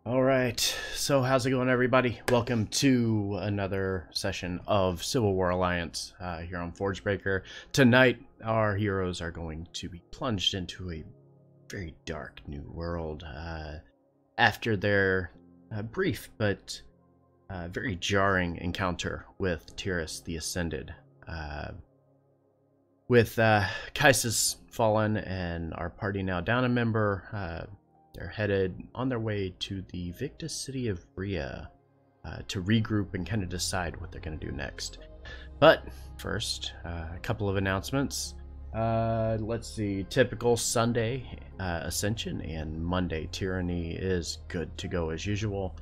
All right, so how's it going, everybody? Welcome to another session of Civil War Alliance here on Forgebreaker. Tonight, our heroes are going to be plunged into a very dark new world after their brief but very jarring encounter with Tyrus the Ascended. With Kaisis fallen and our party now down a member, they're headed on their way to the Victus city of Bria to regroup and kind of decide what they're going to do next. But first, a couple of announcements. Let's see, typical Sunday Ascension and Monday Tyranny is good to go as usual.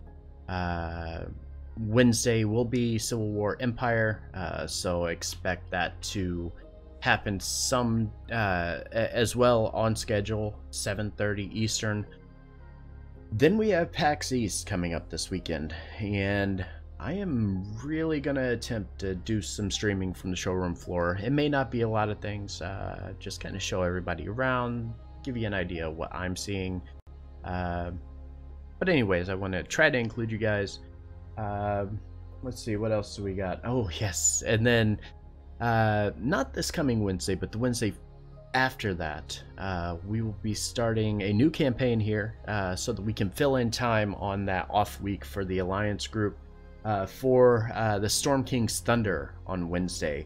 Wednesday will be Civil War Empire, so expect that to happen some as well on schedule, 7:30 Eastern. Then we have PAX East coming up this weekend, and I am really going to attempt to do some streaming from the showroom floor. It may not be a lot of things, just kind of show everybody around, give you an idea of what I'm seeing. But anyways, I want to try to include you guys. Let's see, what else do we got? Oh, yes, and then not this coming Wednesday, but the Wednesday after that, we will be starting a new campaign here so that we can fill in time on that off week for the Alliance group for the Storm King's Thunder on Wednesday.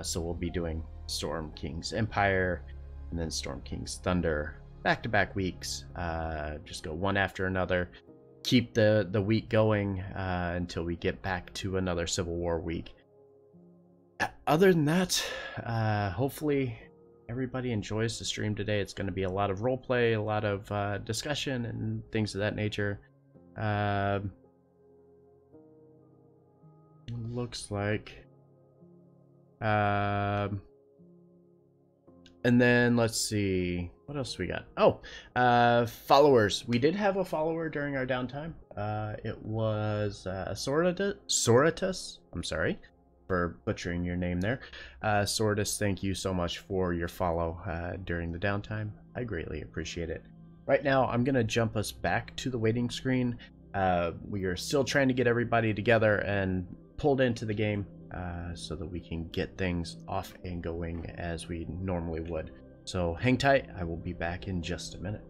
So we'll be doing Storm King's Empire and then Storm King's Thunder back-to-back weeks. Just go one after another. Keep the week going until we get back to another Civil War week. Other than that, hopefully everybody enjoys the stream today. It's going to be a lot of roleplay, a lot of discussion, and things of that nature. Looks like. And then let's see, what else we got? Oh, followers. We did have a follower during our downtime. It was Soratus. I'm sorry for butchering your name there. Sordus, thank you so much for your follow during the downtime. I greatly appreciate it. Right now, I'm going to jump us back to the waiting screen. We are still trying to get everybody together and pulled into the game so that we can get things off and going as we normally would. So hang tight. I will be back in just a minute.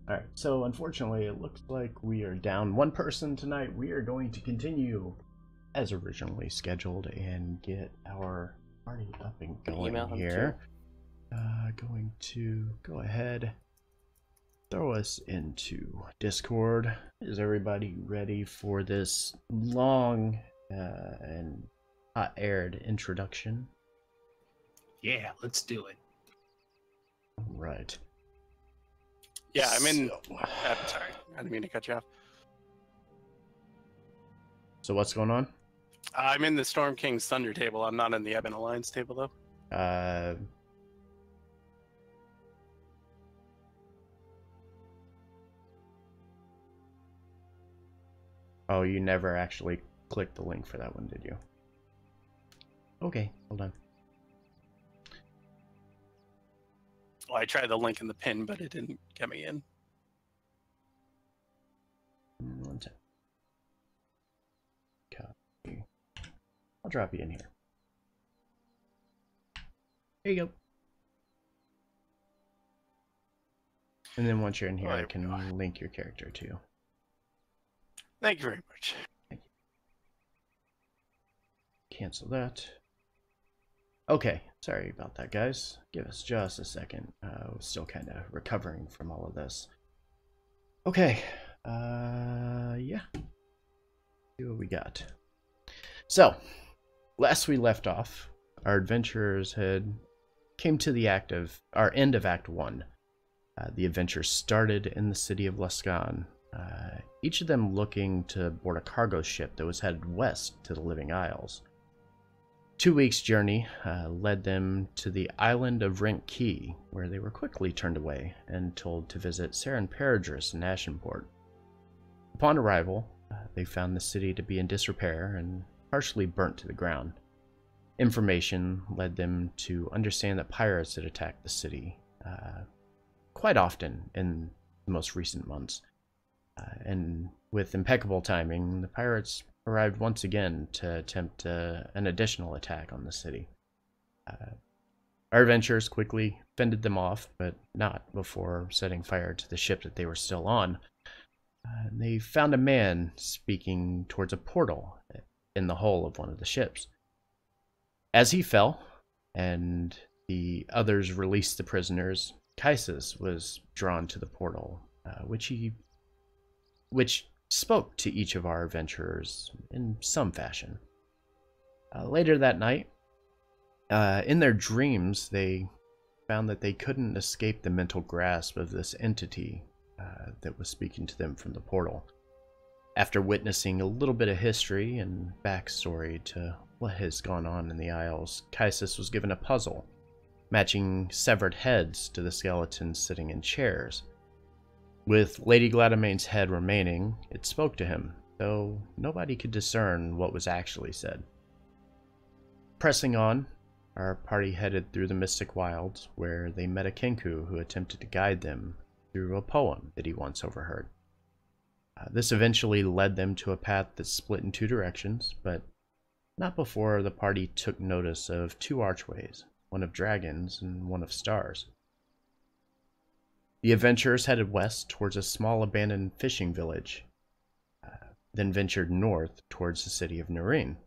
Alright, so unfortunately it looks like we are down one person tonight. We are going to continue as originally scheduled and get our party up and going here. Going to go ahead, throw us into Discord. Is everybody ready for this long and hot-aired introduction? Yeah, let's do it. Right. Yeah, I'm in. Sorry, I didn't mean to cut you off. So what's going on? I'm in the Storm King's Thunder table. I'm not in the Ebon Alliance table, though. Oh, you never actually clicked the link for that one, did you? Okay, hold on. Well, I tried the link in the pin, but it didn't get me in. One sec. Copy. I'll drop you in here. There you go. And then once you're in here, I can link your character too. Thank you very much. Thank you. Cancel that. Okay, sorry about that, guys. Give us just a second. We're still kind of recovering from all of this. Okay, yeah. See what we got. So, last we left off, our adventurers had came to the end of Act 1. The adventure started in the city of Luskan, each of them looking to board a cargo ship that was headed west to the Living Isles. 2 weeks' journey led them to the island of Rent Key, where they were quickly turned away and told to visit Saren Paradris in Ashenport. Upon arrival, they found the city to be in disrepair and partially burnt to the ground. Information led them to understand that pirates had attacked the city quite often in the most recent months. And with impeccable timing, the pirates arrived once again to attempt an additional attack on the city. Our adventurers quickly fended them off, but not before setting fire to the ship that they were still on. They found a man speaking towards a portal in the hull of one of the ships. As he fell, and the others released the prisoners, Kaisis was drawn to the portal, which spoke to each of our adventurers in some fashion. Later that night, in their dreams, they found that they couldn't escape the mental grasp of this entity that was speaking to them from the portal. After witnessing a little bit of history and backstory to what has gone on in the Isles, Kaisis was given a puzzle, matching severed heads to the skeletons sitting in chairs. With Lady Gladamane's head remaining, it spoke to him, though nobody could discern what was actually said. Pressing on, our party headed through the Mystic Wilds, where they met a Kenku who attempted to guide them through a poem that he once overheard. This eventually led them to a path that split in two directions, but not before the party took notice of two archways, one of dragons and one of stars. The adventurers headed west towards a small abandoned fishing village, then ventured north towards the city of Nareen.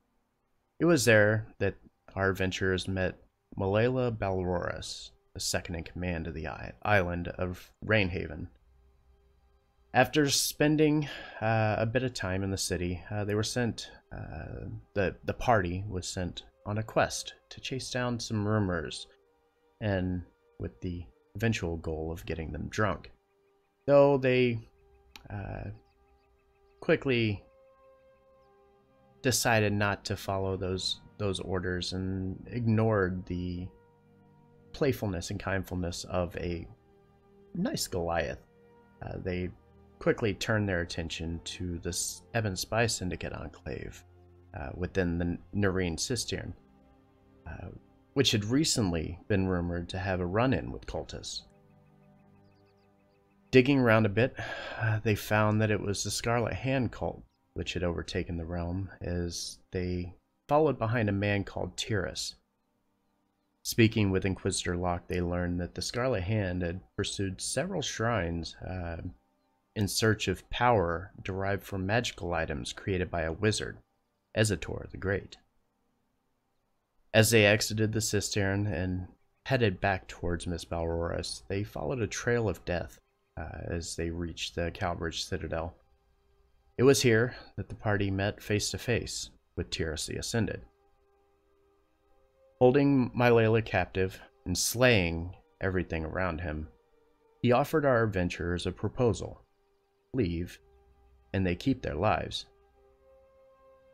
It was there that our adventurers met Malala Balroras, the second in command of the island of Rainhaven. After spending a bit of time in the city, they were sent. The party was sent on a quest to chase down some rumors, and with the eventual goal of getting them drunk. Though they quickly decided not to follow those orders and ignored the playfulness and kindfulness of a nice Goliath. They quickly turned their attention to this Ebon Spy Syndicate enclave within the Nareen Cistern, which had recently been rumored to have a run-in with cultists. Digging around a bit, they found that it was the Scarlet Hand cult which had overtaken the realm, as they followed behind a man called Tyrus. Speaking with Inquisitor Locke, they learned that the Scarlet Hand had pursued several shrines in search of power derived from magical items created by a wizard, Ezator the Great. As they exited the cistern and headed back towards Miss Balroras, they followed a trail of death as they reached the Calbridge Citadel. It was here that the party met face to face with Tyrus the Ascended. Holding Mylela captive and slaying everything around him, he offered our adventurers a proposal: leave, and they keep their lives.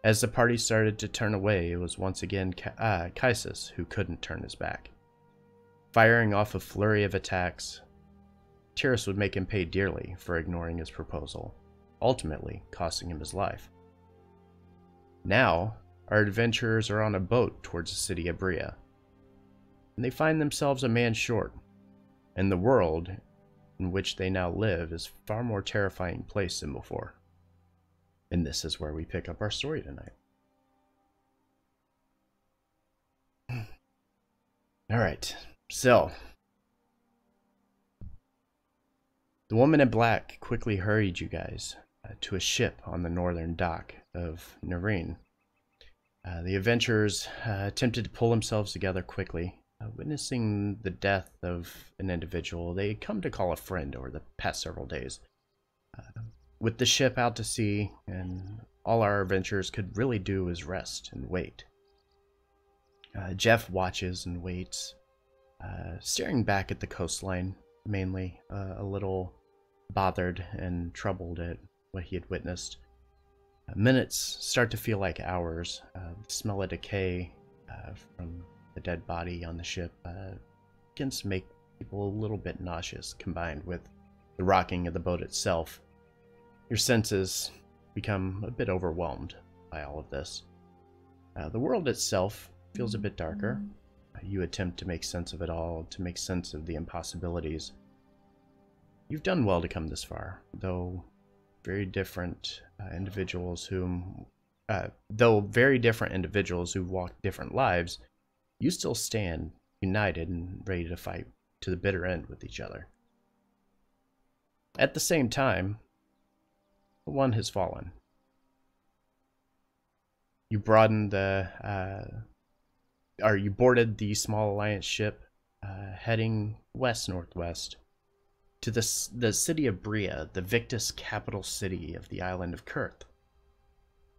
As the party started to turn away, it was once again Kaisis who couldn't turn his back. Firing off a flurry of attacks, Tyrus would make him pay dearly for ignoring his proposal, ultimately costing him his life. Now, our adventurers are on a boat towards the city of Bria, and they find themselves a man short, and the world in which they now live is a far more terrifying place than before. And this is where we pick up our story tonight. Alright, so the woman in black quickly hurried you guys to a ship on the northern dock of Nareen. The adventurers attempted to pull themselves together quickly, witnessing the death of an individual they had come to call a friend over the past several days. With the ship out to sea, and all our adventurers could really do was rest and wait. Jeff watches and waits, staring back at the coastline, mainly a little bothered and troubled at what he had witnessed. Minutes start to feel like hours. The smell of decay from the dead body on the ship begins to make people a little bit nauseous, combined with the rocking of the boat itself. Your senses become a bit overwhelmed by all of this. The world itself feels a bit darker. You attempt to make sense of it all, to make sense of the impossibilities. You've done well to come this far, though very different individuals who walk different lives, you still stand united and ready to fight to the bitter end with each other. At the same time, one has fallen. You boarded the small alliance ship, heading west-northwest to the city of Bria, the Victus capital city of the island of Kurth.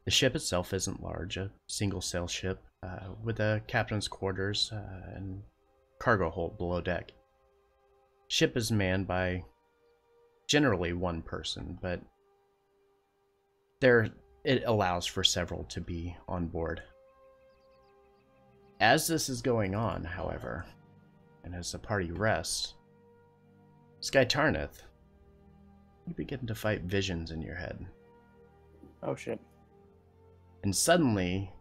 The ship itself isn't large, a single-sail ship with a captain's quarters and cargo hold below deck. Ship is manned by generally one person, but it allows for several to be on board. As this is going on, however, and as the party rests, Sky Tarnith, you begin to fight visions in your head. Oh shit. And suddenly,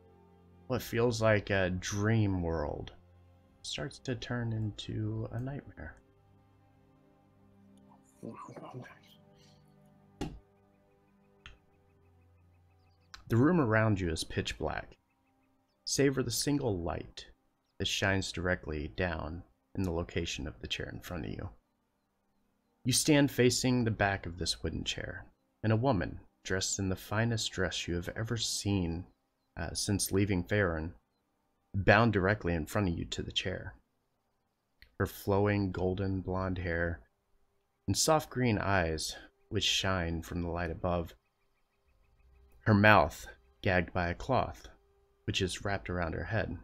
what feels like a dream world starts to turn into a nightmare. The room around you is pitch black, save for the single light that shines directly down in the location of the chair in front of you. You stand facing the back of this wooden chair, and a woman dressed in the finest dress you have ever seen since leaving Faerun, bound directly in front of you to the chair. Her flowing golden blonde hair and soft green eyes which shine from the light above. Her mouth gagged by a cloth which is wrapped around her head.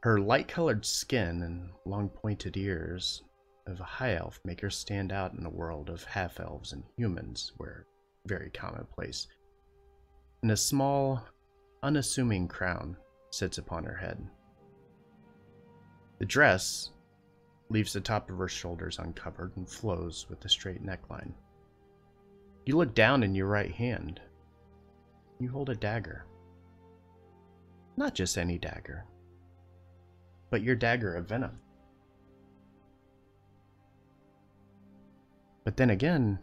Her light-colored skin and long pointed ears of a high elf make her stand out in a world of half-elves and humans where very commonplace. And a small, unassuming crown sits upon her head. The dress leaves the top of her shoulders uncovered and flows with a straight neckline. You look down in your right hand. You hold a dagger. Not just any dagger, but your dagger of venom. But then again,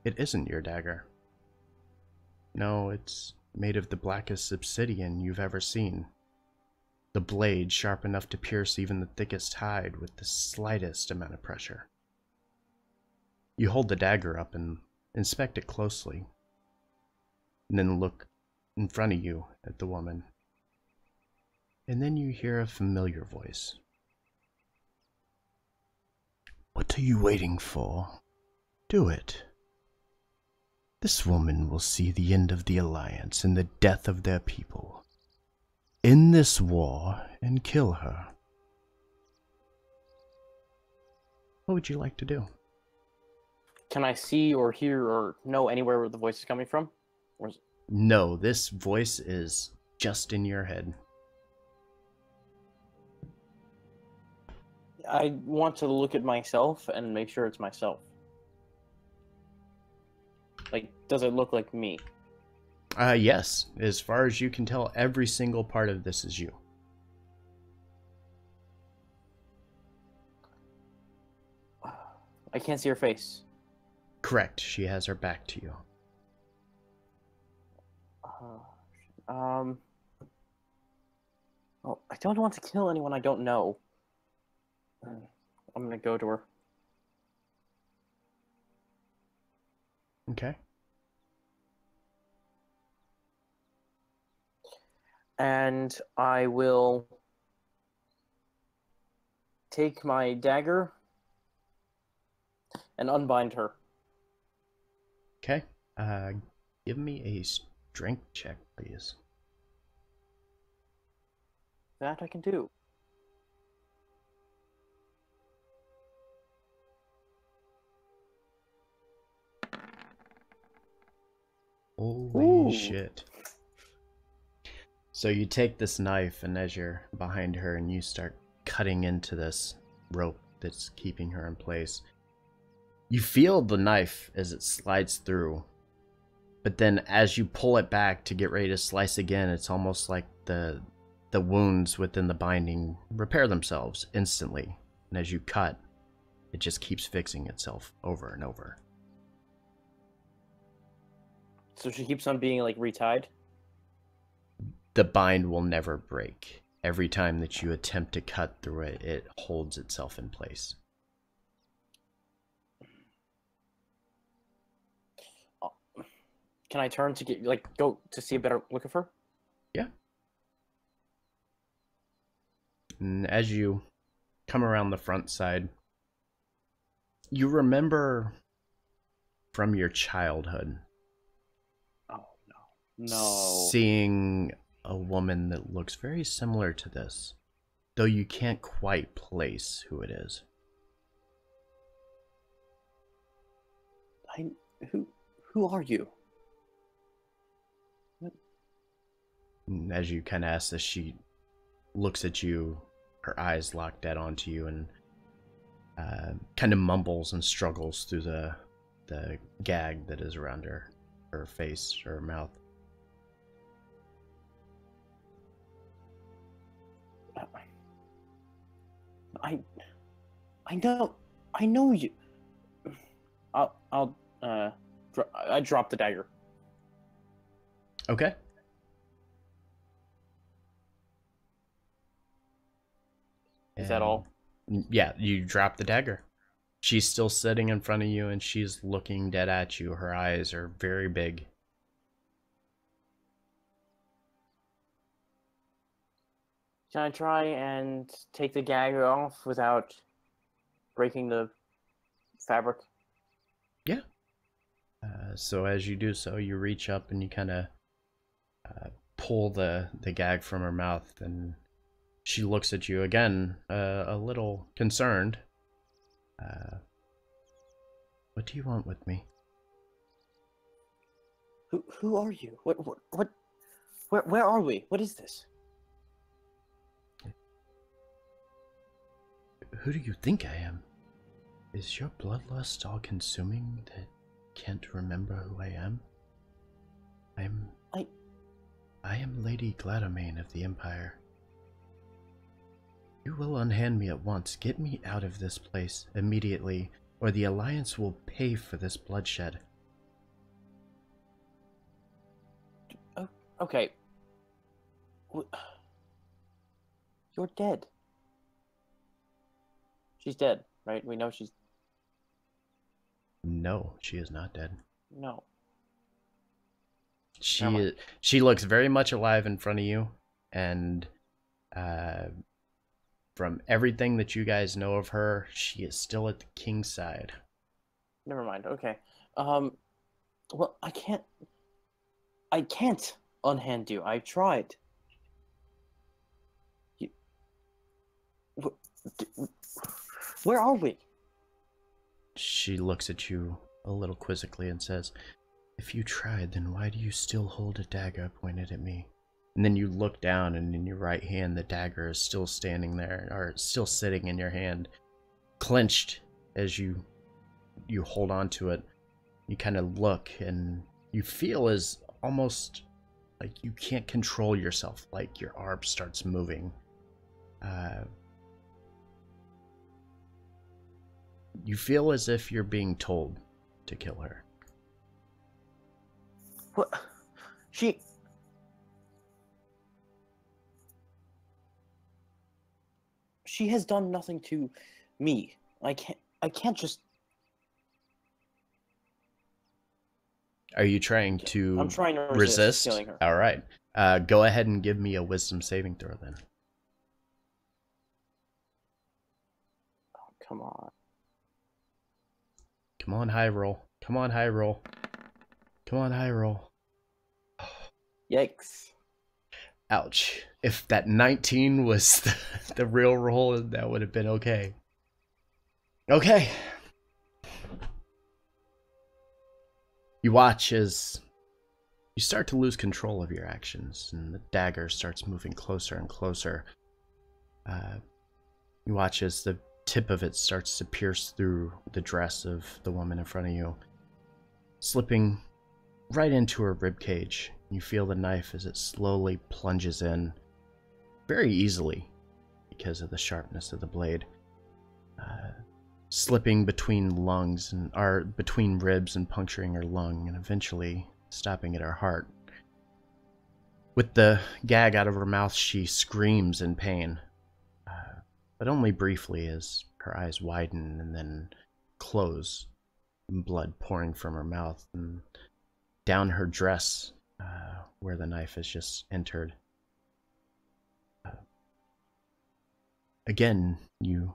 it isn't your dagger. No, it's made of the blackest obsidian you've ever seen. the blade sharp enough to pierce even the thickest hide with the slightest amount of pressure. You hold the dagger up and inspect it closely, and then look in front of you at the woman. And then you hear a familiar voice. "What are you waiting for? Do it. This woman will see the end of the Alliance and the death of their people. End this war and kill her." What would you like to do? Can I see or hear or know anywhere where the voice is coming from? Or is... No, this voice is just in your head. I want to look at myself and make sure it's myself. Like, does it look like me? Yes. As far as you can tell, every single part of this is you. I can't see her face. Correct. She has her back to you. Well, I don't want to kill anyone I don't know. I'm gonna go to her. Okay. And I will take my dagger and unbind her. Okay. Give me a strength check, please. That I can do. Holy Ooh. shit. So you take this knife, and as you're behind her and you start cutting into this rope that's keeping her in place, you feel the knife as it slides through. But then as you pull it back to get ready to slice again, it's almost like the wounds within the binding repair themselves instantly. And as you cut, it just keeps fixing itself over and over. So she keeps on being, like, retied? The bind will never break. Every time that you attempt to cut through it, it holds itself in place. Can I turn to get, like, go to see a better look of her? Yeah. And as you come around the front side, you remember from your childhood. Oh, no. Seeing a woman that looks very similar to this, though you can't quite place who it is. Who are you? And as you kind of ask this, she looks at you, her eyes locked dead onto you, and kind of mumbles and struggles through the gag that is around her face, her mouth. I know you. I drop the dagger. Okay. Is that all? Yeah, you drop the dagger. She's still sitting in front of you, and she's looking dead at you. Her eyes are very big. Can I try and take the gag off without breaking the fabric? Yeah. So as you do so, you reach up and you kind of pull the gag from her mouth, and she looks at you again, a little concerned. What do you want with me? Who are you? What? Where are we? What is this? Who do you think I am? Is your bloodlust all-consuming that can't remember who I am? I am Lady Gladamain of the Empire. You will unhand me at once. Get me out of this place immediately, or the Alliance will pay for this bloodshed. Okay. You're dead. She's dead, right? We know she's... No, she is not dead. No. She looks very much alive in front of you, and from everything that you guys know of her, she is still at the king's side. Never mind. Okay. Well, I can't unhand you. I tried. Where are we? She looks at you a little quizzically and says, "If you tried, then why do you still hold a dagger pointed at me?" And then you look down, and in your right hand, the dagger is still standing there, or still sitting in your hand, clenched as you hold on to it. You kind of look, and you feel as almost like you can't control yourself, like your arm starts moving. You feel as if you're being told to kill her. What? She has done nothing to me. I can't just... Are you trying to I'm trying to resist killing her. All right. Go ahead and give me a wisdom saving throw then. Oh, come on. Come on, high roll. Come on, high roll. Come on, high roll. Yikes. Ouch. If that 19 was the real roll, that would have been okay. Okay. You watch as you start to lose control of your actions, and the dagger starts moving closer and closer. You watch as the tip of it starts to pierce through the dress of the woman in front of you, slipping right into her ribcage. You feel the knife as it slowly plunges in, very easily because of the sharpness of the blade, slipping between lungs or between ribs and puncturing her lung, and eventually stopping at her heart. With the gag out of her mouth, she screams in pain, but only briefly, as her eyes widen and then close, blood pouring from her mouth and down her dress, where the knife has just entered. Again, you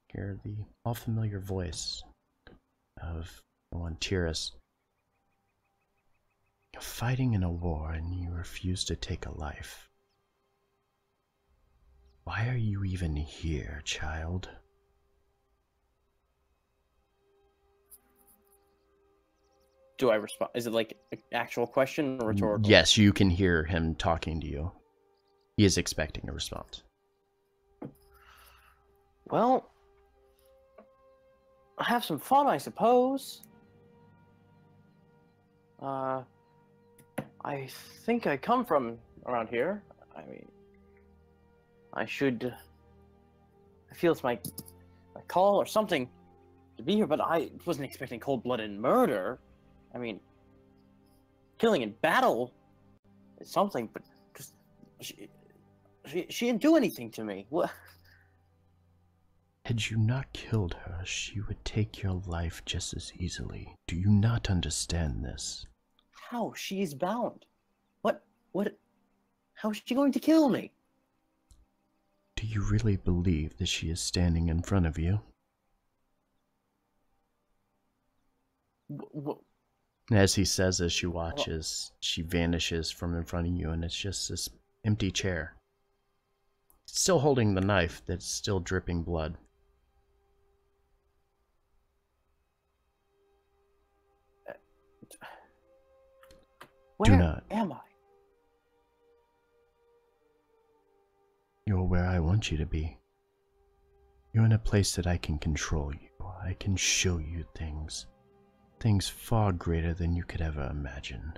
hear the all-familiar voice of the one Tyrus. "You're fighting in a war and you refuse to take a life. Why are you even here, child?" Do I respond? Is it like an actual question or rhetorical? Yes, you can hear him talking to you. He is expecting a response. Well, have some fun, I suppose. I think I come from around here. I mean, I feel it's my call or something to be here, but I wasn't expecting cold-blooded murder. I mean, killing in battle is something, but just she didn't do anything to me. What? Had you not killed her, she would take your life just as easily. Do you not understand this? How? She is bound. What? How is she going to kill me? Do you really believe that she is standing in front of you? As he says, as she watches, she vanishes from in front of you, and it's just this empty chair. Still holding the knife that's still dripping blood. Where am I? You're where I want you to be. You're in a place that I can control you. I can show you things. Things far greater than you could ever imagine.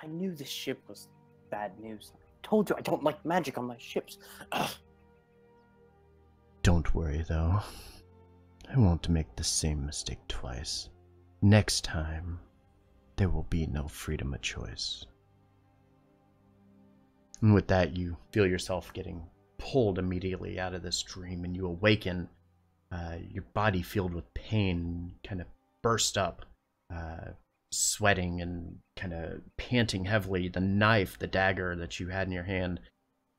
I knew this ship was bad news. I told you I don't like magic on my ships. Ugh. Don't worry, though. I won't make the same mistake twice. Next time, there will be no freedom of choice. And with that, you feel yourself getting pulled immediately out of this dream, and you awaken, your body filled with pain, kind of burst up, sweating and kind of panting heavily. The knife, the dagger that you had in your hand,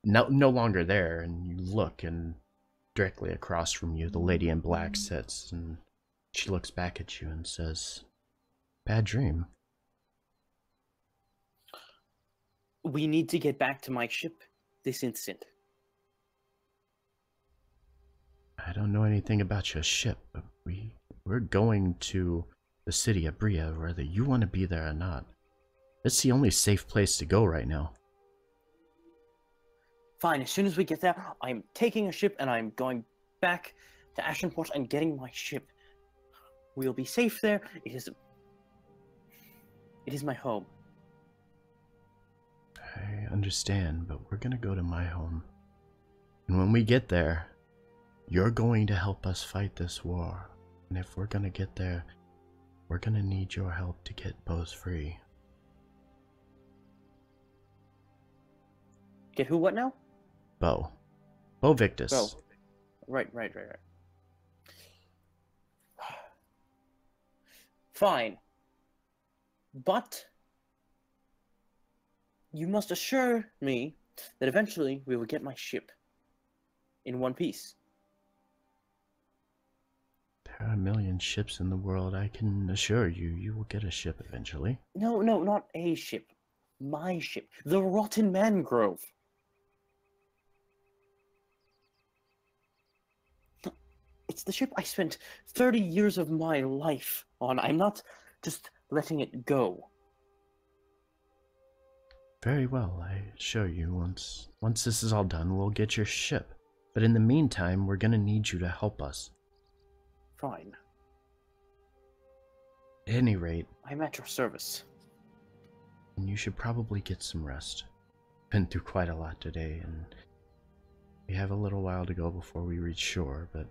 no longer there, and you look, and directly across from you, the lady in black sits, and she looks back at you and says, "Bad dream." We need to get back to my ship this instant. I don't know anything about your ship, but we're going to the city of Bria, whether you want to be there or not. It's the only safe place to go right now. Fine, as soon as we get there, I'm taking a ship and I'm going back to Ashenport and getting my ship. We'll be safe there. It is my home. I understand, but we're gonna go to my home. And when we get there, you're going to help us fight this war. And if we're gonna get there, we're gonna need your help to get Bose free. Get who what now? Bo Victus. Bo. Right. Fine. But you must assure me that eventually we will get my ship in one piece. There are a million ships in the world. I can assure you, you will get a ship eventually. No, not a ship. My ship. The Rotten Mangrove. It's the ship I spent 30 years of my life on. I'm not just letting it go. Very well, I assure you, once this is all done, we'll get your ship. But in the meantime, we're gonna need you to help us. Fine. At any rate, I'm at your service. and you should probably get some rest. Been through quite a lot today, and we have a little while to go before we reach shore, but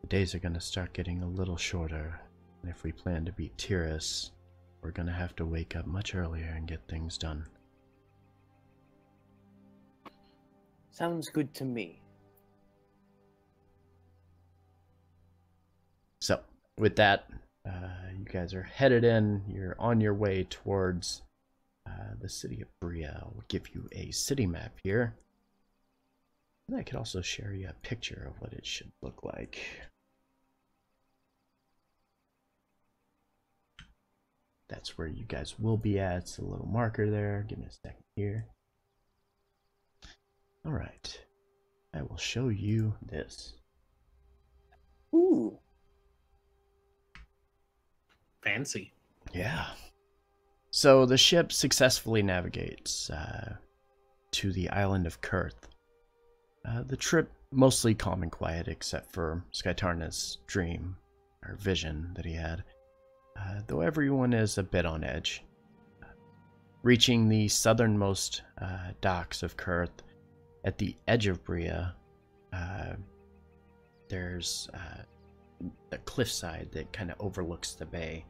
the days are gonna start getting a little shorter, and if we plan to beat Tyrus, we're gonna have to wake up much earlier and get things done. Sounds good to me. So, with that, you guys are headed in. You're on your way towards the city of Bria. I'll give you a city map here. And I could also share you a picture of what it should look like. That's where you guys will be at. It's a little marker there. Give me a second here. Alright. I will show you this. Ooh. Fancy. Yeah. So the ship successfully navigates to the island of Kurth. The trip mostly calm and quiet, except for Skytarna's dream, or vision that he had. Though everyone is a bit on edge. Reaching the southernmost docks of Kurth, at the edge of Bria, there's the cliffside that kind of overlooks the bay.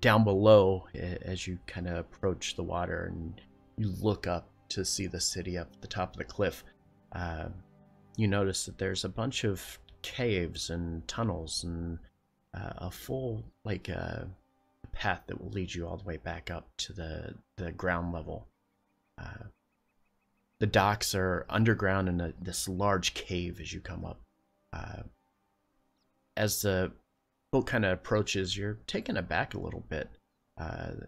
Down below, as you kind of approach the water and you look up to see the city up at the top of the cliff, you notice that there's a bunch of caves and tunnels and a full path that will lead you all the way back up to the ground level. The docks are underground in this large cave as you come up. As the boat kind of approaches, you're taken aback a little bit.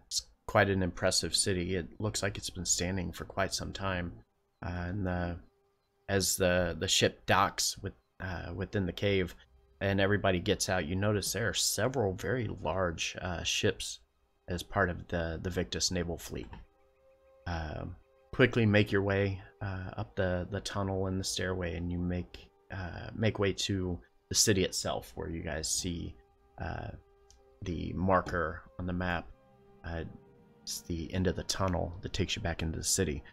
It's quite an impressive city. It looks like it's been standing for quite some time. As the ship docks within the cave and everybody gets out, you notice there are several very large ships as part of the Victus naval fleet. Quickly make your way up the tunnel and the stairway, and you make way to the city itself, where you guys see the marker on the map. It's the end of the tunnel that takes you back into the city.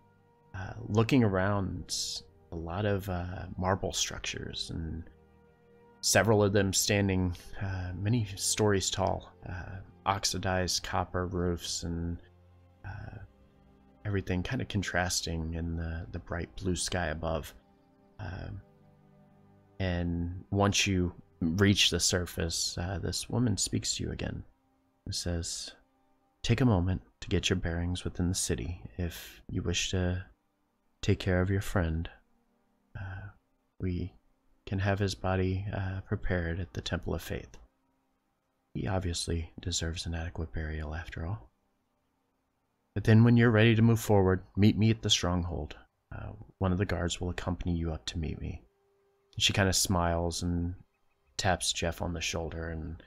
Looking around, it's a lot of marble structures, and several of them standing many stories tall. Oxidized copper roofs and everything kind of contrasting in the bright blue sky above. And once you reach the surface, this woman speaks to you again and says, "Take a moment to get your bearings within the city. If you wish to take care of your friend, we can have his body prepared at the Temple of Faith. He obviously deserves an adequate burial after all. But then when you're ready to move forward, meet me at the stronghold. One of the guards will accompany you up to meet me." She kind of smiles and taps Jeff on the shoulder, and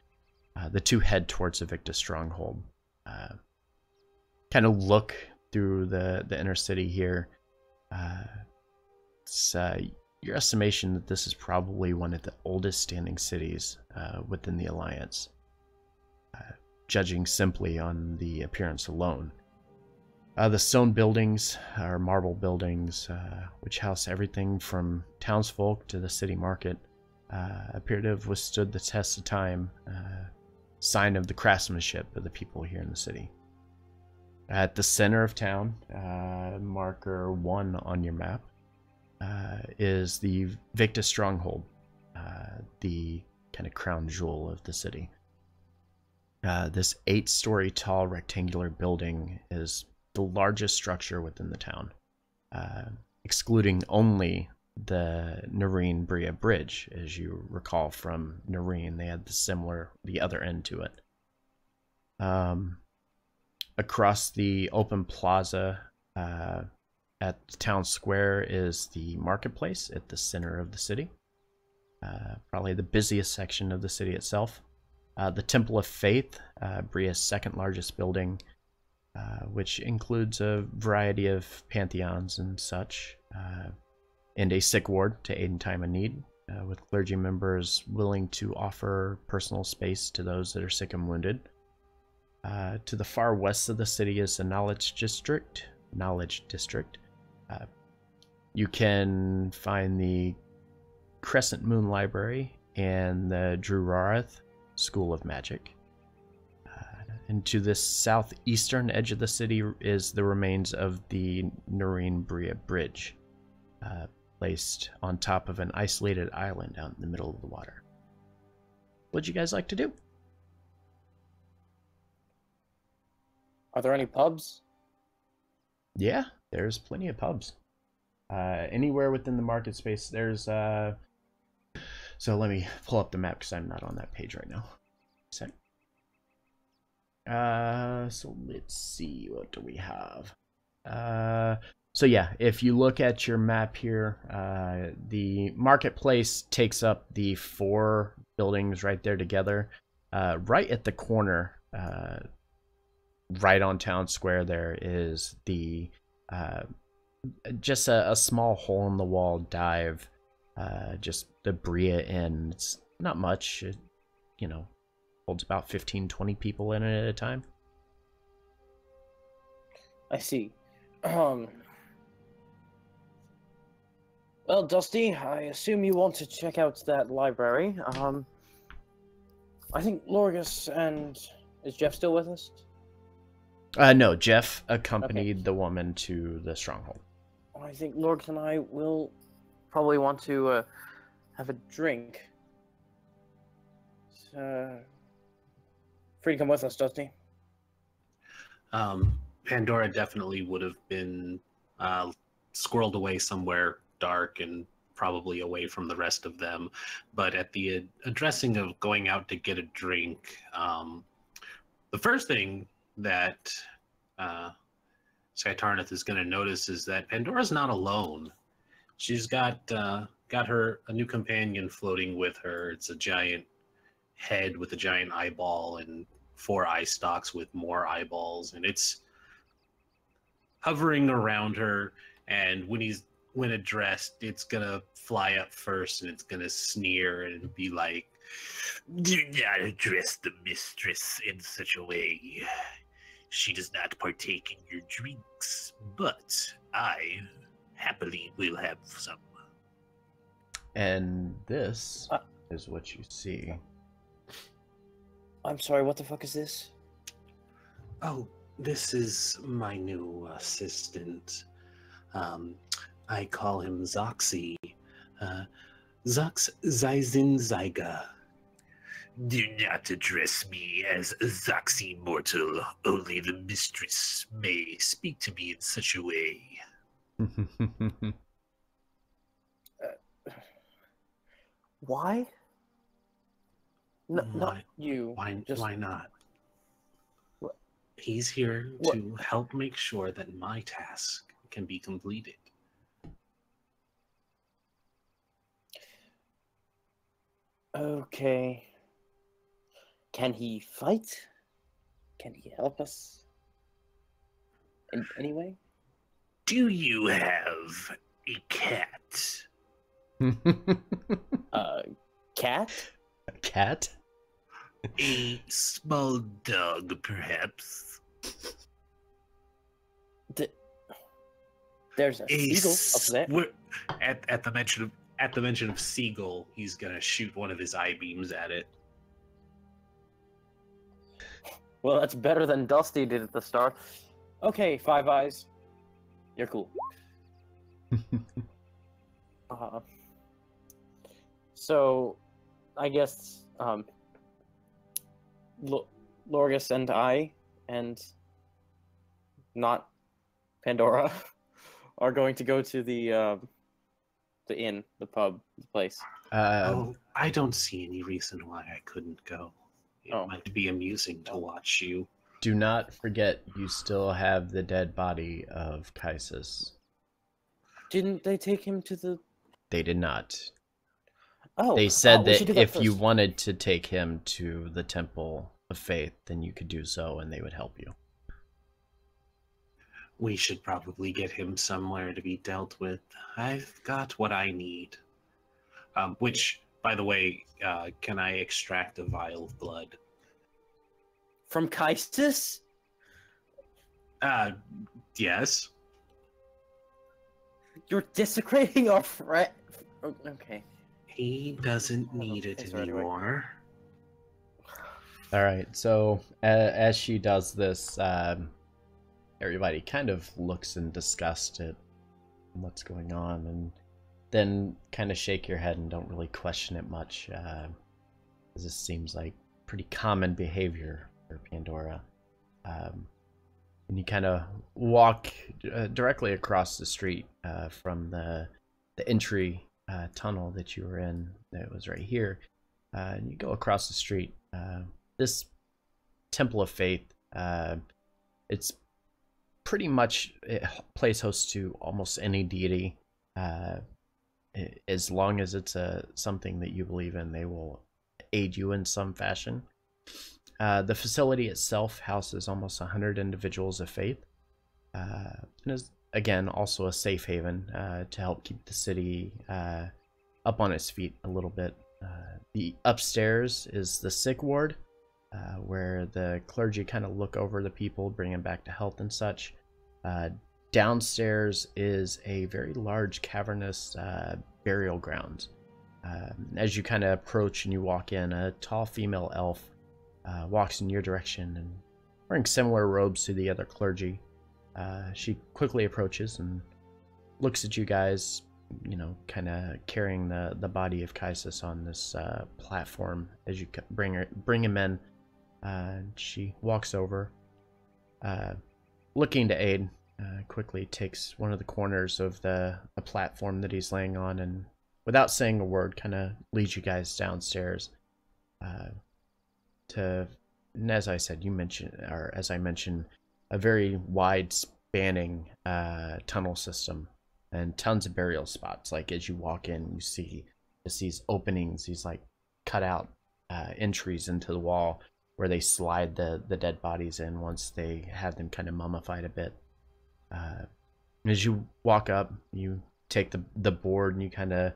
the two head towards the Victus stronghold. Kind of look through the inner city here. It's your estimation that this is probably one of the oldest standing cities within the Alliance, judging simply on the appearance alone. The stone buildings are marble buildings, which house everything from townsfolk to the city market, appear to have withstood the test of time, sign of the craftsmanship of the people here in the city. At the center of town, marker 1 on your map, is the Victus Stronghold, the kind of crown jewel of the city. This 8-story tall rectangular building is the largest structure within the town, excluding only the Nareen Bria Bridge. As you recall from Nareen, they had the other end to it. Across the open plaza at the town square is the marketplace at the center of the city, probably the busiest section of the city itself. The Temple of Faith, Bria's second largest building, which includes a variety of pantheons and such, and a sick ward to aid in time of need, with clergy members willing to offer personal space to those that are sick and wounded. To the far west of the city is the Knowledge District. You can find the Crescent Moon Library and the Drurareth School of Magic. And to the southeastern edge of the city is the remains of the Nareen Bria Bridge, placed on top of an isolated island out in the middle of the water. What'd you guys like to do? Are there any pubs? Yeah, there's plenty of pubs. Anywhere within the market space, there's... So let me pull up the map because I'm not on that page right now. So let's see, what do we have? So yeah, if you look at your map here, the marketplace takes up the 4 buildings right there together. Right at the corner, right on town square, there is the just a small hole in the wall dive, just the Bria Inn. It's not much, it, holds about 15-20 people in it at a time. I see. Well, Dusty, I assume you want to check out that library. I think Lorgus and... Is Jeff still with us? No, Jeff accompanied the woman to the stronghold. I think Lorgus and I will probably want to have a drink. Free to come with us, Dusty. Pandora definitely would have been squirreled away somewhere dark and probably away from the rest of them. But at the addressing of going out to get a drink, the first thing that Sky Tarnith is going to notice is that Pandora's not alone. She's got her a new companion floating with her. It's a giant head with a giant eyeball and 4 eye stalks with more eyeballs, and it's hovering around her. And when addressed, it's gonna fly up first and it's gonna sneer and be like, "Do not address the mistress in such a way. She does not partake in your drinks, but I happily will have some." And this is what you see. I'm sorry, what the fuck is this? Oh, This is my new assistant. I call him Zoxy. Zox Zizin Zyga. Do not address me as Zoxy mortal. Only the mistress may speak to me in such a way. Why? Not Why? you. Why not? What? He's here What? to help make sure that my task can be completed. Okay. Can he fight? Can he help us? In any way? Do you have a cat? Cat? A cat? A small dog, perhaps? There's a seagull up there. At the mention of seagull, he's gonna shoot one of his eye beams at it. Well, that's better than Dusty did at the start. Okay, Five Eyes. You're cool. So, I guess, Lorgus and I, and not Pandora, are going to go to the inn, the pub, the place. I don't see any reason why I couldn't go. It might be amusing to watch you. Do not forget, you still have the dead body of Kaisis. Didn't they take him to the... They did not. Oh, they said we that should do if first. you wanted to take him to the Temple of Faith, then you could do so, and they would help you. We should probably get him somewhere to be dealt with. I've got what I need. Which, by the way, can I extract a vial of blood? From Kaisis? Yes. You're desecrating our friend. Okay. He doesn't need it anymore. Alright, so as she does this, everybody kind of looks in disgust at what's going on, and then kind of shake your head and don't really question it much, as this seems like pretty common behavior for Pandora. And you kind of walk directly across the street from the entry tunnel that you were in. That was right here. And you go across the street. This Temple of Faith, it's pretty much it plays host to almost any deity. As long as it's something that you believe in, they will aid you in some fashion. The facility itself houses almost 100 individuals of faith, and is, again, also a safe haven to help keep the city up on its feet a little bit. The upstairs is the sick ward, where the clergy kind of look over the people, bring them back to health and such. Downstairs is a very large cavernous burial ground. As you kind of approach and you walk in, a tall female elf walks in your direction and wearing similar robes to the other clergy. She quickly approaches and looks at you guys, you know, kind of carrying the body of Kaisis on this platform as you bring him in. She walks over, looking to aid, quickly takes one of the corners of the platform that he's laying on, and without saying a word, kind of leads you guys downstairs. And as I said, as I mentioned, a very wide spanning tunnel system and tons of burial spots. Like as you walk in, you see just these openings, these like cut out entries into the wall where they slide the dead bodies in once they have them kind of mummified a bit. As you walk up, you take the board and you kind of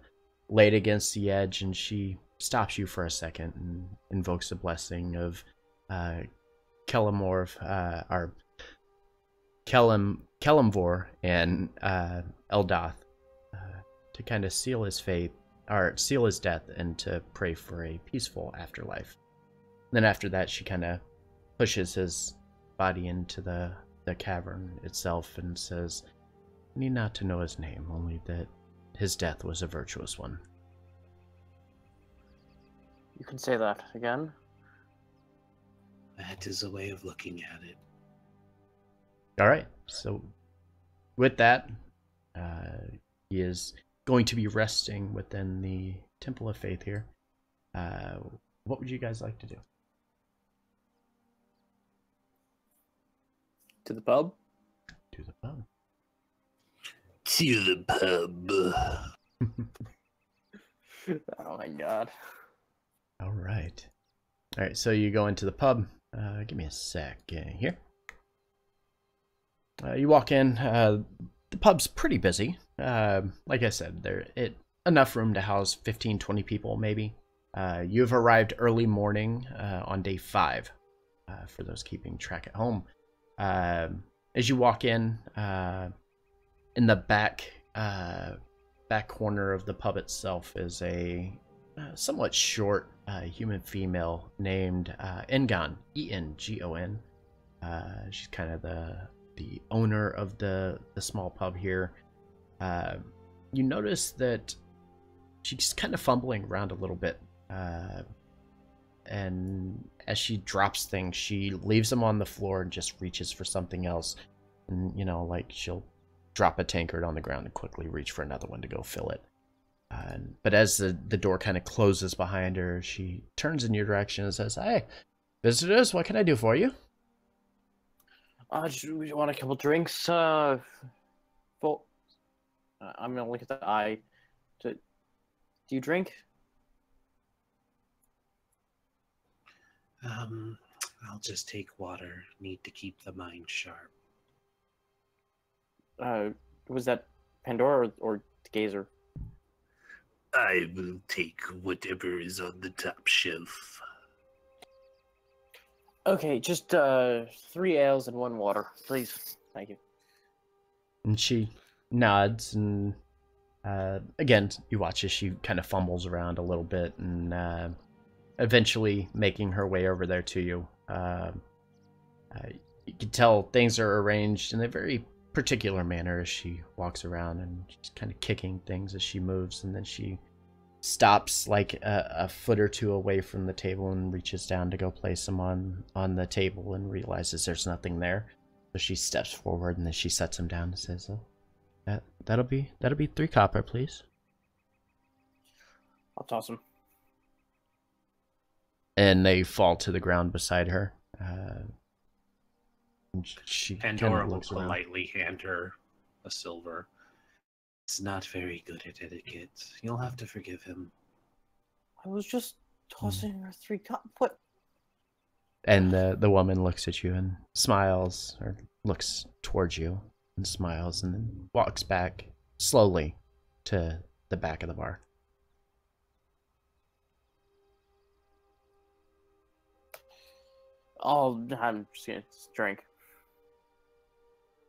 lay it against the edge, and she stops you for a second and invokes a blessing of Kelimvor and Eldath to kind of seal his fate, or seal his death, and to pray for a peaceful afterlife. Then after that, she kind of pushes his body into the cavern itself and says, "I need not to know his name, only that his death was a virtuous one." You can say that again. That is a way of looking at it. All right. So with that, he is going to be resting within the Temple of Faith here. What would you guys like to do? To the pub? To the pub. To the pub. Oh my god. All right. All right, so you go into the pub. Give me a sec here. You walk in. The pub's pretty busy. Like I said, enough room to house 15, 20 people maybe. You've arrived early morning on day 5 for those keeping track at home. As you walk in the back corner of the pub itself is a somewhat short human female named Engon, E-N-G-O-N. She's kind of the owner of the small pub here. You notice that she's kind of fumbling around a little bit. And as she drops things, she leaves them on the floor and just reaches for something else. And, like she'll drop a tankard on the ground and quickly reach for another one to go fill it. But as the door kind of closes behind her, she turns in your direction and says, "Hey, visitors, what can I do for you?" We want a couple drinks. I'm gonna look at the eye. Do you drink? I'll just take water. Need to keep the mind sharp. Was that Pandora or the Gazer? I will take whatever is on the top shelf. Okay, just 3 ales and 1 water, please. Thank you. And she nods, and again, you watch as she kind of fumbles around a little bit, and eventually making her way over there to you. You can tell things are arranged in a very particular manner as she walks around, and she's kind of kicking things as she moves, and then she stops like a foot or two away from the table and reaches down to go place them on the table and realizes there's nothing there. So she steps forward, and then she sets them down and says, "Oh, that'll be 3 copper, please." I'll toss them. And they fall to the ground beside her. She Pandora will looks around. politely hand her a silver. He's not very good at etiquette. You'll have to forgive him. I was just tossing her 3 cups. What? And the woman looks at you and smiles, or looks towards you and smiles, and then walks back slowly to the back of the bar. I'm just gonna drink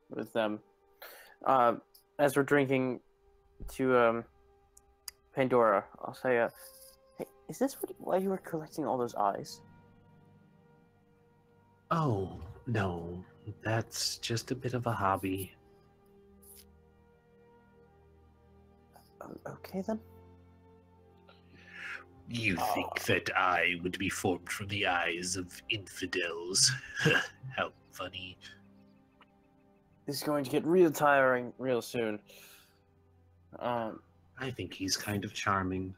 with them. As we're drinking to Pandora, I'll say, "Hey, is this why you were collecting all those eyes?" Oh, no. That's just a bit of a hobby. Okay, then. You think that I would be formed from the eyes of infidels? How funny. This is going to get real tiring real soon. I think he's kind of charming.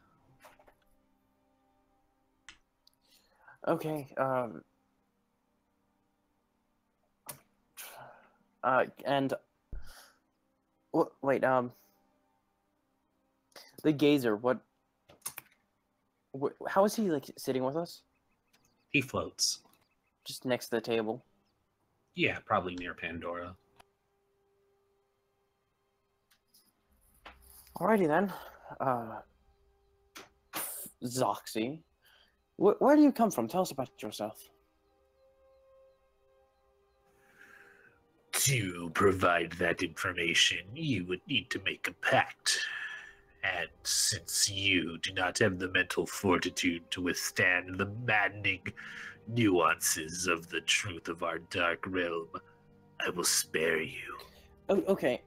Okay, and wait, the Gazer, how is he, like, sitting with us? He floats. Just next to the table? Yeah, probably near Pandora. Alrighty then. Zoxy, where do you come from? Tell us about yourself. To provide that information, you would need to make a pact. And since you do not have the mental fortitude to withstand the maddening nuances of the truth of our dark realm, I will spare you. Oh, okay,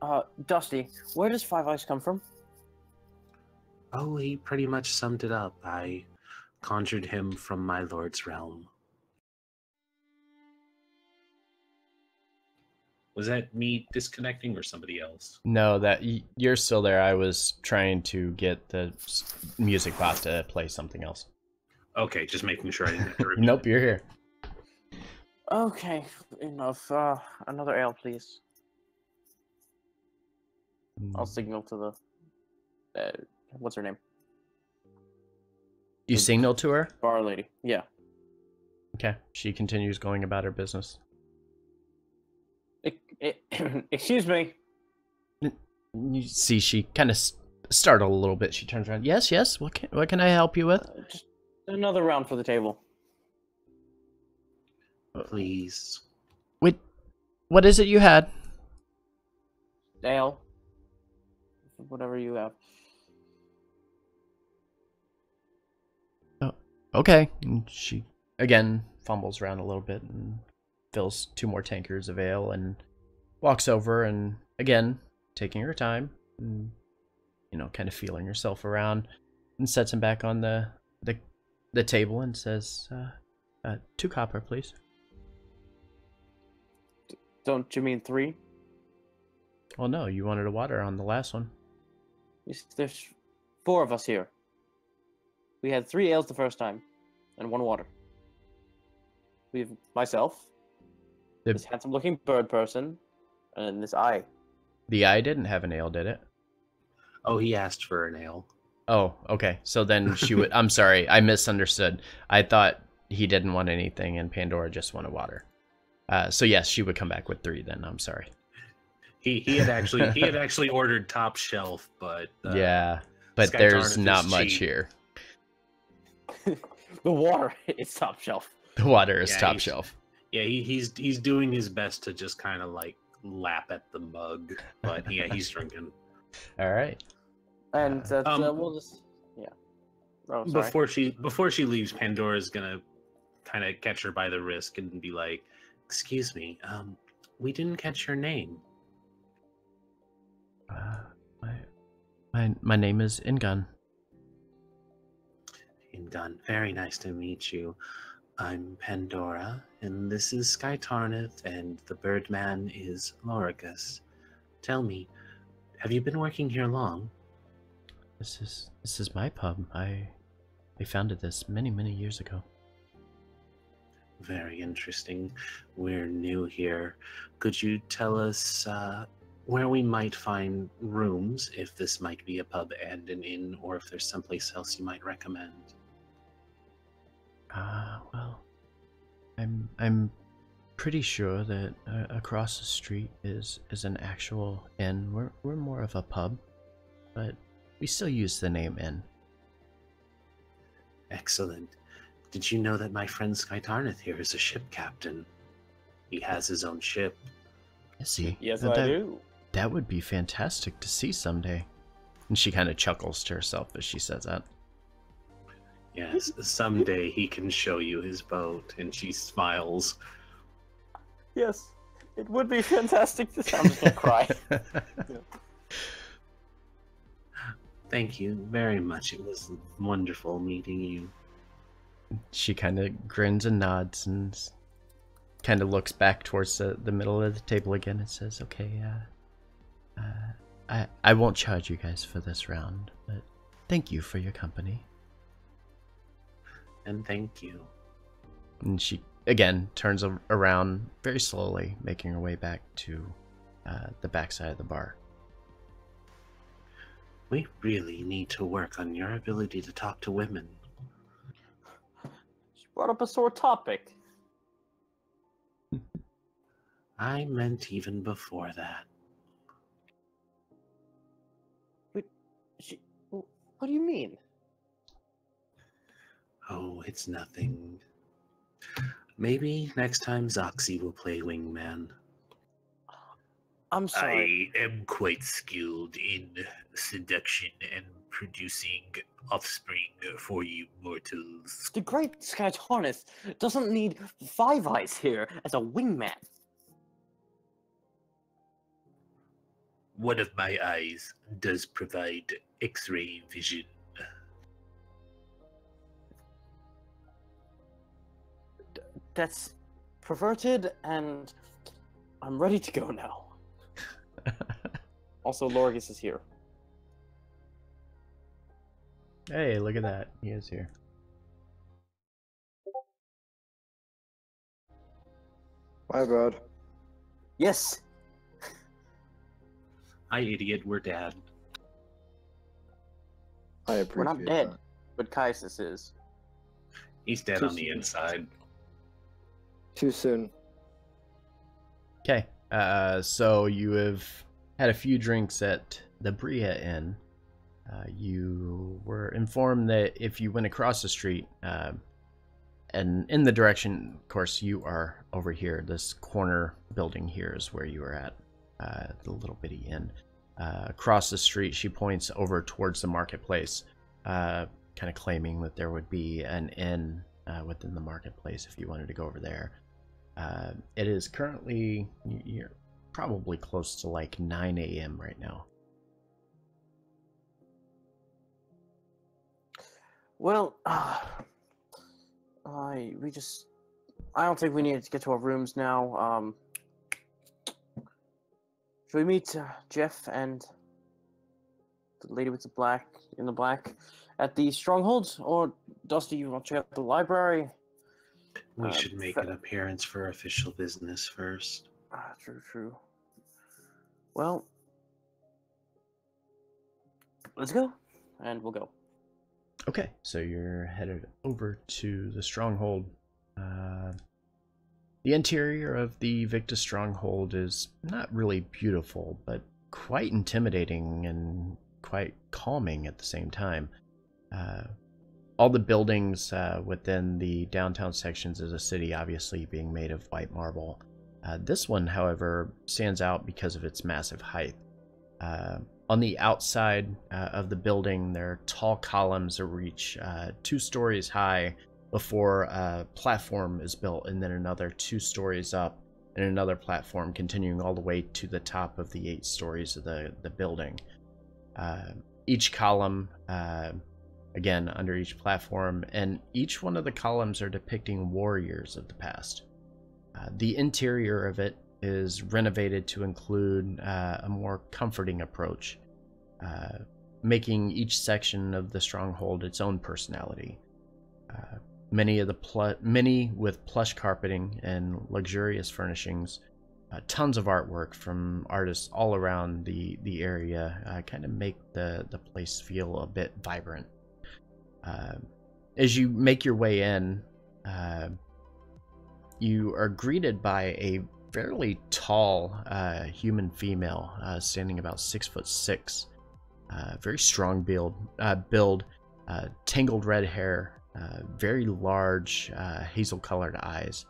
Dusty, where does Five Eyes come from? Oh, he pretty much summed it up. I conjured him from my lord's realm. Was that me disconnecting or somebody else? No, that you're still there. I was trying to get the music bot to play something else. Okay, just making sure I didn't have to repeat. Nope, you're here. Okay, enough. Another ale, please. I'll signal to the... what's her name? You signal to her? Bar lady. Yeah. Okay. She continues going about her business. Excuse me. You see, she kind of startled a little bit. She turns around. Yes, yes. What can I help you with? Just another round for the table. Please. Wait, what is it you had? Ale. Whatever you have. Oh, okay. And she again fumbles around a little bit and fills 2 more tankards of ale and walks over and again taking her time and kind of feeling herself around and sets him back on the table and says 2 copper, please. Don't you mean 3? Well, no, you wanted a water on the last one. There's 4 of us here. We had 3 ales the first time, and 1 water. We have myself, this handsome-looking bird person, and this eye. The eye didn't have an ale, did it? Oh, he asked for an ale. Oh, okay. So then she would... I'm sorry, I misunderstood. I thought he didn't want anything and Pandora just wanted water. So yes, she would come back with 3 then. I'm sorry. He had actually ordered top shelf, but yeah, but Sky there's Tarnith not is much cheap. here. The water is top shelf. The water is Yeah, top shelf. Yeah, he's doing his best to just kind of like lap at the mug, but yeah, he's drinking. All right. And we'll just Oh, sorry. Before she leaves, Pandora's gonna kind of catch her by the wrist and be like, "Excuse me, we didn't catch your name." My name is Ingun. Ingun, very nice to meet you. I'm Pandora, and this is Sky Tarnith, and the Birdman is Loricus. Tell me, have you been working here long? This is my pub. I founded this many years ago. Very interesting. We're new here. Could you tell us where we might find rooms, if this might be a pub and an inn, or if there's someplace else you might recommend? Well, I'm pretty sure that across the street is an actual inn. We're more of a pub, but we still use the name inn. Excellent. Did you know that my friend Sky Tarnith here is a ship captain? He has his own ship. Is he? Yes, I do. That would be fantastic to see someday. And she kind of chuckles to herself as she says that. Yes, someday he can show you his boat, and she smiles. Yes, it would be fantastic to I'm just gonna cry. Thank you very much. It was wonderful meeting you. She kind of grins and nods and kind of looks back towards the middle of the table again and says, okay, I won't charge you guys for this round, but thank you for your company. And thank you. And she, again, turns around very slowly, making her way back to the backside of the bar. We really need to work on your ability to talk to women. She brought up a sore topic. I meant even before that. What do you mean? Oh, it's nothing. Maybe next time Zoxy will play Wingman. I'm sorry. I am quite skilled in seduction and producing offspring for you mortals. The great Sky Harness doesn't need Five Eyes here as a wingman. One of my eyes does provide X-ray vision. That's perverted, and I'm ready to go now. Also, Lorgus is here. Hey, look at that. He is here. My bad. Yes. Hi, idiot. We're dead. I appreciate We're not dead, that. but Kaisis is. He's dead Too on the soon. inside. Too soon. Okay, so you have had a few drinks at the Bria Inn. You were informed that if you went across the street, and in the direction, of course, you are over here. This corner building here is where you are at, the little bitty inn. Across the street, she points over towards the marketplace, kind of claiming that there would be an inn within the marketplace if you wanted to go over there. It is currently, you're probably close to like 9 a.m. right now. Well, I don't think we need to get to our rooms now. Should we meet Jeff and the lady with the black at the strongholds, or Dusty? You want to check out the library? We should make an appearance for official business first. True. Well, let's go, and we'll go. Okay, so you're headed over to the stronghold. The interior of the Victus stronghold is not really beautiful, but quite intimidating and quite calming at the same time. All the buildings within the downtown sections of the city obviously being made of white marble. This one, however, stands out because of its massive height. On the outside of the building, there are tall columns that reach 2 stories high before a platform is built, and then another 2 stories up, and another platform continuing all the way to the top of the 8 stories of the building. Each column, again, under each platform, and each one of the columns are depicting warriors of the past. The interior of it is renovated to include a more comforting approach, making each section of the stronghold its own personality. Many with plush carpeting and luxurious furnishings, tons of artwork from artists all around the area kind of make the place feel a bit vibrant. As you make your way in, you are greeted by a fairly tall human female, standing about 6'6", very strong build, tangled red hair, very large hazel-colored eyes.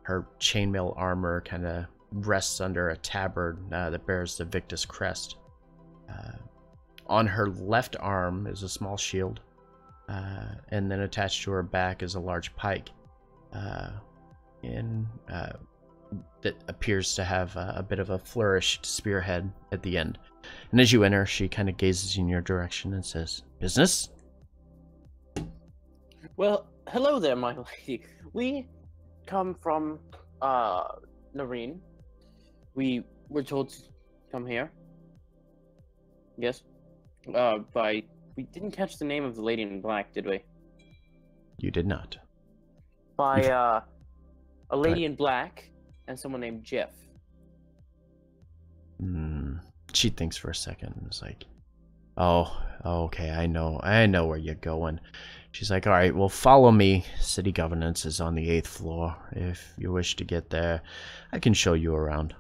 Her chainmail armor kind of rests under a tabard that bears the Victus crest. On her left arm is a small shield, and then attached to her back is a large pike. That appears to have a bit of a flourished spearhead at the end. And as you enter, she kind of gazes in your direction and says, "Business?" Well, hello there, my lady. We come from Nareen. We were told to come here. Yes. We didn't catch the name of the lady in black, did we? You did not. By a lady in black and someone named Jeff. She thinks for a second and is like, "Oh, okay, I know where you're going." She's like, "All right, well, follow me. City governance is on the 8th floor. If you wish to get there, I can show you around."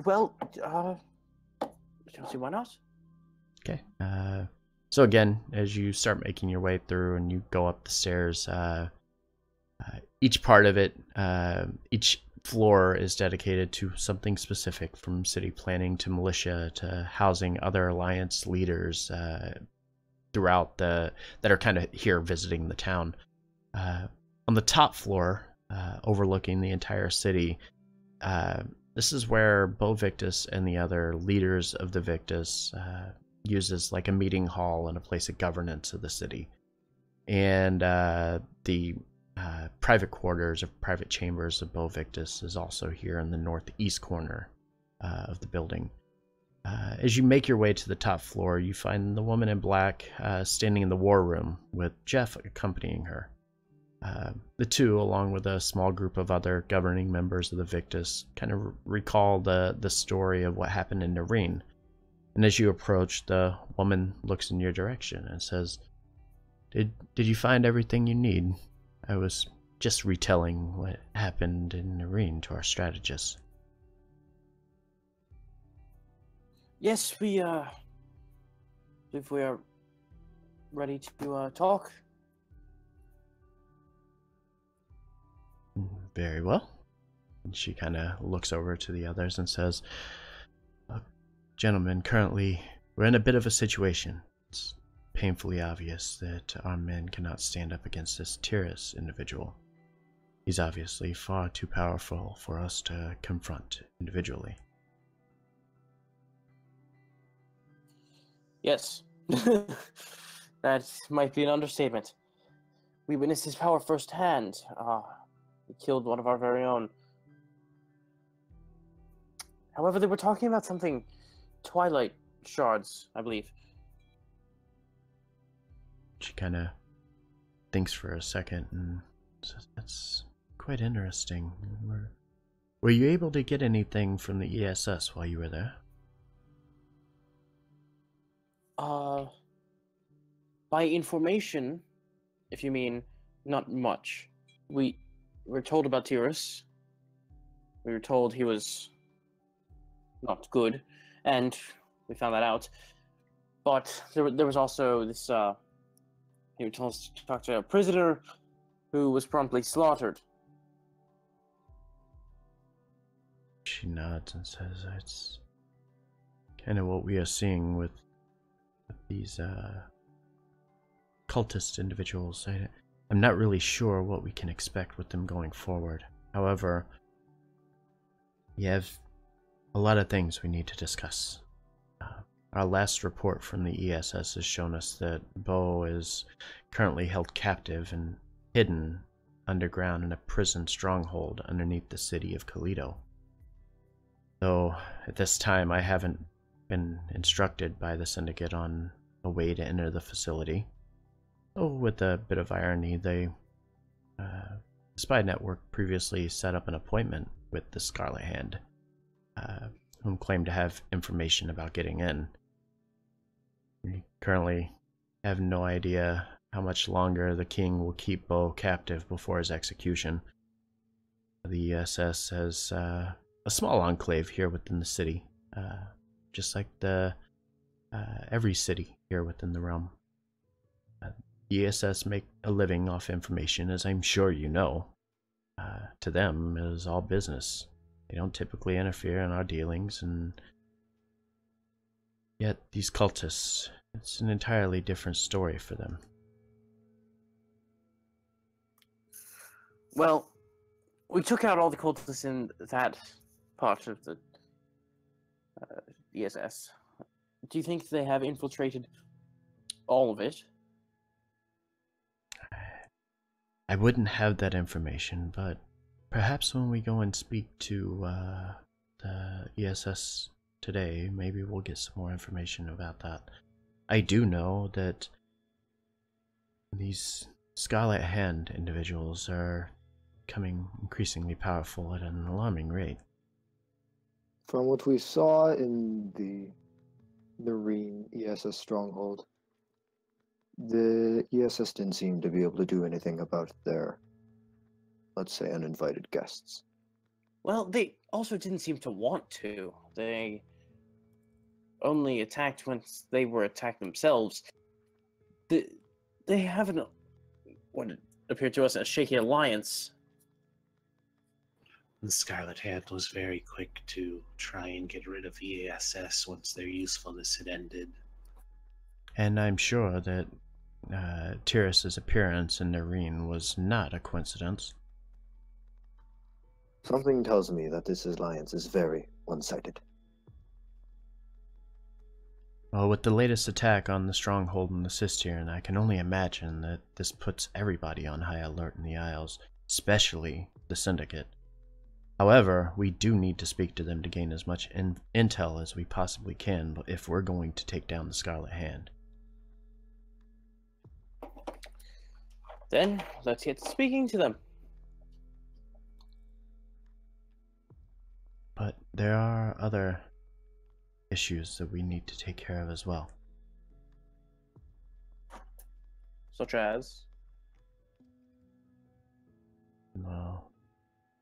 Well, don't see why not. Okay. So again, as you start making your way through and you go up the stairs, each part of it, each floor is dedicated to something specific, from city planning to militia to housing other alliance leaders throughout that are kind of here visiting the town. On the top floor, overlooking the entire city, this is where Bo Victus and the other leaders of the Victus uses like a meeting hall and a place of governance of the city. And the private quarters or private chambers of Bo Victus is also here in the northeast corner of the building. As you make your way to the top floor, you find the woman in black standing in the war room with Jeff accompanying her. The two, along with a small group of other governing members of the Victus, kind of recall the story of what happened in Nareen. And as you approach, the woman looks in your direction and says, Did you find everything you need? I was just retelling what happened in Nareen to our strategists. Yes, if we are ready to talk. Very well. And she kind of looks over to the others and says, Gentlemen, currently we're in a bit of a situation. It's painfully obvious that our men cannot stand up against this Tyrus individual. He's obviously far too powerful for us to confront individually. Yes. That might be an understatement. We witnessed his power firsthand. He killed one of our very own. However, they were talking about something Twilight shards, I believe. She kind of thinks for a second and says, That's quite interesting. Were you able to get anything from the ESS while you were there? By information, if you mean, not much. We were told about Tyrus. We were told he was not good, and we found that out. But there was also this, he was told us to talk to a prisoner who was promptly slaughtered. She nods and says, It's kind of what we are seeing with these cultist individuals. I'm not really sure what we can expect with them going forward. However, we have a lot of things we need to discuss. Our last report from the ESS has shown us that Bo is currently held captive and hidden underground in a prison stronghold underneath the city of Kalido. Though at this time I haven't been instructed by the Syndicate on a way to enter the facility. Oh, with a bit of irony, the spy network previously set up an appointment with the Scarlet Hand, whom claimed to have information about getting in. We currently have no idea how much longer the king will keep Bo captive before his execution. The ESS has a small enclave here within the city, just like every city here within the realm. The ESS make a living off information, as I'm sure you know. To them, it is all business. They don't typically interfere in our dealings, and yet these cultists, it's an entirely different story for them. Well, we took out all the cultists in that part of the ESS. Do you think they have infiltrated all of it? I wouldn't have that information, but perhaps when we go and speak to the ESS today, maybe we'll get some more information about that. I do know that these Scarlet Hand individuals are becoming increasingly powerful at an alarming rate. From what we saw in the Nareen ESS stronghold, the ESS didn't seem to be able to do anything about their, let's say, uninvited guests. Well, they also didn't seem to want to. They only attacked once they were attacked themselves. They have what appeared to us a shaky alliance The Scarlet Hand was very quick to try and get rid of the ASS once their usefulness had ended. And I'm sure that Tyrus's appearance in Nareen was not a coincidence. Something tells me that this alliance is very one-sided. Well, with the latest attack on the stronghold in the Cistercian, I can only imagine that this puts everybody on high alert in the Isles, especially the Syndicate. However, we do need to speak to them to gain as much intel as we possibly can if we're going to take down the Scarlet Hand. Then, let's get speaking to them. But there are other issues that we need to take care of as well. Such as? Well,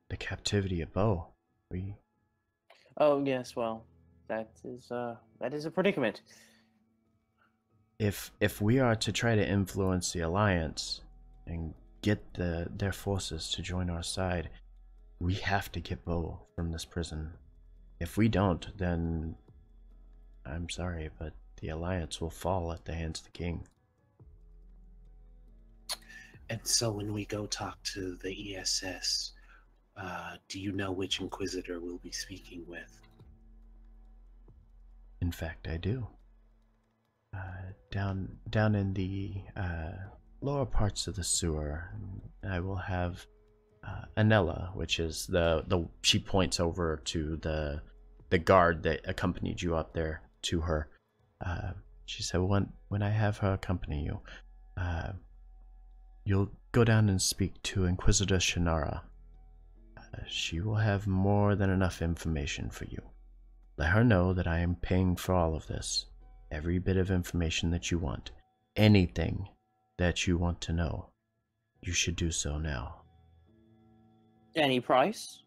the captivity of Bo. Oh, yes, well, that is a predicament. If we are to try to influence the Alliance and get their forces to join our side, we have to get Bo from this prison. If we don't, then I'm sorry, but the Alliance will fall at the hands of the King. And so when we go talk to the ESS, do you know which Inquisitor we'll be speaking with? In fact, I do. Down in the lower parts of the sewer, I will have Anella, which is she points over to the guard that accompanied you up there to her. She said, when I have her accompany you, you'll go down and speak to Inquisitor Shannara. She will have more than enough information for you. Let her know that I am paying for all of this. Every bit of information that you want. Anything that you want to know. You should do so now. Any price?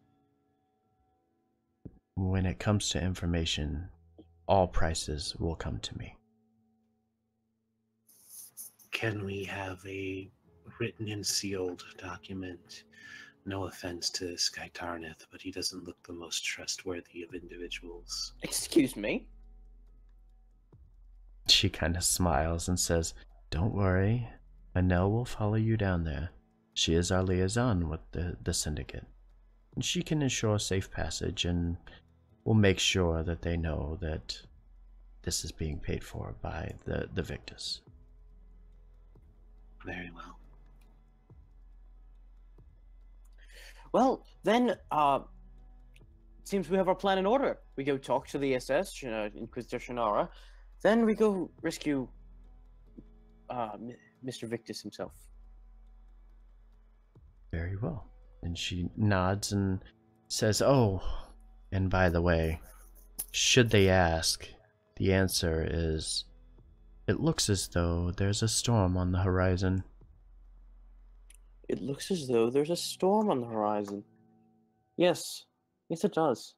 When it comes to information, all prices will come to me. Can we have a written and sealed document? No offense to Sky Tarnith, but he doesn't look the most trustworthy of individuals. Excuse me? She kind of smiles and says, "Don't worry, Anel will follow you down there. She is our liaison with the Syndicate. And she can ensure safe passage, and we'll make sure that they know that this is being paid for by the Victus." Very well. Well, then, it seems we have our plan in order. We go talk to the SS, Inquisitor Shannara. Then we go rescue Mr. Victus himself. Very well. And she nods and says, "Oh, and by the way, should they ask, the answer is, it looks as though there's a storm on the horizon." It looks as though there's a storm on the horizon. Yes. Yes, it does.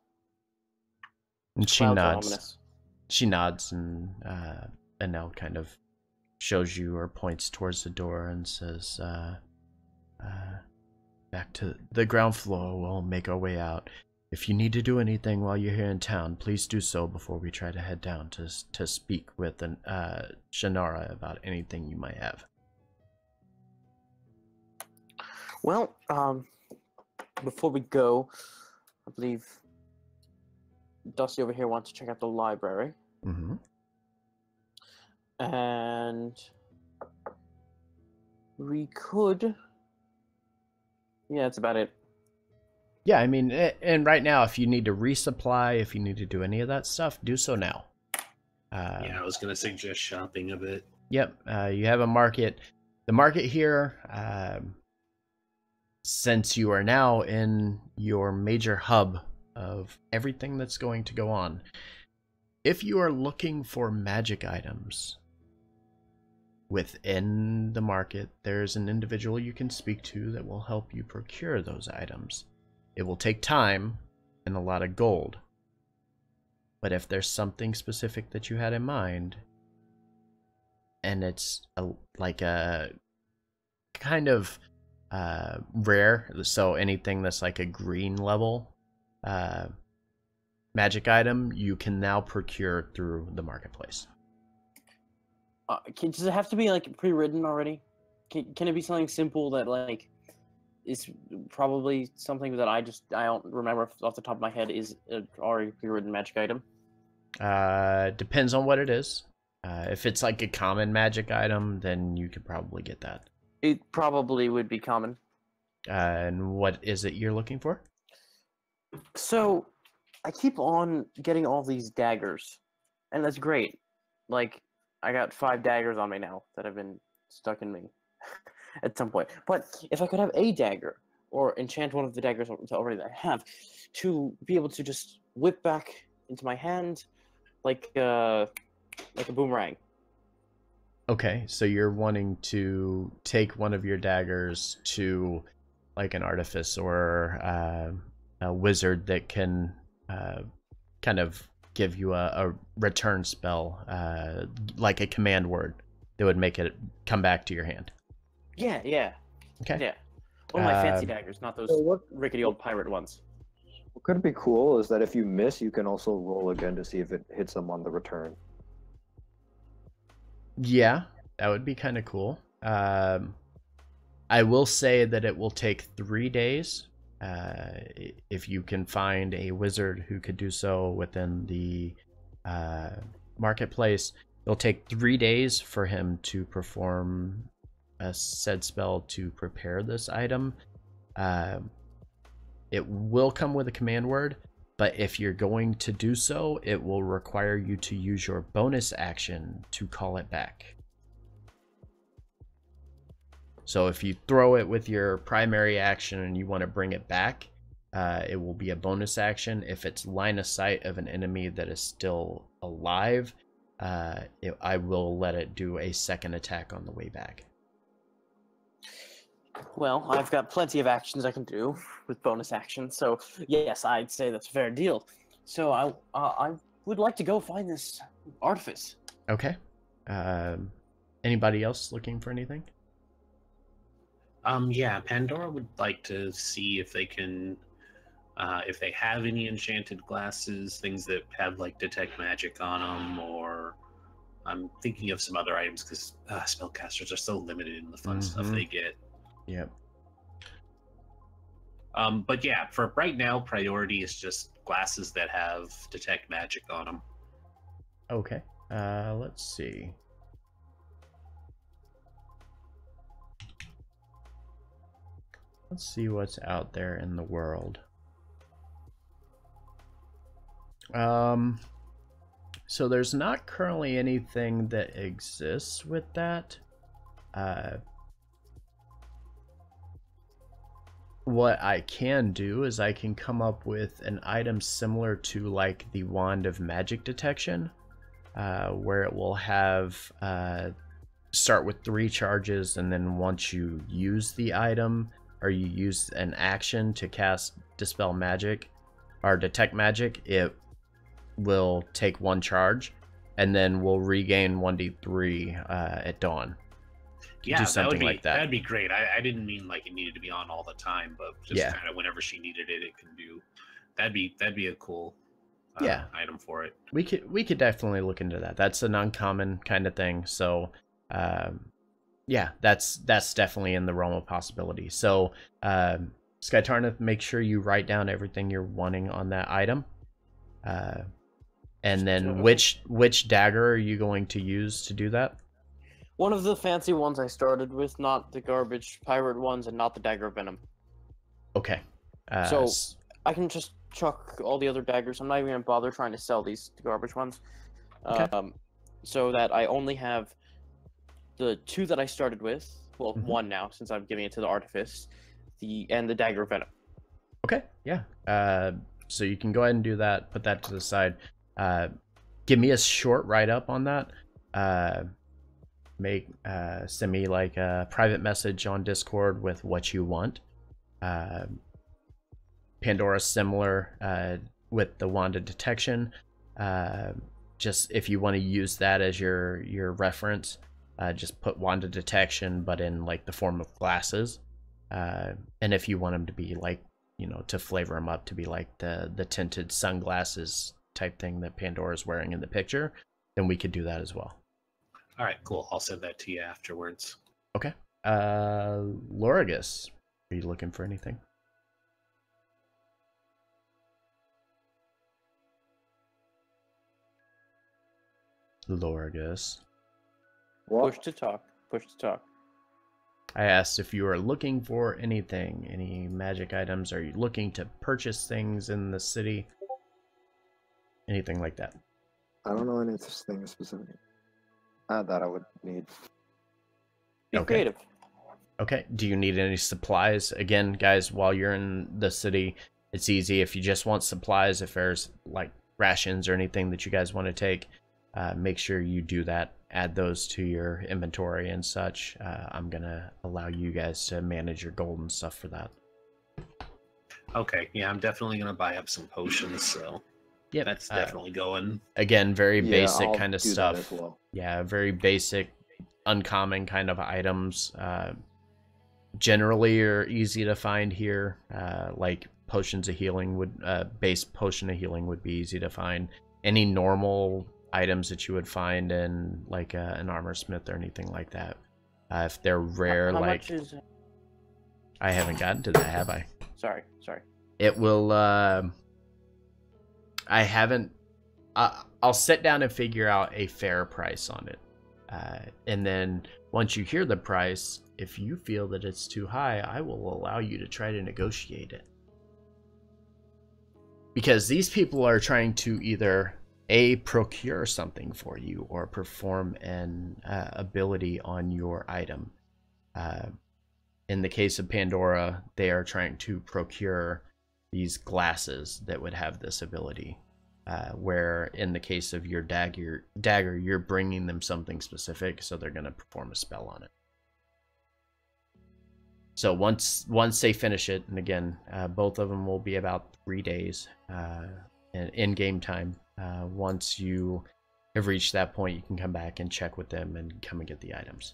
And she Clouds are nods. ominous. She nods, and Anel kind of shows you or points towards the door and says, "Back to the ground floor. We'll make our way out. If you need to do anything while you're here in town, please do so before we try to head down to speak with Shannara about anything you might have." Well, before we go, I believe Dusty over here wants to check out the library. Mm-hmm. And we could... Yeah, that's about it. Yeah, I mean, and right now, if you need to resupply, if you need to do any of that stuff, do so now. Yeah, I was going to suggest shopping a bit. Yep, you have a market. The market here, since you are now in your major hub of everything that's going to go on, if you are looking for magic items within the market, there's an individual you can speak to that will help you procure those items. It will take time and a lot of gold, but if there's something specific that you had in mind, and it's like a kind of rare, so anything that's like a green level magic item, you can now procure through the marketplace. Does it have to be like pre-written already? Can it be something simple that like is probably something that I don't remember off the top of my head is an already pre-written magic item? Depends on what it is. If it's like a common magic item, then you could probably get that. It probably would be common. And what is it you're looking for? So, I keep on getting all these daggers, and that's great. Like, I got 5 daggers on me now that have been stuck in me at some point. But if I could have a dagger, or enchant one of the daggers already that I have, to be able to just whip back into my hand like a boomerang. Okay, so you're wanting to take one of your daggers to like an artifice or a wizard that can kind of give you a return spell, like a command word that would make it come back to your hand. Yeah. Okay. Yeah. One of my fancy daggers, not those rickety old pirate ones. What could be cool is that if you miss, you can also roll again to see if it hits them on the return. Yeah, that would be kind of cool. I will say that it will take 3 days. If you can find a wizard who could do so within the marketplace, it'll take 3 days for him to perform a said spell to prepare this item. It will come with a command word, but if you're going to do so, it will require you to use your bonus action to call it back. So if you throw it with your primary action and you want to bring it back, it will be a bonus action. If it's line of sight of an enemy that is still alive, I will let it do a second attack on the way back. Well, I've got plenty of actions I can do with bonus actions, so yes, I'd say that's a fair deal. So I would like to go find this artifice. Okay. Anybody else looking for anything? Yeah, Pandora would like to see if they can, if they have any enchanted glasses, things that have like detect magic on them, or I'm thinking of some other items because spellcasters are so limited in the fun stuff they get. Yep. But yeah, for right now, priority is just glasses that have detect magic on them. Okay. Let's see. Let's see what's out there in the world. So there's not currently anything that exists with that. What I can do is I can come up with an item similar to like the Wand of Magic Detection, where it will have start with 3 charges, and then once you use the item or you use an action to cast Dispel Magic or Detect Magic, it will take 1 charge and then will regain 1d3 at dawn. Yeah, do something like that. That'd be great. I didn't mean like it needed to be on all the time, but just kind of whenever she needed it, it can do. That'd be a cool item for it. We could definitely look into that. That's an uncommon kind of thing. So yeah, that's definitely in the realm of possibility. So Skytarnith, make sure you write down everything you're wanting on that item. And then which dagger are you going to use to do that? One of the fancy ones I started with, not the garbage pirate ones, and not the dagger of venom. Okay. So I can just chuck all the other daggers. I'm not even gonna bother trying to sell these garbage ones. Okay. So that I only have the 2 that I started with. Well, 1 now, since I'm giving it to the artifice. And the dagger of venom. Okay. Yeah. So you can go ahead and do that. Put that to the side. Give me a short write-up on that. Send me like a private message on Discord with what you want. Pandora similar with the Wand of Detection. Just if you want to use that as your reference, just put Wand of Detection, but in like the form of glasses. And if you want them to be like, to flavor them up to be like the tinted sunglasses type thing that Pandora's wearing in the picture, then we could do that as well. All right, cool. I'll send that to you afterwards. Okay. Lorigus, are you looking for anything? Lorigus. What? Push to talk. Push to talk. I asked if you are looking for anything, any magic items. Are you looking to purchase things in the city? Anything like that? I don't know anything specific. That I would need. Be Okay. creative. Okay. Do you need any supplies? Again, guys, while you're in the city, it's easy. If you just want supplies, if there's like rations or anything that you guys want to take, make sure you do that. Add those to your inventory and such. I'm going to allow you guys to manage your gold and stuff for that. Okay, yeah, I'm definitely going to buy up some potions, so Yeah, that's definitely going. Again, very Yeah, basic I'll kind of do that stuff. as well. Yeah, very basic, uncommon kind of items. Generally are easy to find here. Like potions of healing base potion of healing would be easy to find. Any normal items that you would find in like an armor smith or anything like that. If they're rare, How like much is... I haven't gotten to that, have I? Sorry. It will. I haven't. I'll sit down and figure out a fair price on it, and then once you hear the price, if you feel that it's too high, I will allow you to try to negotiate it. Because these people are trying to either procure something for you or perform an ability on your item. In the case of Pandora, they are trying to procure these glasses that would have this ability. Where in the case of your dagger, you're bringing them something specific, so they're going to perform a spell on it. So once they finish it, and again, both of them will be about 3 days in game time. Once you have reached that point, you can come back and check with them and come and get the items.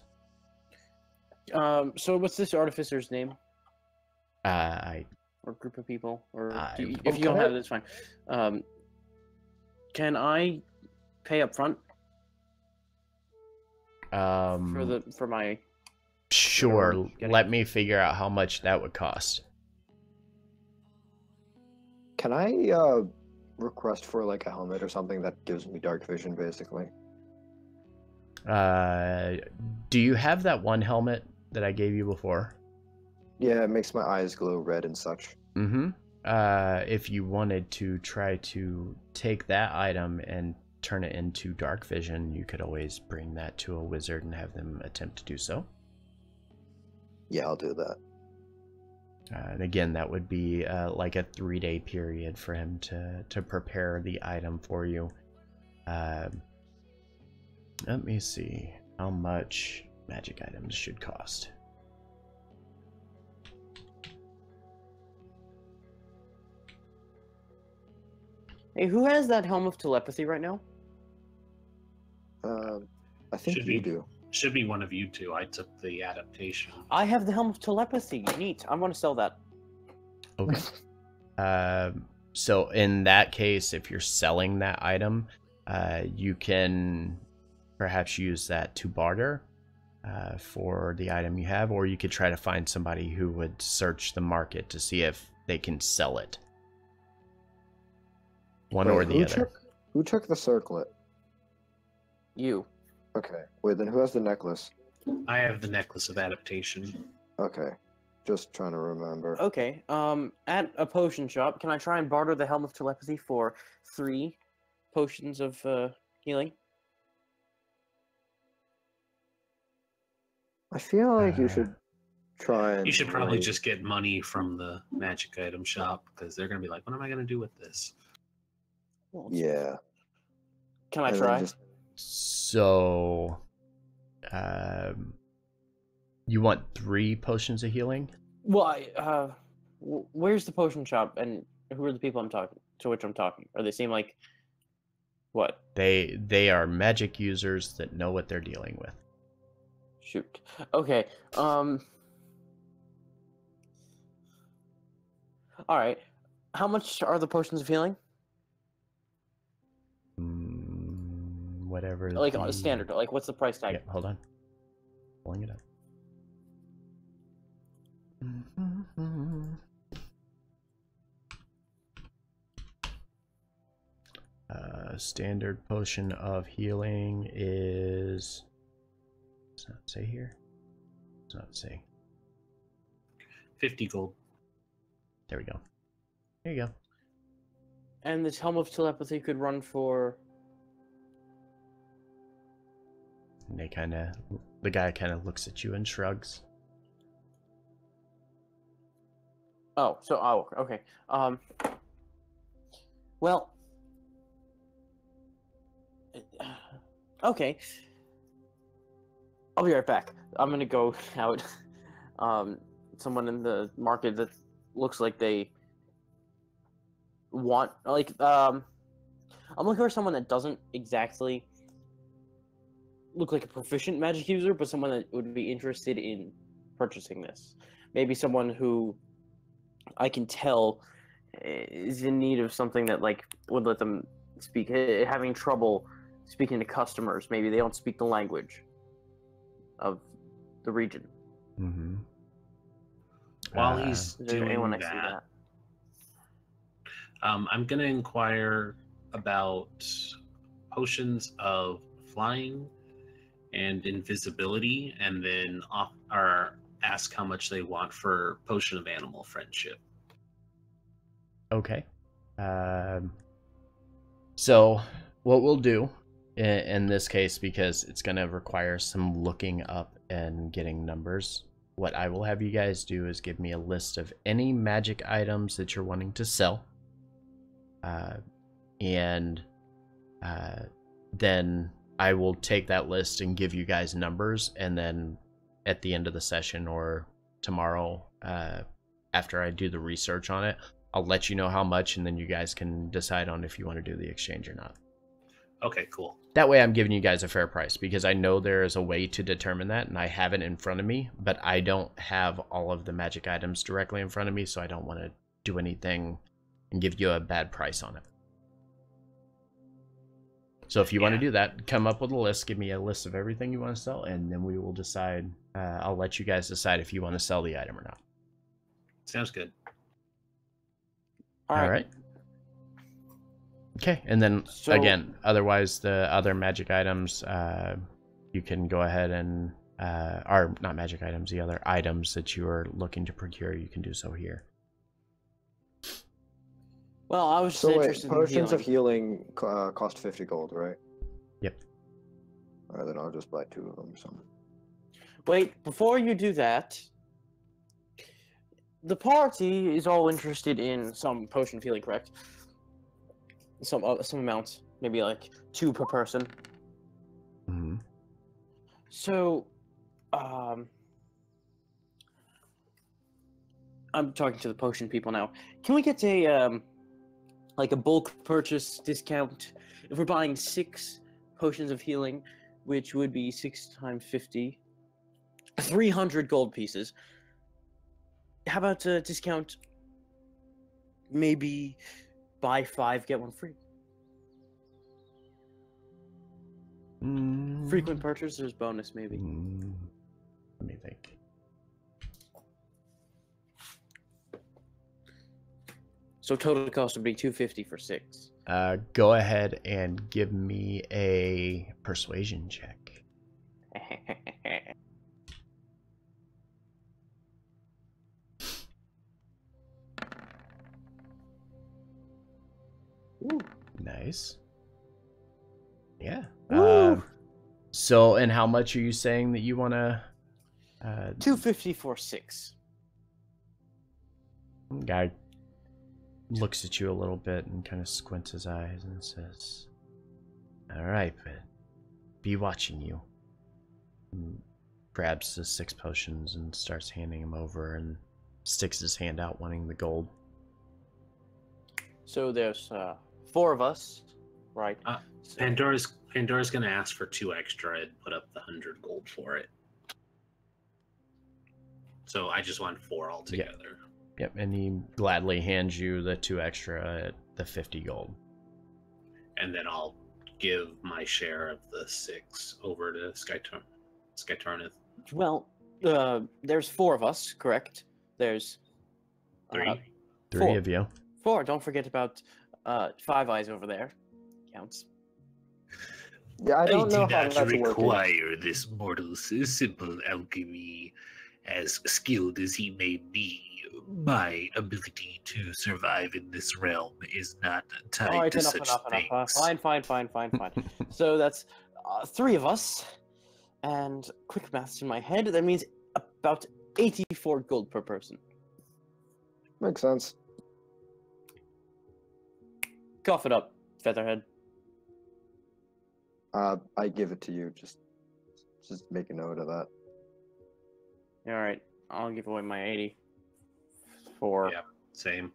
So what's this artificer's name? Or group of people? Or if you don't have it, it's fine. Can I pay up front? For my... Sure. Let me figure out how much that would cost. Can I request for like a helmet or something that gives me dark vision, basically? Do you have that one helmet that I gave you before? Yeah, it makes my eyes glow red and such. Mm-hmm. If you wanted to try to take that item and turn it into dark vision, you could always bring that to a wizard and have them attempt to do so. Yeah, I'll do that. And again, that would be like a 3-day period for him to prepare the item for you. Let me see how much magic items should cost. Hey, who has that helm of telepathy right now? I think Should you be. do. Should be one of you two. I took the adaptation. I have the helm of telepathy. Neat. I want to sell that. Okay. So in that case, if you're selling that item, you can perhaps use that to barter for the item you have, or you could try to find somebody who would search the market to see if they can sell it. One or the other. Who took the circlet? You. Okay. Wait, then who has the necklace? I have the necklace of adaptation. Okay. Just trying to remember. Okay. At a potion shop, can I try and barter the helm of telepathy for 3 potions of healing? I feel like you should try and... You should probably just get money from the magic item shop, because they're going to be like, what am I going to do with this? Well, Yeah. Can I And then try? just- So, you want 3 potions of healing? Well, where's the potion shop, and who are the people to which I'm talking? Or they seem like what? They are magic users that know what they're dealing with. Shoot. Okay. All right. How much are the potions of healing? Whatever. Like on a standard. Like, what's the price tag? Yeah, hold on. Pulling it up. Standard potion of healing is. Does not say here. Does not say. 50 gold. There we go. There you go. And this helm of telepathy could run for. And the guy kind of looks at you and shrugs. Oh, okay. Well, okay. I'll be right back. I'm gonna go out. Someone in the market that looks like they want, like, I'm looking for someone that doesn't exactly look like a proficient magic user, but someone that would be interested in purchasing this. Maybe someone who I can tell is in need of something that, like, would let them speak, having trouble speaking to customers. Maybe they don't speak the language of the region. Mm-hmm. While he's Is there doing anyone I see that, that? I'm going to inquire about potions of flying and invisibility, and then ask how much they want for potion of animal friendship. Okay. So what we'll do in this case, because it's going to require some looking up and getting numbers, what I will have you guys do is give me a list of any magic items that you're wanting to sell. And then I will take that list and give you guys numbers, and then at the end of the session or tomorrow, after I do the research on it, I'll let you know how much, and then you guys can decide on if you want to do the exchange or not. Okay, cool. That way I'm giving you guys a fair price, because I know there is a way to determine that, and I have it in front of me, but I don't have all of the magic items directly in front of me, so I don't want to do anything and give you a bad price on it. So if you want to do that, come up with a list, give me a list of everything you want to sell, and then we will decide. I'll let you guys decide if you want to sell the item or not. Sounds good. All right. Okay, and then again, otherwise the other magic items, you can go ahead and, are not magic items, the other items that you are looking to procure, you can do so here. Well, I was just interested potions in of healing cost 50 gold, right? Yep. Alright, then I'll just buy 2 of them. So. Wait, before you do that, the party is all interested in some potion of healing, correct? Some amounts, maybe like 2 per person. Mm-hmm. So, I'm talking to the potion people now. Can we get a like a bulk purchase discount if we're buying 6 potions of healing, which would be 6 times 50, 300 gold pieces? How about a discount? Maybe buy 5, get 1 free. Frequent purchasers bonus, maybe. Let me think. So total cost would be 250 for 6. Go ahead and give me a persuasion check. Ooh. Nice. Yeah. Woo! So, and how much are you saying that you want to? 250 for 6. Guy looks at you a little bit and kind of squints his eyes and says, "All right, but be watching you." And grabs the 6 potions and starts handing them over and sticks his hand out wanting the gold. So there's 4 of us, right? So, Pandora's gonna ask for 2 extra and put up the 100 gold for it. So I just want 4 altogether. Yep, and he gladly hands you the 2 extra at the 50 gold. And then I'll give my share of the 6 over to Skytarneth. Well, there's 4 of us, correct? There's 3. 3 4. of you. 4. Don't forget about Five Eyes over there. Counts. Yeah, I don't do know how not that's working. require this mortal's simple alchemy, as skilled as he may be. My ability to survive in this realm is not tied All right, to enough, such enough. Fine. So that's 3 of us, and quick maths in my head. That means about 84 gold per person. Makes sense. Cough it up, Featherhead. I give it to you. Just make a note of that. All right, I'll give away my 84. Yeah, same.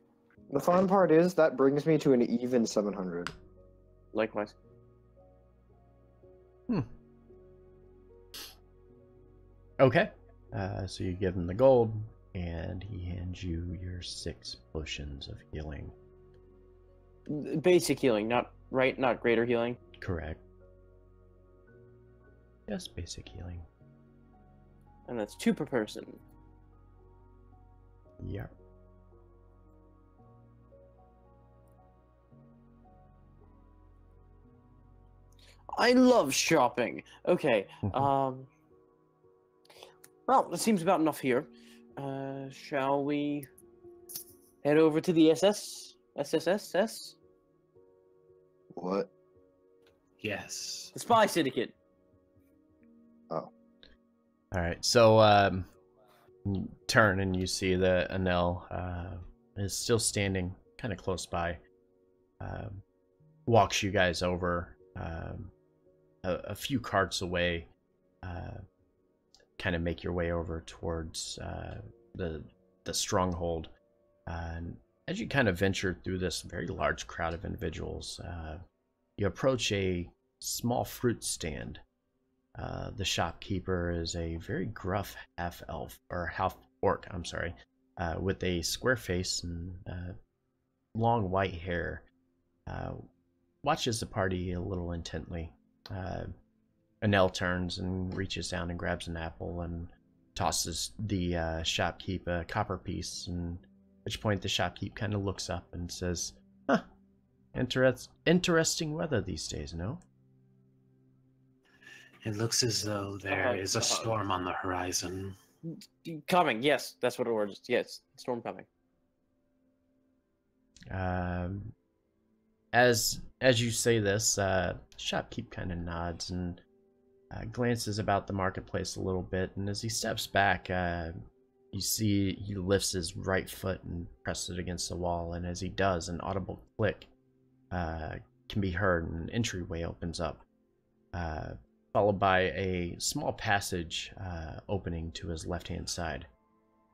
The fun part is that brings me to an even 700. Likewise. Okay. So you give him the gold, and he hands you your 6 potions of healing. Basic healing, not greater healing. Correct. Yes, basic healing. And that's 2 per person. Yep. I love shopping. Okay. Well, it seems about enough here. Shall we head over to the SSS? What? Yes. The Spy Syndicate. All right. So you turn and you see that Anel is still standing kind of close by. Walks you guys over a few carts away. Kind of make your way over towards the stronghold. And as you kind of venture through this very large crowd of individuals, you approach a small fruit stand. The shopkeeper is a very gruff half-elf, or half-orc, I'm sorry, with a square face and long white hair. Watches the party a little intently. Anel turns and reaches down and grabs an apple and tosses the shopkeep a copper piece, and at which point the shopkeep kind of looks up and says, "Huh, interesting weather these days, no?" It looks as though there is a storm on the horizon. Coming, yes, that's what it was. Yes, storm coming. As you say this, shopkeep kind of nods and glances about the marketplace a little bit, and as he steps back, you see he lifts his right foot and presses it against the wall, and as he does, an audible click can be heard, and an entryway opens up, followed by a small passage opening to his left-hand side,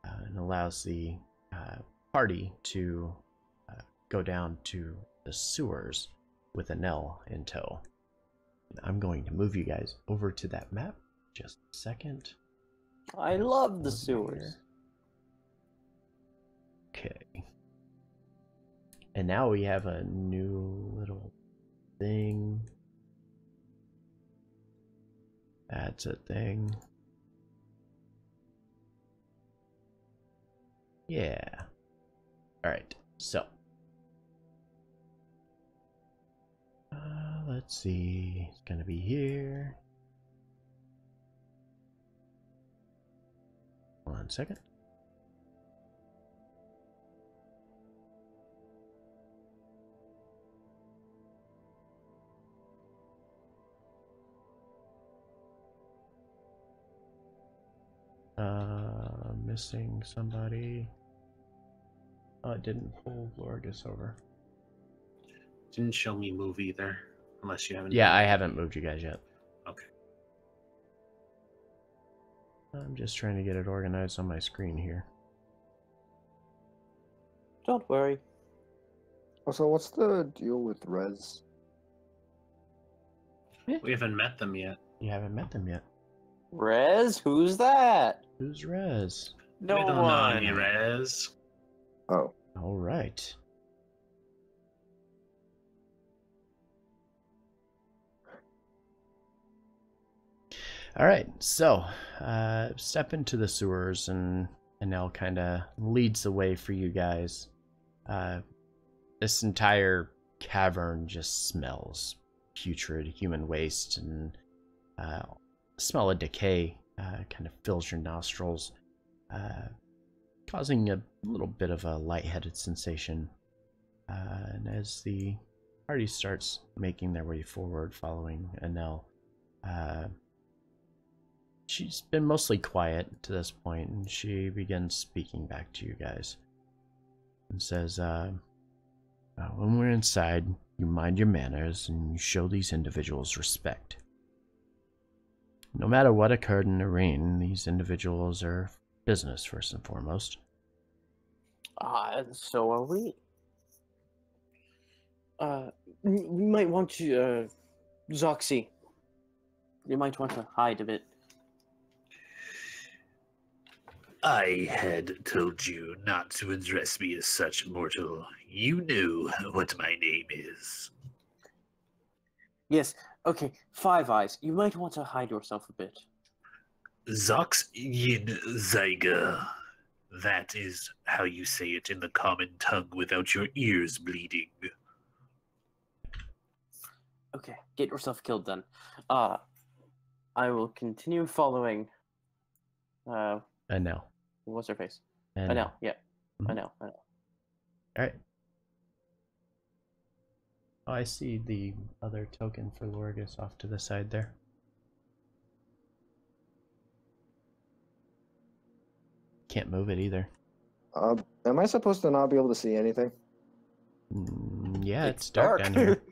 and allows the party to go down to the sewers with Anel in tow. I'm going to move you guys over to that map. Just a second. I love the sewers. Okay. And now we have a new little thing. That's a thing. Yeah. Alright, so. Let's see. It's gonna be here. 1 second. Missing somebody. Oh, it didn't pull Lorgus over. Didn't show me move either, unless you haven't. Yeah, I haven't moved you guys yet. Okay. I'm just trying to get it organized on my screen here. Don't worry. Also, what's the deal with Rez? We haven't met them yet. You haven't met them yet. Rez? Who's that? Who's Rez? No we don't one. know any Rez. Oh. All right. All right, so step into the sewers, and Enel kind of leads the way for you guys. This entire cavern just smells putrid human waste, and smell of decay kind of fills your nostrils, causing a little bit of a lightheaded sensation. And as the party starts making their way forward following Enel, she's been mostly quiet to this point, and she begins speaking back to you guys and says, when we're inside, you mind your manners and you show these individuals respect. No matter what occurred in the rain, these individuals are business first and foremost. So are we. We might want to, Zoxy. You might want to hide a bit. I had told you not to address me as such, mortal. You knew what my name is. Yes, okay, Five Eyes. You might want to hide yourself a bit. Zox Yin Zyga. That is how you say it in the common tongue without your ears bleeding. Okay, get yourself killed then. I will continue following. Enel. What's her face? Enel. Enel, yeah. Mhm. Enel. All right. Oh, I see the other token for Lorgus off to the side there. Can't move it either. Am I supposed to not be able to see anything? Yeah, it's dark down here.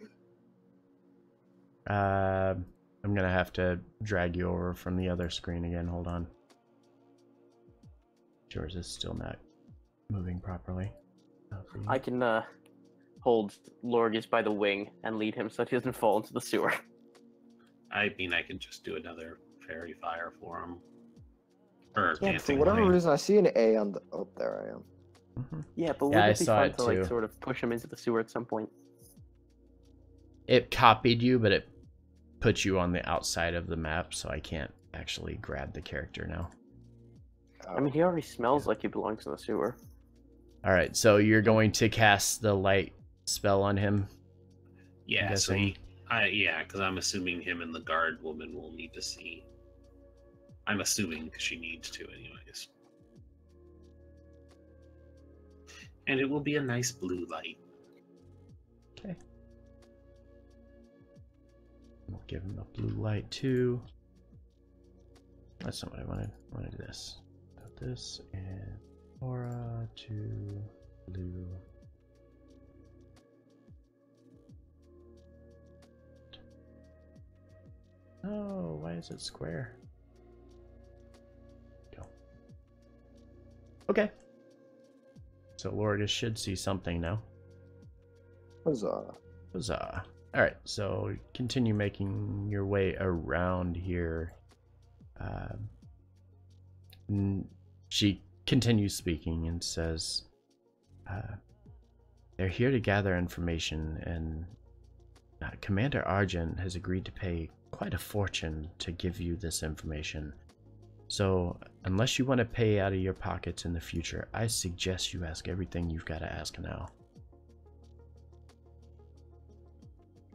I'm gonna have to drag you over from the other screen again. Hold on. Yours is still not moving properly. I can hold Lorgus by the wing and lead him so he doesn't fall into the sewer. I mean, I could just do another fairy fire for him. Or Yeah, for dancing whatever light. reason, I see an A on the. Oh, there I am. Yeah, but Yeah, I wouldn't it be saw fun it to like too. sort of push him into the sewer at some point? It copied you, but it put you on the outside of the map, so I can't actually grab the character now. I mean, he already smells like he belongs in the sewer. All right, so you're going to cast the light spell on him. Yeah, so guessing. because I'm assuming him and the guard woman will need to see. I'm assuming she needs to, anyways. And it will be a nice blue light. Okay. We'll give him a blue light too. That's not what I wanted. I wanted this. Got this and aura to blue. Oh, why is it square? Go. Okay. So Lorgus should see something now. Huzzah. Huzzah. Alright, so continue making your way around here. She continues speaking and says, they're here to gather information, and Commander Argent has agreed to pay quite a fortune to give you this information. So, unless you want to pay out of your pockets in the future, I suggest you ask everything you've got to ask now.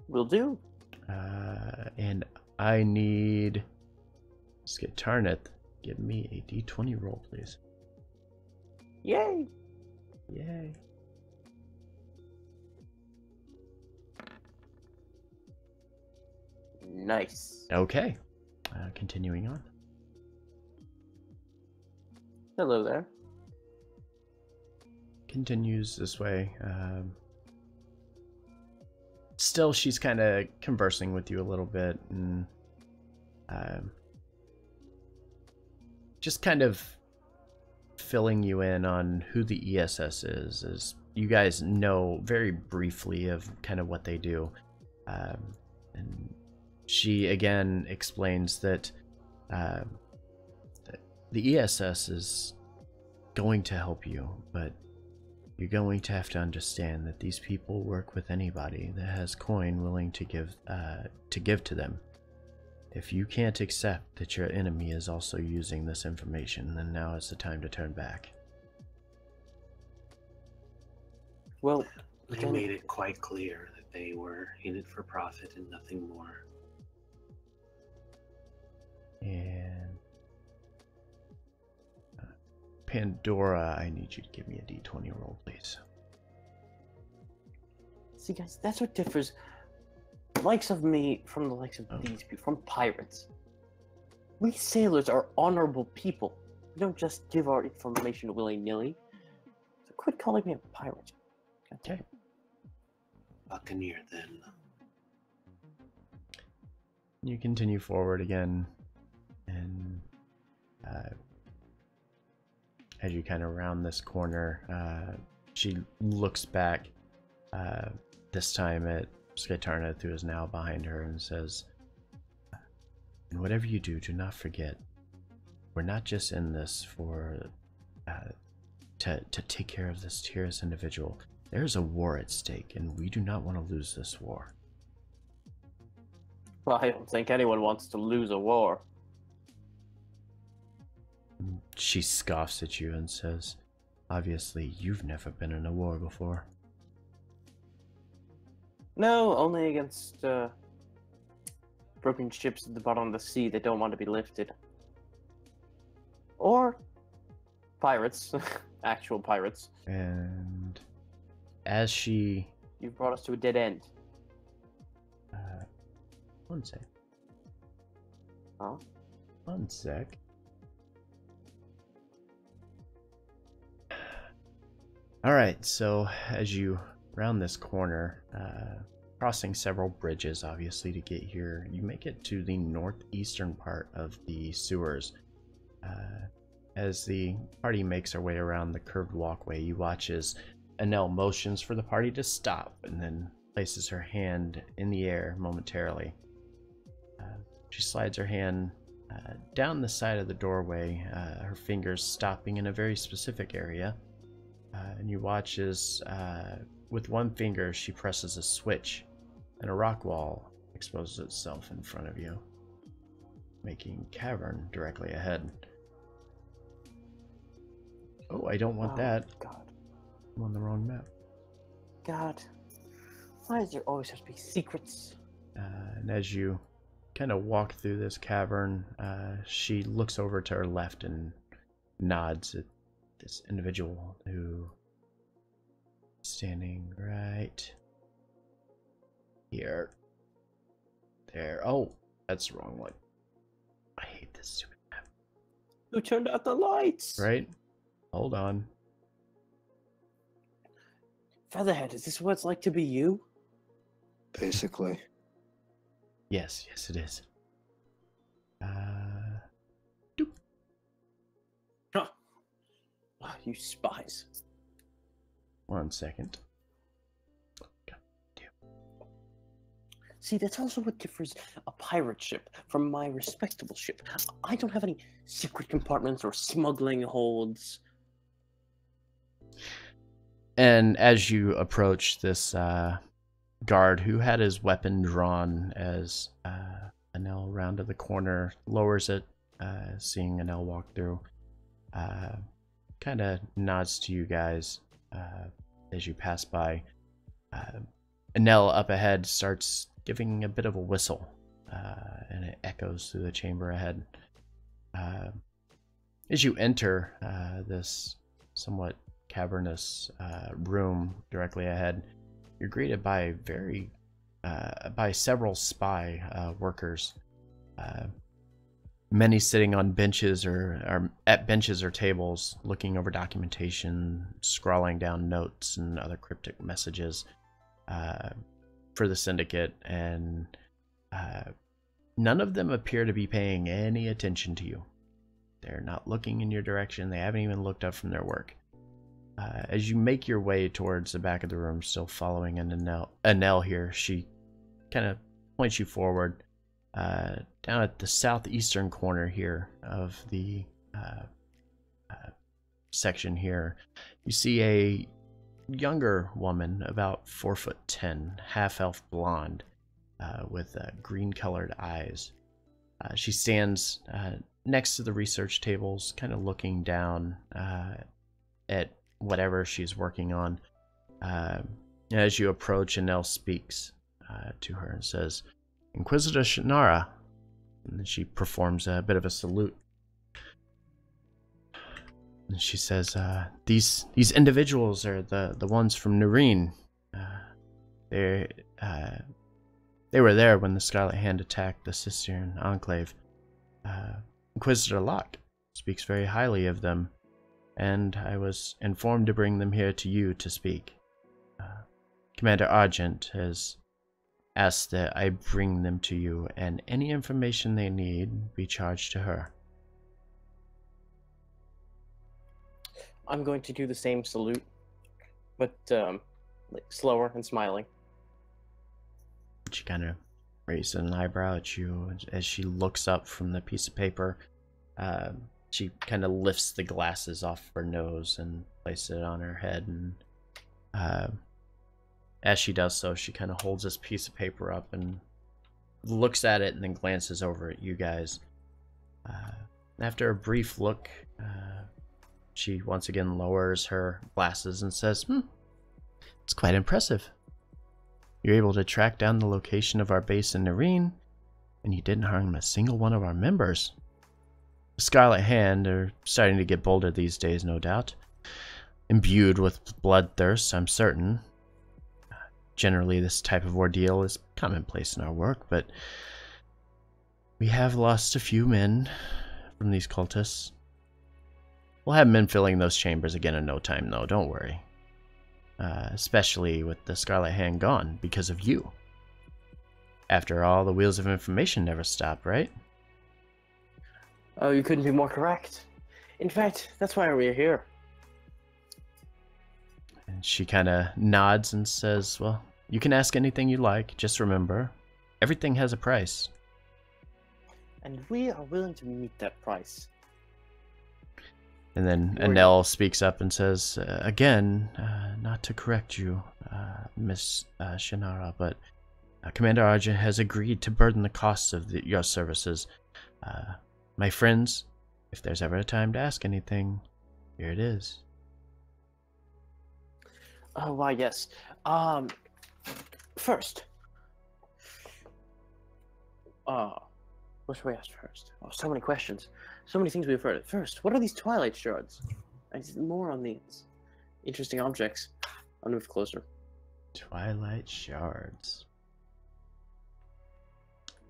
Will do. And I need... Let's get Tarnith. Give me a d20 roll, please. Yay! Yay. Nice. Okay. Continuing on. Hello there. Continues this way. Still, she's kind of conversing with you a little bit, and just kind of filling you in on who the ESS is, as you guys know very briefly of kind of what they do. And she again explains that the ESS is going to help you, but You're going to have to understand that these people work with anybody that has coin willing to give to them. If you can't accept that your enemy is also using this information, then now is the time to turn back. Well, They then- made it quite clear that they were in it for profit and nothing more. And Pandora, I need you to give me a d20 roll, please. see, guys, that's what differs the likes of me from the likes of Oh. these people, from pirates. We sailors are honorable people. We don't just give our information willy-nilly. So quit calling me a pirate. Okay. Buccaneer, then. You continue forward again, and as you kind of round this corner, she looks back, this time at Skytarneth, who is now behind her, and says, "And whatever you do, do not forget, we're not just in this for to take care of this Tyrus individual. There's a war at stake, and we do not want to lose this war." Well, I don't think anyone wants to lose a war. She scoffs at you and says, "Obviously, you've never been in a war before." No, only against broken ships at the bottom of the sea that don't want to be lifted. Or pirates, actual pirates. And as she... You've brought us to a dead end. One sec. Huh? One sec. Alright, so as you round this corner, crossing several bridges obviously to get here, you make it to the northeastern part of the sewers. As the party makes their way around the curved walkway, you watch as Anel motions for the party to stop and then places her hand in the air momentarily. She slides her hand down the side of the doorway, her fingers stopping in a very specific area. And you watch as, with one finger, she presses a switch, and a rock wall exposes itself in front of you, making cavern directly ahead. Oh, I don't want that. God. I'm on the wrong map. God. Why does there always have to be secrets? And as you kind of walk through this cavern, she looks over to her left and nods at this individual who is standing right here. There. Oh, that's the wrong one. I hate this stupid map. Who turned out the lights? Right? Hold on. Featherhead, is this what it's like to be you? Basically. Yes, yes, it is. Oh, you spies. 1 second. See, that's also what differs a pirate ship from my respectable ship. I don't have any secret compartments or smuggling holds. And as you approach this guard who had his weapon drawn as Anel rounded the corner, lowers it, seeing Anel walk through, kind of nods to you guys as you pass by. Anel up ahead starts giving a bit of a whistle, and it echoes through the chamber ahead. As you enter this somewhat cavernous room directly ahead, you're greeted by by several spy workers, many sitting on benches or at benches or tables, looking over documentation, scrawling down notes and other cryptic messages for the syndicate, and none of them appear to be paying any attention to you. They're not looking in your direction. They haven't even looked up from their work. As you make your way towards the back of the room, still following Anel here, she kind of points you forward. Down at the southeastern corner here of the section here, you see a younger woman, about 4'10", half-elf blonde, with green-colored eyes. She stands next to the research tables, kind of looking down at whatever she's working on. As you approach, Anel speaks to her and says, "Inquisitor Shannara." And then she performs a bit of a salute. And she says, these individuals are the ones from Nareen. They were there when the Scarlet Hand attacked the Cistercian Enclave. Inquisitor Locke speaks very highly of them, and I was informed to bring them here to you to speak. Commander Argent has asked that I bring them to you, and any information they need be charged to her. I'm going to do the same salute, but like slower and smiling. She kind of raises an eyebrow at you as she looks up from the piece of paper. She kind of lifts the glasses off her nose and places it on her head, and as she does so, she kind of holds this piece of paper up and looks at it and then glances over at you guys. After a brief look, she once again lowers her glasses and says, "It's quite impressive. You're able to track down the location of our base in Nareen, and you didn't harm a single one of our members. The Scarlet Hand are starting to get bolder these days, no doubt. Imbued with bloodthirst, I'm certain. Generally, this type of ordeal is commonplace in our work, but we have lost a few men from these cultists. We'll have men filling those chambers again in no time, though, don't worry. Especially with the Scarlet Hand gone because of you. After all, the wheels of information never stop, right?" Oh, you couldn't be more correct. In fact, that's why we're here. And she kind of nods and says, "Well, you can ask anything you like. Just remember, everything has a price." And we are willing to meet that price. And then Anel speaks up and says, "Again, not to correct you, Miss Shannara, but Commander Argent has agreed to burden the costs of your services. My friends, if there's ever a time to ask anything, here it is." Oh, why, yes. First. What should we ask first? Oh, so many questions. So many things we've heard. First, what are these Twilight Shards? I see more on these interesting objects. I'll move closer. Twilight Shards.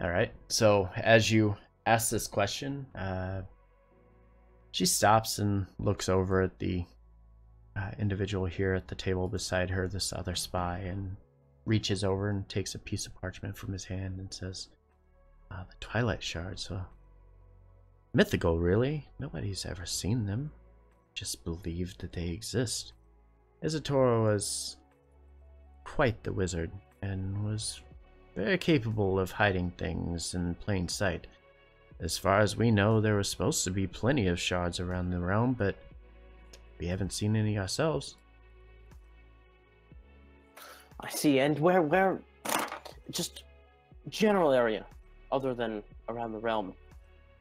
Alright, so as you ask this question, she stops and looks over at the individual here at the table beside her, this other spy, and reaches over and takes a piece of parchment from his hand and says, "The Twilight Shards, mythical, really. Nobody's ever seen them. Just believed that they exist. Isadora was quite the wizard, and was very capable of hiding things in plain sight. As far as we know, there was supposed to be plenty of shards around the realm, but we haven't seen any ourselves." I see. And where, just general area, other than around the realm.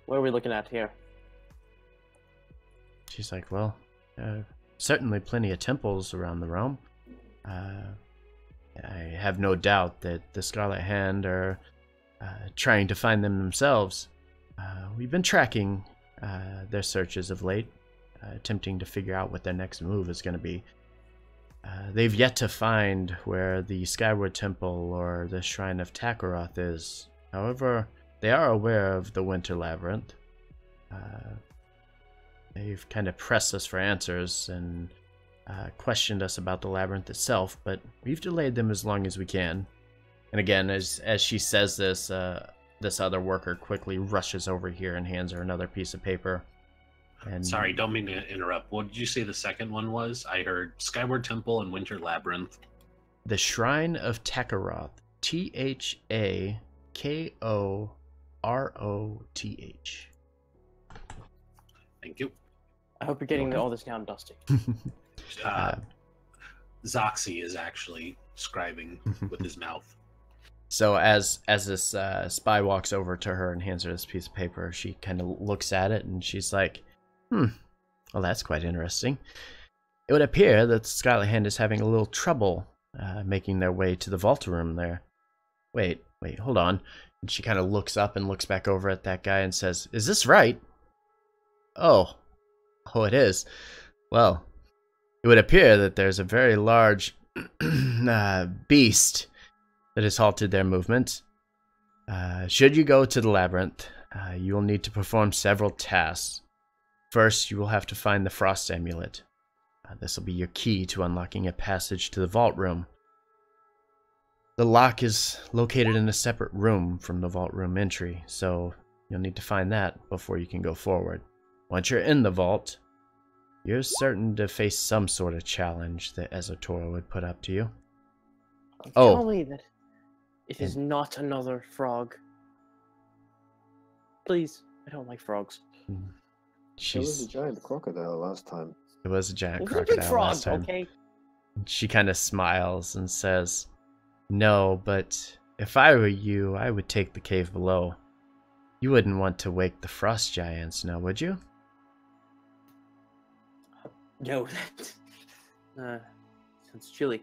What are we looking at here? She's like, "Well, certainly plenty of temples around the realm. I have no doubt that the Scarlet Hand are trying to find them themselves. We've been tracking their searches of late, attempting to figure out what their next move is going to be. They've yet to find where the Skyward Temple or the Shrine of Takaroth is. However, they are aware of the Winter Labyrinth. They've kind of pressed us for answers and questioned us about the labyrinth itself, but we've delayed them as long as we can." And again, as she says this, this other worker quickly rushes over here and hands her another piece of paper. And Sorry, don't mean to interrupt. What did you say the second one was? I heard Skyward Temple and Winter Labyrinth. the Shrine of Takaroth. THAKOROTH. Thank you. I hope you're getting all this down, Dusty. Zoxy is actually scribing with his mouth. So as this spy walks over to her and hands her this piece of paper, she kind of looks at it and she's like, well, that's quite interesting. It would appear that the Scarlet Hand is having a little trouble making their way to the vault room there. Wait, hold on. And she kind of looks up and looks back over at that guy and says, is this right? Oh, it is. Well, it would appear that there's a very large beast that has halted their movement. Should you go to the labyrinth, you will need to perform several tasks. First, you will have to find the frost amulet. This will be your key to unlocking a passage to the vault room. The lock is located in a separate room from the vault room entry, so you'll need to find that before you can go forward. Once you're in the vault, you're certain to face some sort of challenge that Ezotora would put up to you. Tell me that it is not another frog. Please, I don't like frogs. It was a giant crocodile last time. It was a giant It was crocodile a big frog, last time. okay? She kind of smiles and says, no, but if I were you, I would take the cave below. You wouldn't want to wake the frost giants now, would you? No, that sounds chilly.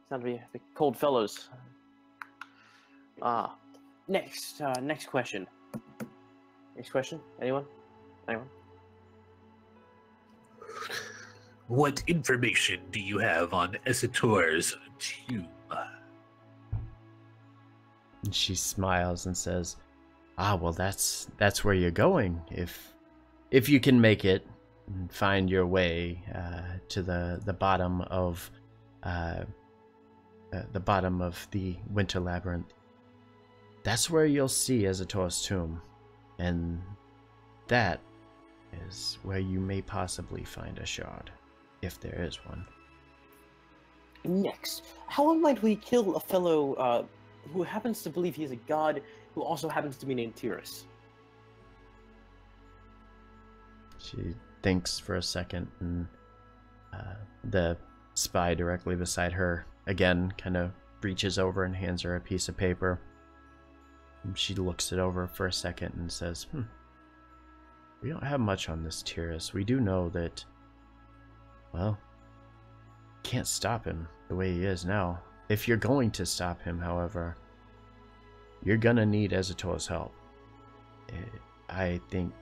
Sound to be the cold fellows. Next question. Next question. Anyone? What information do you have on Esatora's tomb? And she smiles and says, well, that's where you're going. If you can make it and find your way to the bottom of the Winter Labyrinth, that's where you'll see Esatora's tomb, and that is where you may possibly find a shard, if there is one. Next, how might we kill a fellow who happens to believe he is a god, who also happens to be named Tyrus? She thinks for a second, and the spy directly beside her again kind of reaches over and hands her a piece of paper. And she looks it over for a second and says, we don't have much on this Tyrus. We do know that, well, can't stop him the way he is now. If you're going to stop him, however, you're gonna need Ezotora's help. I think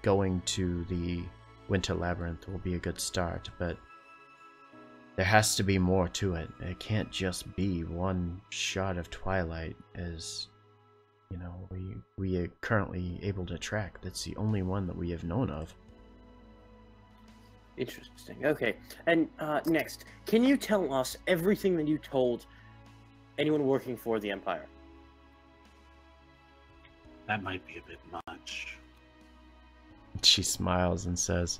going to the Winter Labyrinth will be a good start, but there has to be more to it. It can't just be one shot of twilight, as we are currently able to track. That's the only one that we have known of. Interesting. Okay. And next, can you tell us everything that you told anyone working for the Empire? That might be a bit much. She smiles and says,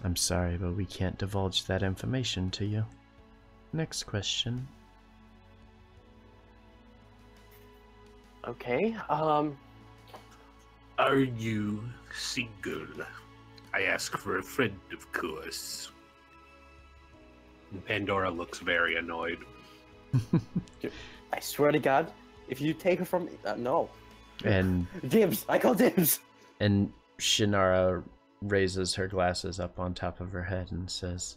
I'm sorry, but we can't divulge that information to you. Next question. Okay, Are you single? I ask for a friend, of course. And Pandora looks very annoyed. I swear to God, if you take her from me, no. And Dibs! I call dibs! And Shannara raises her glasses up on top of her head and says,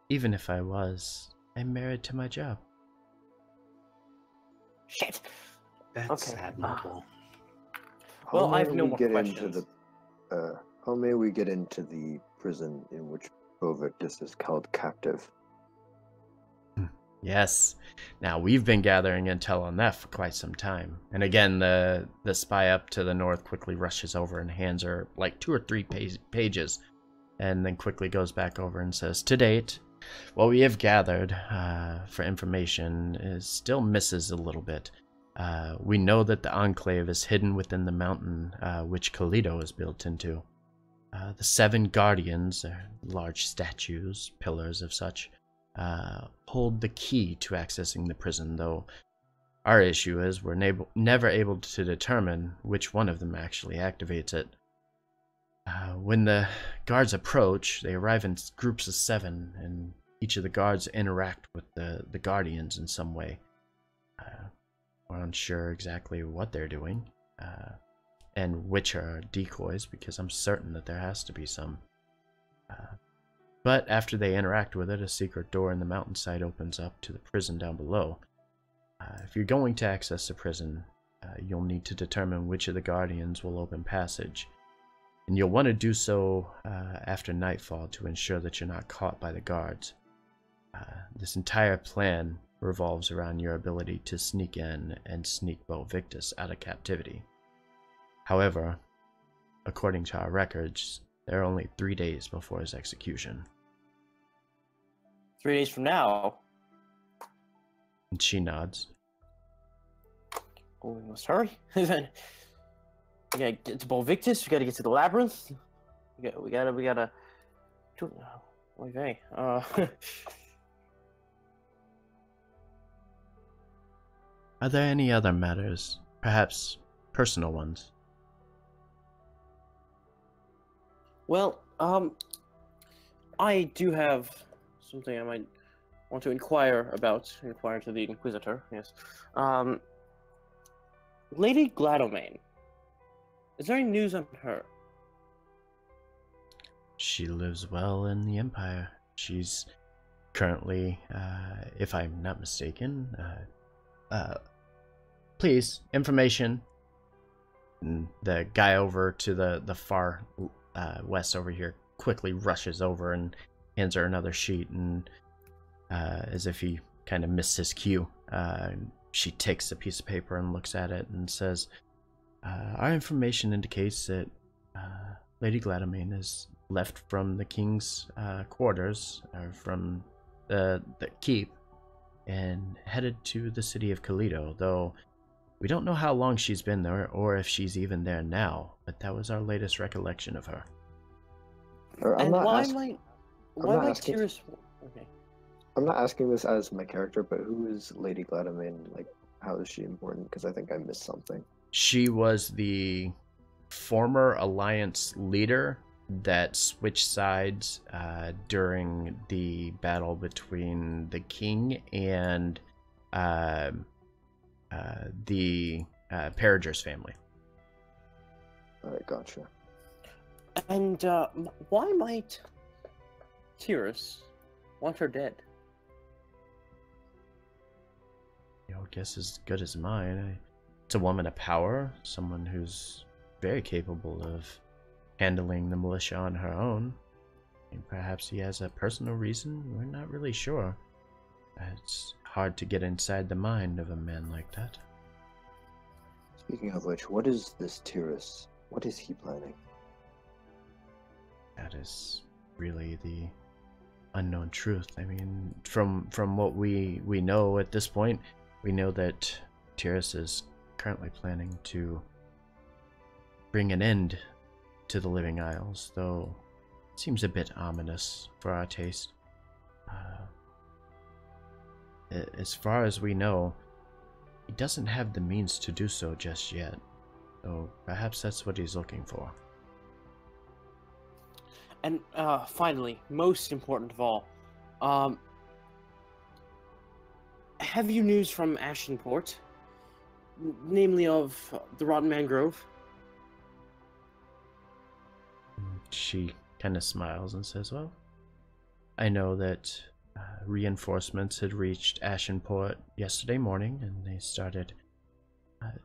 even if I was, I'm married to my job. Shit! That's Okay. admirable. Well, How I have may no we more get questions. into the, how may we get into the prison in which Bovictus is held captive? Yes. Now, we've been gathering intel on that for quite some time. And again, the spy up to the north quickly rushes over and hands her like 2 or 3 pages, and then quickly goes back over and says, to date, what we have gathered for information is still misses a little bit. We know that the Enclave is hidden within the mountain which Kalido is built into. The 7 Guardians, large statues, pillars of such, hold the key to accessing the prison, though our issue is we're never able to determine which one of them actually activates it. When the guards approach, they arrive in groups of 7, and each of the guards interact with the guardians in some way. We're unsure exactly what they're doing, and which are decoys, because I'm certain that there has to be some. But after they interact with it, a secret door in the mountainside opens up to the prison down below. If you're going to access the prison, you'll need to determine which of the guardians will open passage. And you'll want to do so after nightfall to ensure that you're not caught by the guards. This entire plan revolves around your ability to sneak in and sneak Bo Victus out of captivity. However, according to our records, there are only 3 days before his execution. 3 days from now. And she nods. Oh, we must hurry. We gotta get to Bo Victus. We gotta get to the labyrinth. We gotta. Okay. Are there any other matters, perhaps personal ones? Well, I do have something I might want to inquire about. Inquire to the Inquisitor. Yes. Lady Gladomain. Is there any news on her? She lives well in the Empire. She's currently, if I'm not mistaken, please, information. And the guy over to the far west over here quickly rushes over and hands her another sheet, and as if he kind of missed his cue, she takes the piece of paper and looks at it and says, our information indicates that Lady Gladomain is left from the king's quarters, or from the keep, and headed to the city of Kalido, though we don't know how long she's been there or if she's even there now, but that was our latest recollection of her. And why might Tyrus... Okay. I'm not asking this as my character, but who is Lady Gladomain? Like, how is she important? Because I think I missed something. She was the former Alliance leader that switched sides during the battle between the king and the Perigers family. Alright, gotcha. And why might Tyrus want her dead? Your guess is as good as mine. It's a woman of power, someone who's very capable of handling the militia on her own. And perhaps he has a personal reason, we're not really sure. It's hard to get inside the mind of a man like that. Speaking of which, what is this Tyrus? What is he planning? That is really the unknown truth. I mean, from what we know at this point, we know that Tyrus is currently planning to bring an end to the Living Isles, though it seems a bit ominous for our taste. As far as we know, he doesn't have the means to do so just yet, so perhaps that's what he's looking for. And finally, most important of all, have you news from Ashenport? Namely of the Rotten Mangrove? She kind of smiles and says, well, I know that reinforcements had reached Ashenport yesterday morning, and they started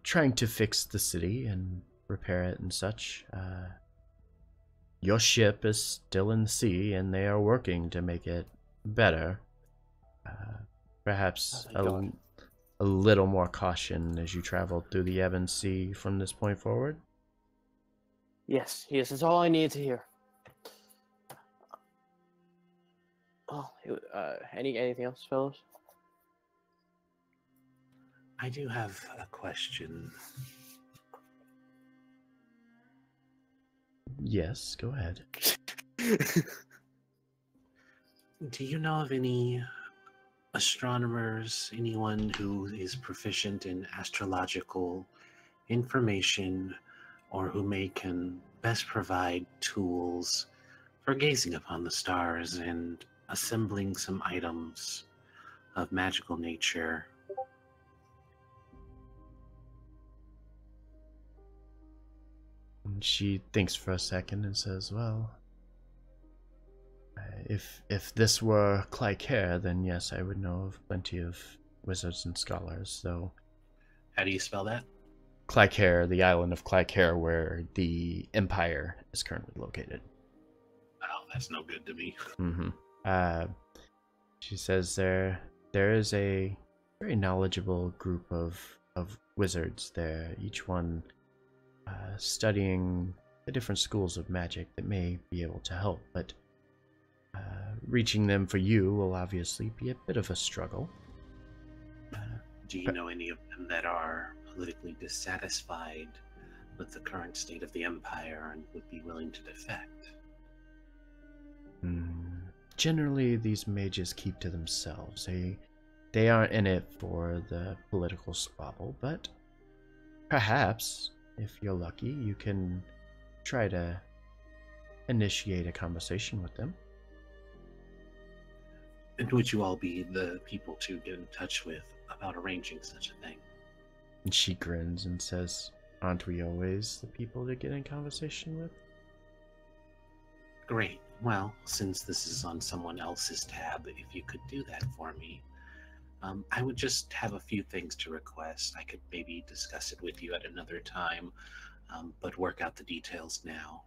trying to fix the city and repair it and such. Your ship is still in the sea, and they are working to make it better. Perhaps a little more caution as you travel through the Ebon Sea from this point forward. Yes, that's all I needed to hear. Oh, anything else, fellows? I do have a question. Yes, go ahead. Do you know of any astronomers, anyone who is proficient in astrological information, or who can best provide tools for gazing upon the stars and assembling some items of magical nature. And she thinks for a second and says, well, if this were Clycair, then yes, I would know of plenty of wizards and scholars, though. How do you spell that? Clycair, the island of Clycair, where the Empire is currently located. Oh, that's no good to me. She says there is a very knowledgeable group of wizards there, each one studying the different schools of magic that may be able to help, but reaching them for you will obviously be a bit of a struggle. Do you know any of them that are politically dissatisfied with the current state of the Empire and would be willing to defect? Generally, these mages keep to themselves. They aren't in it for the political squabble, but perhaps, if you're lucky, you can try to initiate a conversation with them. And would you all be the people to get in touch with about arranging such a thing? And she grins and says, aren't we always the people to get in conversation with? Great. Well, since this is on someone else's tab, if you could do that for me, I would just have a few things to request. I could maybe discuss it with you at another time, but work out the details now.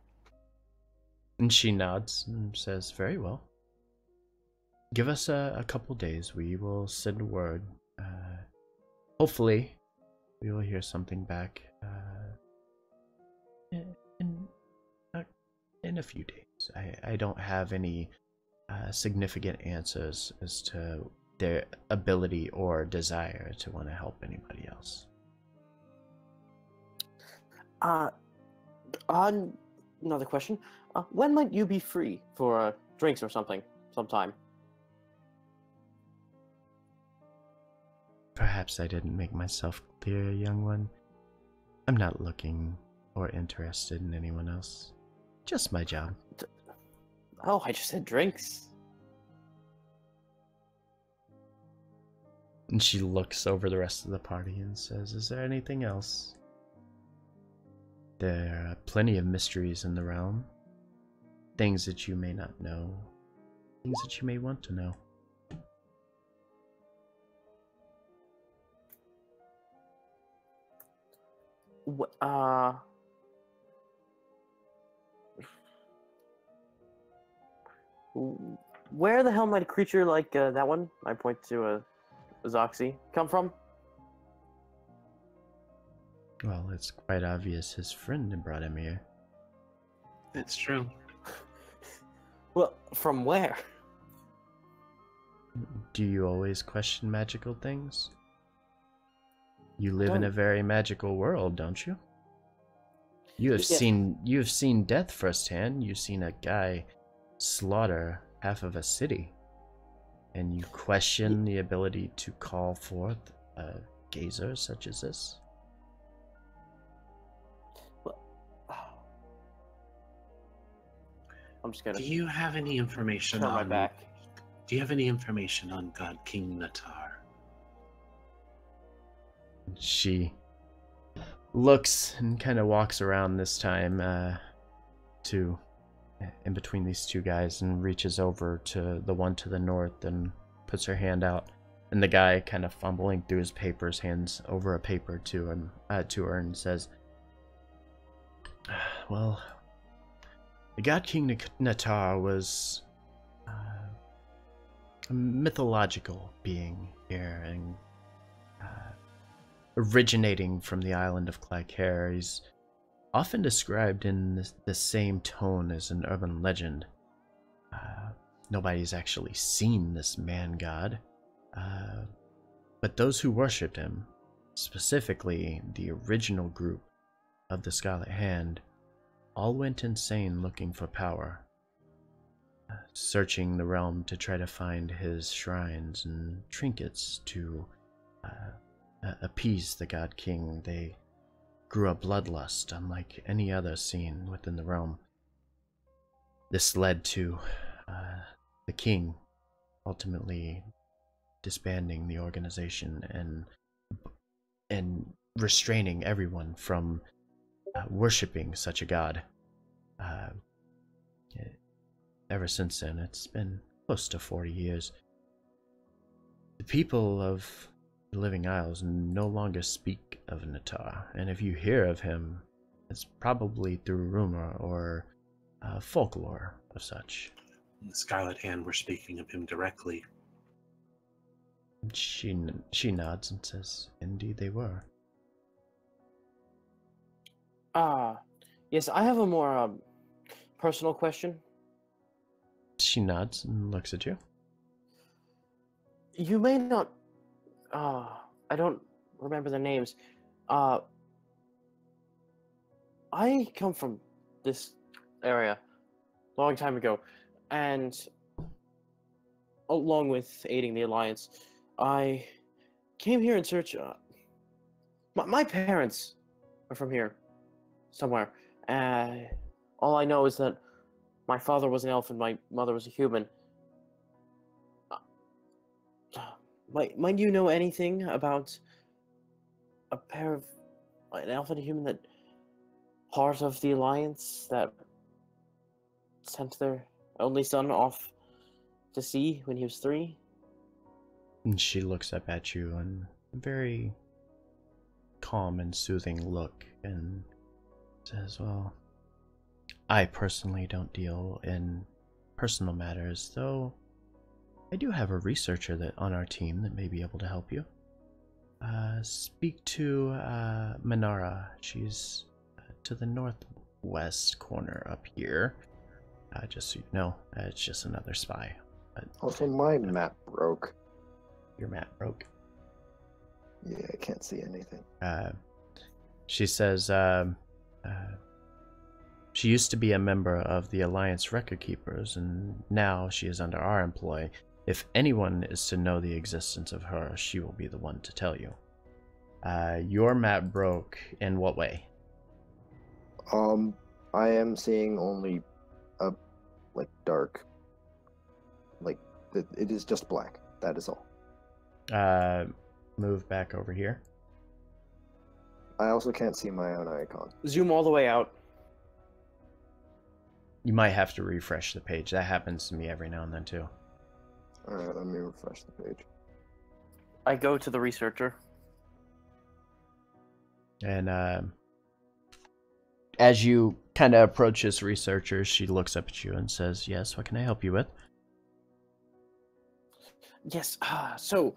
And she nods and says, very well. Give us a couple days. We will send word. Hopefully, we will hear something back in a few days. I don't have any significant answers as to their ability or desire to want to help anybody else. On another question, when might you be free for drinks or something sometime? Perhaps I didn't make myself clear, young one. I'm not looking or interested in anyone else. Just my job. Oh, I just said drinks. And she looks over the rest of the party and says, is there anything else? There are plenty of mysteries in the realm. Things that you may not know. Things that you may want to know. Where the hell might a creature like that one, I point to a Zoxy, come from? Well, it's quite obvious his friend brought him here. That's true. Well, from where? Do you always question magical things? You live in a very magical world, don't you? You have seen death firsthand. You've seen a guy slaughter half of a city. And you question the ability to call forth a gazer such as this? I'm just gonna Do you have any information turn my on back. Do you have any information on God King Natar? She looks and kind of walks around this time to in between these two guys and reaches over to the one to the north and puts her hand out. And the guy, kind of fumbling through his papers, hands over a paper to him to her and says, well, the God King Natar was a mythological being here and originating from the island of Clycair. He's often described in the same tone as an urban legend. Nobody's actually seen this man god, but those who worshipped him, specifically the original group of the Scarlet Hand, all went insane looking for power, searching the realm to try to find his shrines and trinkets to appease the God King. They grew a bloodlust unlike any other seen within the realm. This led to the king ultimately disbanding the organization and restraining everyone from worshipping such a god. Ever since then, it's been close to 40 years. The people of the Living Isles no longer speak of Natar, and if you hear of him, it's probably through rumor or folklore of such. The Scarlet Hand were speaking of him directly. She nods and says, "Indeed, they were." Yes, I have a more personal question. She nods and looks at you. You may not. I don't remember the names. I come from this area a long time ago, and along with aiding the Alliance, I came here in search. My parents are from here, somewhere. All I know is that my father was an elf and my mother was a human. Might you know anything about a pair of an elf and a human that part of the Alliance that sent their only son off to sea when he was 3? And she looks up at you in a very calm and soothing look and says, "Well, I personally don't deal in personal matters, though I do have a researcher on our team that may be able to help you. Speak to Minara. She's to the northwest corner up here. Just so you know, it's just another spy." Also, my map broke. Your map broke. Yeah, I can't see anything. She says, she used to be a member of the Alliance Record Keepers, and now she is under our employ. If anyone is to know the existence of her, she will be the one to tell you. Your map broke in what way? I am seeing only dark. It is just black. That is all. Move back over here. I also can't see my own icon. Zoom all the way out. You might have to refresh the page. That happens to me every now and then too. Alright, let me refresh the page. I go to the researcher. And as you kind of approach this researcher, she looks up at you and says, "Yes, what can I help you with?" Yes, so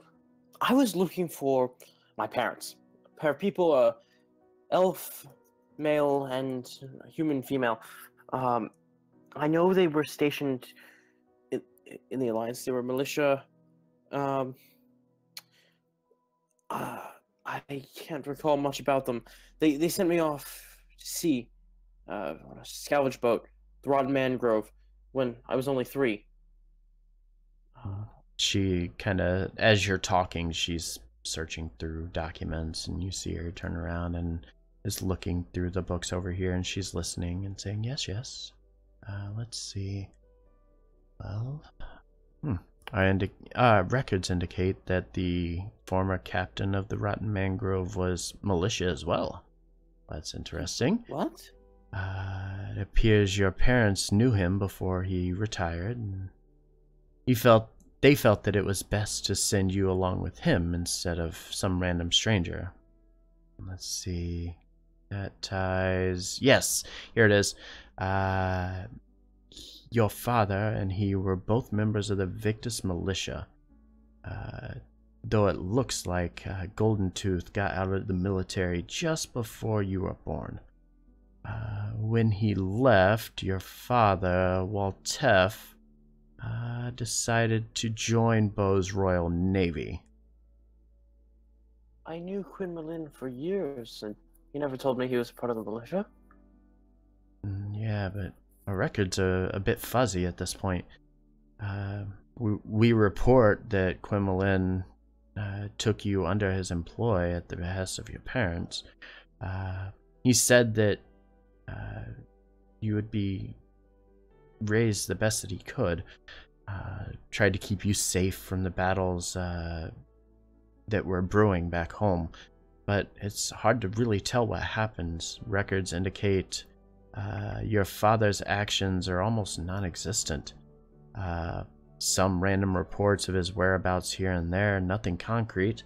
I was looking for my parents. A pair of people, elf male and human female. I know they were stationed in the Alliance. They were militia. I can't recall much about them. They sent me off to sea on a salvage boat, the Rotten Mangrove, when I was only 3. She kind of, as you're talking, she's searching through documents, and you see her turn around and is looking through the books over here, and she's listening and saying, "Yes, yes. Let's see. Well, records indicate that the former captain of the Rotten Mangrove was militia as well. That's interesting. What? It appears your parents knew him before he retired, and they felt that it was best to send you along with him instead of some random stranger. Let's see. That ties... Yes, here it is. Your father and he were both members of the Victus militia. Though it looks like Golden Tooth got out of the military just before you were born. When he left, your father, Waltef, decided to join Beau's Royal Navy. I knew Quinmelin for years, and he never told me he was part of the militia. Yeah, but our records are a bit fuzzy at this point. We report that Quinmelin took you under his employ at the behest of your parents. He said that you would be raised the best that he could. tried to keep you safe from the battles that were brewing back home. But it's hard to really tell what happens. Records indicate your father's actions are almost non-existent. Some random reports of his whereabouts here and there, nothing concrete.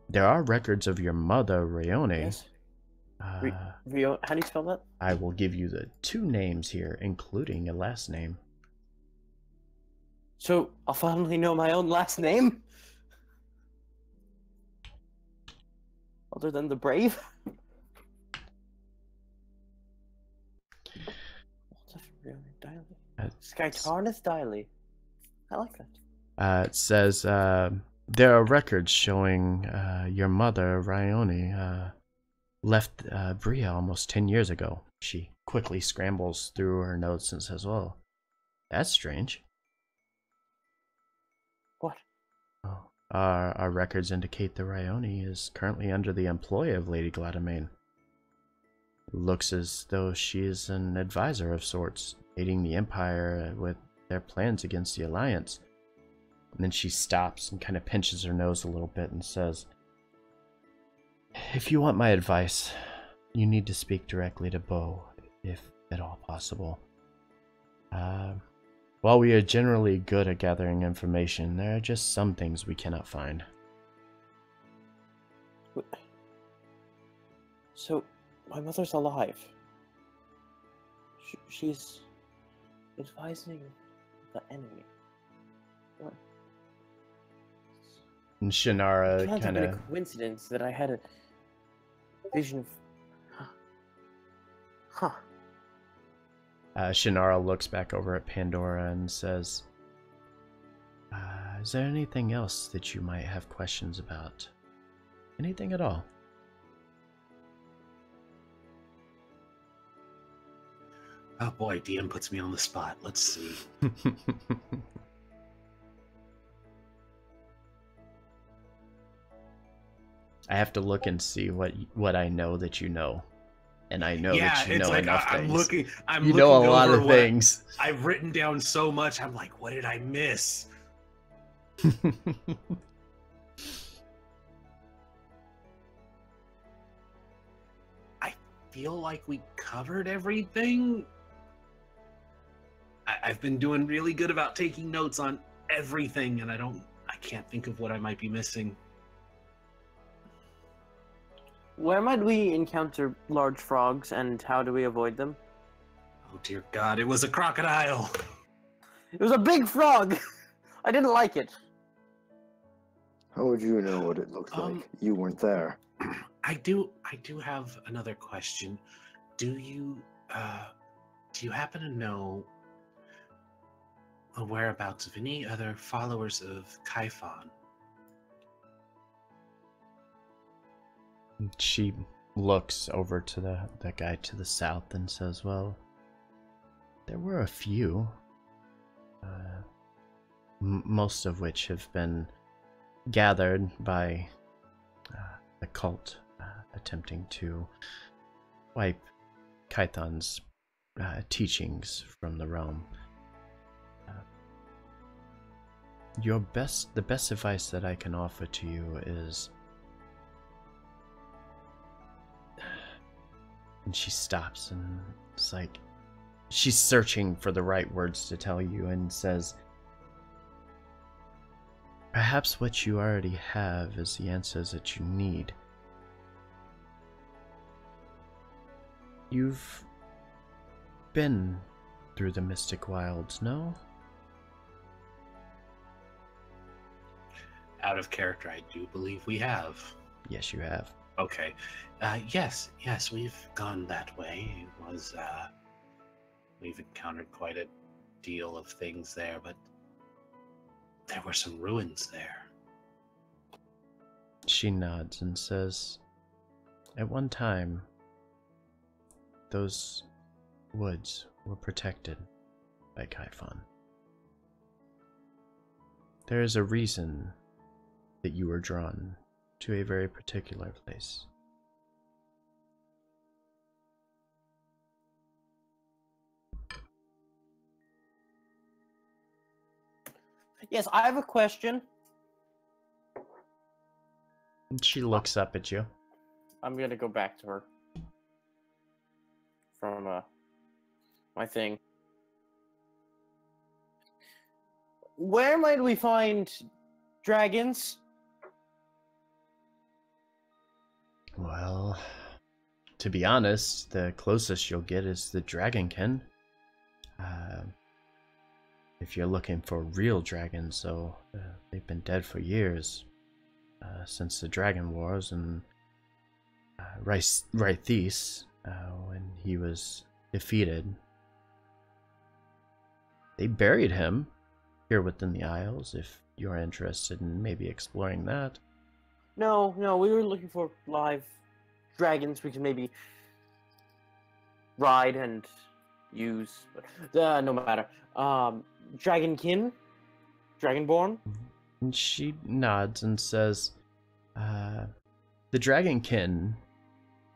There are records of your mother, Rayone. Yes. Rio, how do you spell that? I will give you the 2 names here, including a last name. So I'll finally know my own last name? Other than the Brave? What's Diley? Skytarnus Diley. I like that. It says there are records showing your mother, Rayone, left Bria almost 10 years ago. She quickly scrambles through her notes and says, well, that's strange. What? Oh, our records indicate that Rayone is currently under the employ of Lady Gladamain. Looks as though she is an advisor of sorts, aiding the Empire with their plans against the Alliance. And then she stops and kind of pinches her nose a little bit and says, if you want my advice, you need to speak directly to Bo, if at all possible. While we are generally good at gathering information, there are just some things we cannot find. So, my mother's alive. She's advising the enemy. What? And Shannara It can't have kind been of... a coincidence that I had a vision of... Huh. Shannara looks back over at Pandora and says, is there anything else that you might have questions about? Anything at all? Oh boy, DM puts me on the spot. Let's see. I have to look and see what I know that you know. And I know Yeah, that you it's know like enough I'm things. looking. You know a looking lot over of what things. I've written down so much. I'm like, what did I miss? I feel like we covered everything. I've been doing really good about taking notes on everything, and I can't think of what I might be missing. Where might we encounter large frogs, and how do we avoid them? Oh dear God, it was a crocodile. It was a big frog! I didn't like it. How would you know what it looked like? You weren't there. I do have another question. Do you happen to know the whereabouts of any other followers of Kaifon? She looks over to the guy to the south and says, well, there were a few, most of which have been gathered by the cult attempting to wipe Kython's teachings from the realm. The best advice that I can offer to you is... And she stops and it's like she's searching for the right words to tell you and says, perhaps what you already have is the answers that you need. You've been through the Mystic Wilds, no? Out of character, I do believe we have. Yes, you have. Okay. Yes, we've gone that way. It was, we've encountered quite a deal of things there, but there were some ruins there. She nods and says, at one time, those woods were protected by Kaifon. There is a reason that you were drawn to a very particular place. Yes, I have a question. And she looks up at you. I'm gonna go back to her from my thing. Where might we find dragons? Well, to be honest, the closest you'll get is the Dragonkin. If you're looking for real dragons, though, they've been dead for years, since the Dragon Wars, and Rythes, when he was defeated, they buried him here within the Isles, if you're interested in maybe exploring that. No, we were looking for live dragons we can maybe ride and use. But, no matter. Dragonkin? Dragonborn? And she nods and says, the Dragonkin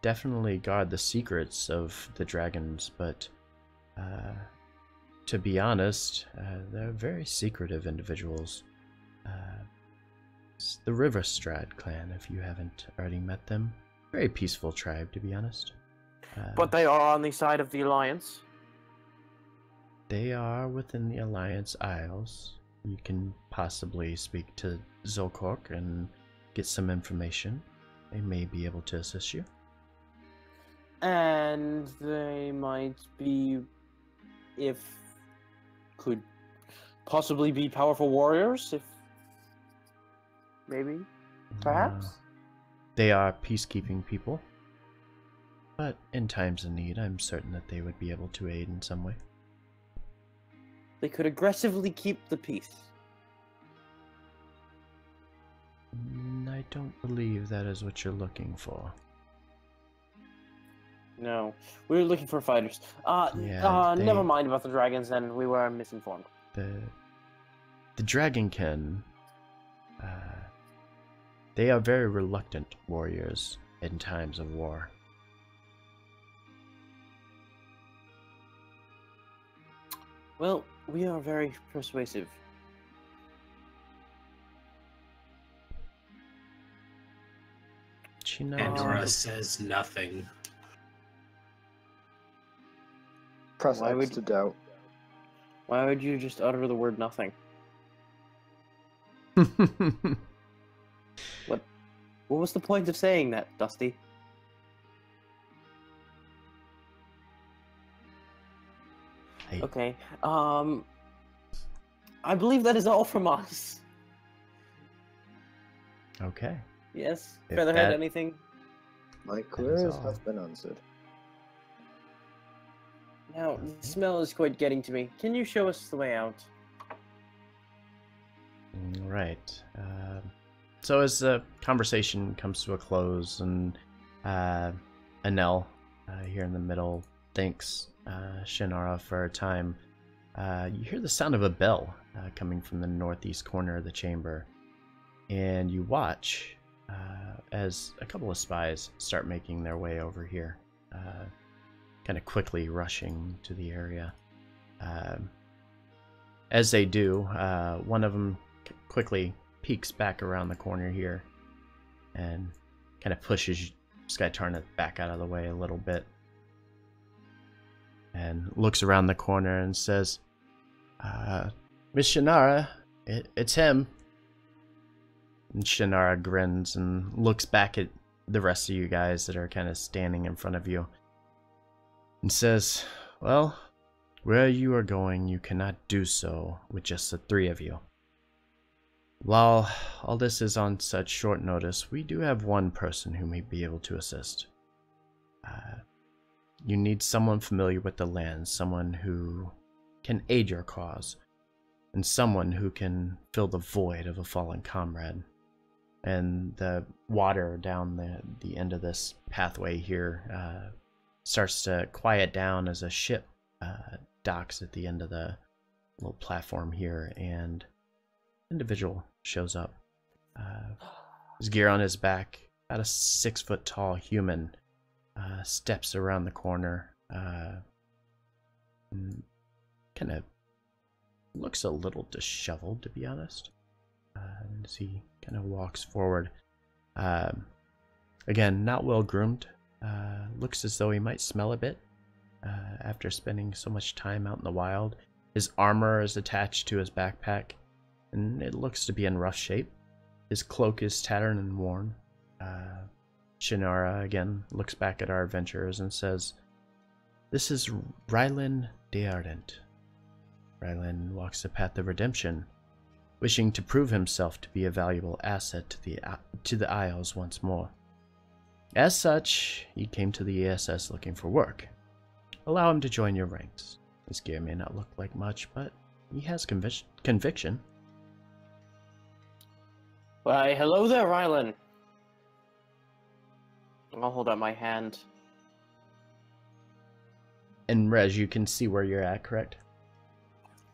definitely guard the secrets of the dragons, but to be honest, they're very secretive individuals. It's the Riverstrad clan, if you haven't already met them. Very peaceful tribe, to be honest. But they are on the side of the Alliance. They are within the Alliance Isles. You can possibly speak to Zolkork and get some information. They may be able to assist you. And they might be, could possibly be powerful warriors, if maybe, perhaps? They are peacekeeping people. But in times of need, I'm certain that they would be able to aid in some way. They could aggressively keep the peace. I don't believe that is what you're looking for. No, we were looking for fighters. Never mind about the dragons then, we were misinformed. The Dragonkin, they are very reluctant warriors in times of war. Well, we are very persuasive. She knows. Pandora says nothing. Press Why X would- to doubt. Why would you just utter the word nothing? What was the point of saying that, Dusty? Okay, I believe that is all from us. Okay. Yes? If Featherhead, that- anything? My is queries all. have been answered. Now, the smell is quite getting to me. Can you show us the way out? Right. So as the conversation comes to a close, and Anel, here in the middle, thanks Shannara for her time, you hear the sound of a bell coming from the northeast corner of the chamber, and you watch as a couple of spies start making their way over here, kind of quickly rushing to the area. As they do, one of them quickly peeks back around the corner here and kind of pushes Skytarnet back out of the way a little bit and looks around the corner and says, Miss Shannara, it's him. And Shannara grins and looks back at the rest of you guys that are kind of standing in front of you and says, well, where you are going, you cannot do so with just the three of you. While all this is on such short notice, we do have one person who may be able to assist. You need someone familiar with the land, someone who can aid your cause, and someone who can fill the void of a fallen comrade. And the water down the end of this pathway here starts to quiet down as a ship docks at the end of the little platform here, and an individual shows up. His gear on his back, about a 6 foot tall human, steps around the corner, kind of looks a little disheveled, to be honest. As he kind of walks forward. Again, not well groomed. Looks as though he might smell a bit after spending so much time out in the wild. His armor is attached to his backpack, and it looks to be in rough shape. His cloak is tattered and worn. Shannara, again, looks back at our adventurers and says, "This is Rylan the Ardent." Rylan walks the path of redemption, wishing to prove himself to be a valuable asset to the Isles once more. As such, he came to the ESS looking for work. Allow him to join your ranks. His gear may not look like much, but he has conviction. Why, hello there, Rylan. I'll hold out my hand. And Reg, you can see where you're at, correct?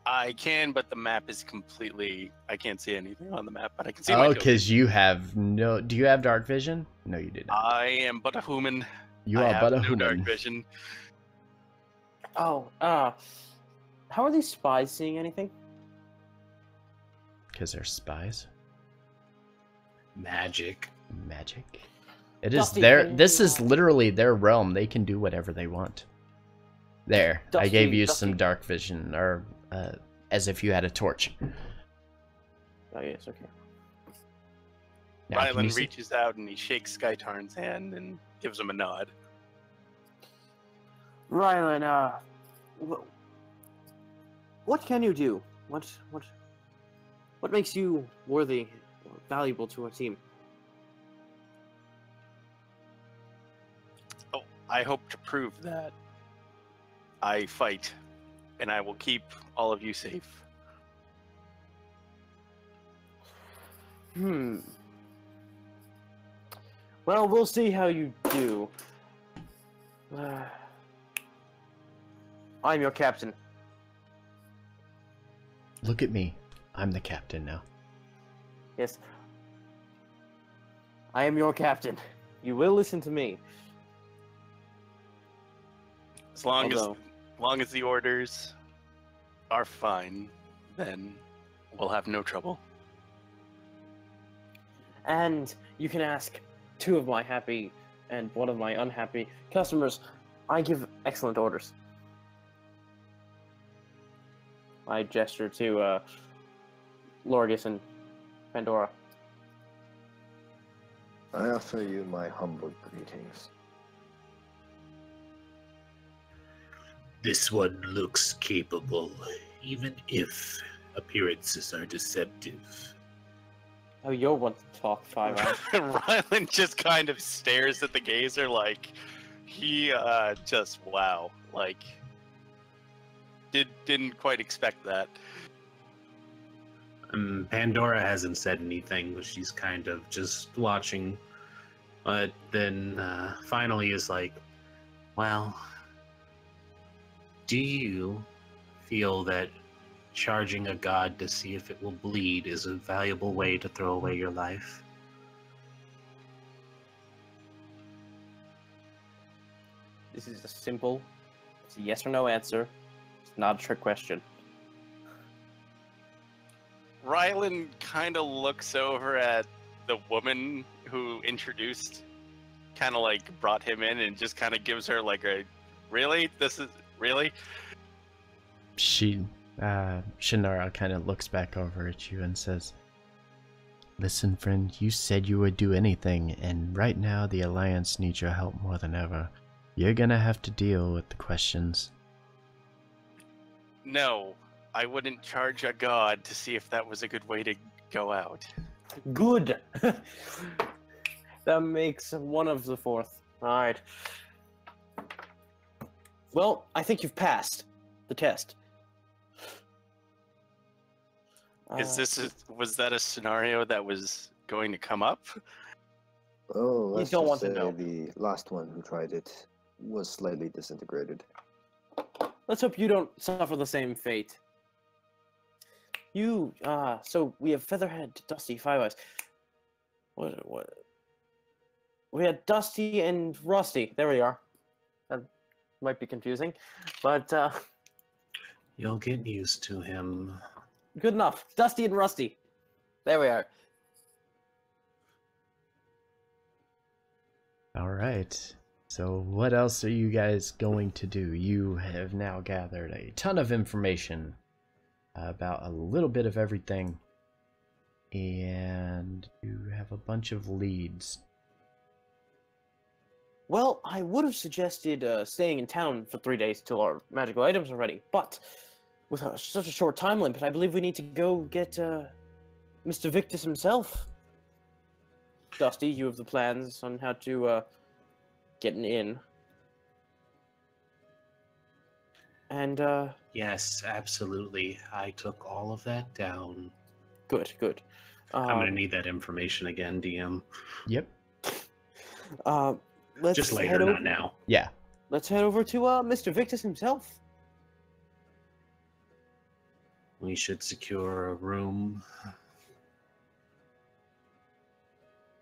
I can, but the map is completely... I can't see anything on the map, but I can see Oh, my because you have no... Do you have dark vision? No, you did not. I am but a human. You I are have but a no human. dark vision. Oh, how are these spies seeing anything? Because they're spies. Magic. Magic. It is Dusty, their... can This you, is literally their realm. They can do whatever they want. There. I Dusty, gave you Dusty. some dark vision, or as if you had a torch. Oh, yes, okay. Now, can you Rylan see? reaches out and he shakes Skytarn's hand and gives him a nod. Rylan, what can you do? What makes you worthy or valuable to our team? Oh, I hope to prove that I fight, and I will keep all of you safe. Well, we'll see how you do. I'm your captain. Look at me. I'm the captain now. Yes. I am your captain. You will listen to me. As long Although- as the orders are fine, then we'll have no trouble. And you can ask 2 of my happy and 1 of my unhappy customers. I give excellent orders. I gesture to Lorgus and Pandora. I offer you my humble greetings. This one looks capable, even if appearances are deceptive. Oh, you're one to talk 5 hours. Rylan just kind of stares at the gazer like he just wow, like didn't quite expect that. Pandora hasn't said anything, but she's kind of just watching. But then finally is like, well, do you feel that charging a god to see if it will bleed is a valuable way to throw away your life? This is a simple, it's a yes or no answer. It's not a trick question. Rylan kind of looks over at the woman who introduced, kind of like brought him in, and just kind of gives her like a, really? This is, really? Shannara kind of looks back over at you and says, "Listen, friend, you said you would do anything, and right now the Alliance needs your help more than ever. You're gonna have to deal with the questions." No, I wouldn't charge a god to see if that was a good way to go out. Good! That makes 1 of the 4th. Alright. Well, I think you've passed the test. Was that a scenario that was going to come up? Oh, let's don't just want to say know. the last one who tried it was slightly disintegrated. Let's hope you don't suffer the same fate. You, so we have Featherhead, Dusty, Five Eyes. What? We had Dusty and Rusty. There we are. That might be confusing, but, You'll get used to him. Good enough. Dusty and Rusty. There we are. All right. So what else are you guys going to do? You have now gathered a ton of information about a little bit of everything, and you have a bunch of leads. Well, I would have suggested staying in town for 3 days till our magical items are ready, but with such a short time limit, I believe we need to go get Mr. Victus himself. Dusty, you have the plans on how to get an inn. And, Yes, absolutely. I took all of that down. good, good. I'm going to need that information again, DM. Yep. Let's Just later, head over, not now. Yeah. Let's head over to Mr. Victus himself. We should secure a room.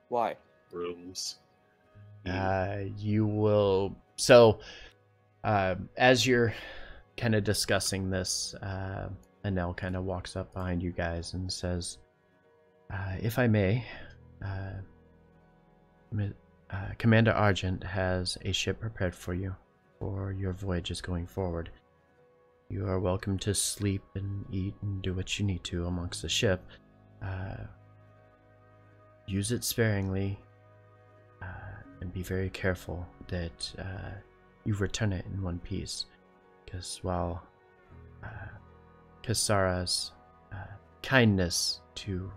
Why? Rooms. You will. So, as you're kind of discussing this, Anel kind of walks up behind you guys and says, if I may, Commander Argent has a ship prepared for you for your voyages going forward. You are welcome to sleep and eat and do what you need to amongst the ship. Use it sparingly, and be very careful that you return it in one piece. Because while Kasara's kindness to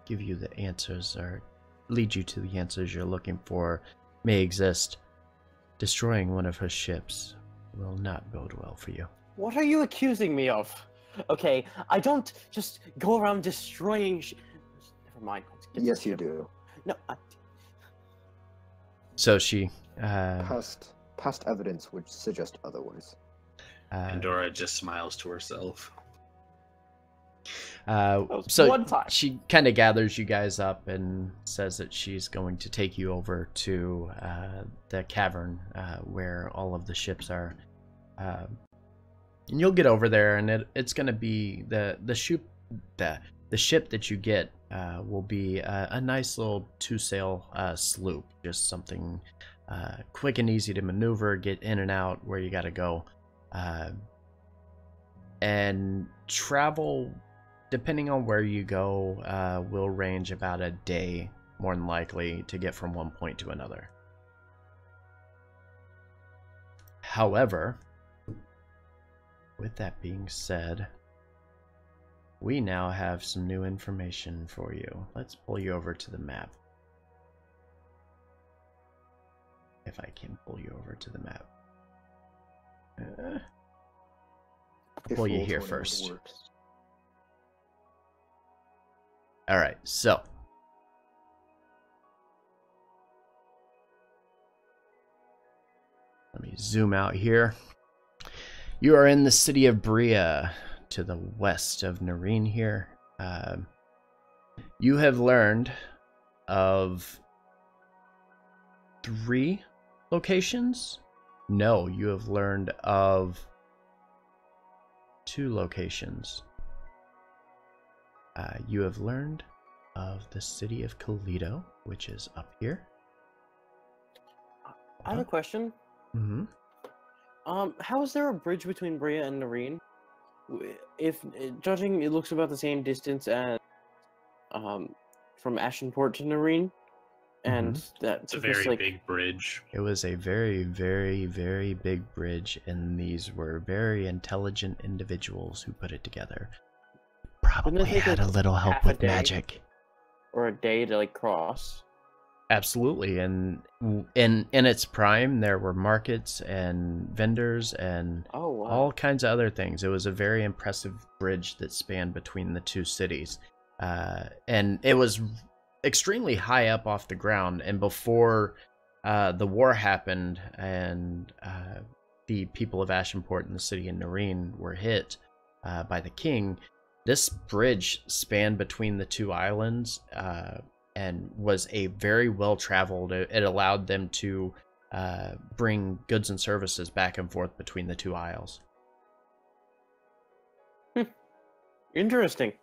give you the answers or lead you to the answers you're looking for may exist, destroying one of her ships will not bode well for you. What are you accusing me of? Okay, I don't just go around destroying Never mind. Let's get Yes, this you ship. do. No, So she Past evidence would suggest otherwise. Pandora just smiles to herself. was so one time. she kind of gathers you guys up and says that she's going to take you over to the cavern where all of the ships are. And you'll get over there, and it's going to be the ship that you get will be a nice little 2-sail sloop, just something quick and easy to maneuver, get in and out where you got to go, and travel. Depending on where you go, will range about a day, more than likely, to get from one point to another. However, with that being said, we now have some new information for you. Let's pull you over to the map. If I can pull you over to the map. Pull you here first. Works. Alright, so let me zoom out here. You are in the city of Bria, to the west of Nareen here. You have learned of 3 locations? No, you have learned of 2 locations. You have learned of the city of Kalido, which is up here. I have a question. Mm-hmm. How is there a bridge between Bria and Nareen? If judging, it looks about the same distance as from Ashenport to Nareen, and It's a very big bridge. It was a very, very, very big bridge, and these were very intelligent individuals who put it together. Probably had a little help with magic. Or a day to cross. Absolutely, and in its prime, there were markets and vendors and all kinds of other things. It was a very impressive bridge that spanned between the 2 cities, and it was extremely high up off the ground. And before the war happened and the people of Ashenport and the city of Nareen were hit by the king, this bridge spanned between the 2 islands and was a very well traveled. It allowed them to bring goods and services back and forth between the 2 isles. Interesting.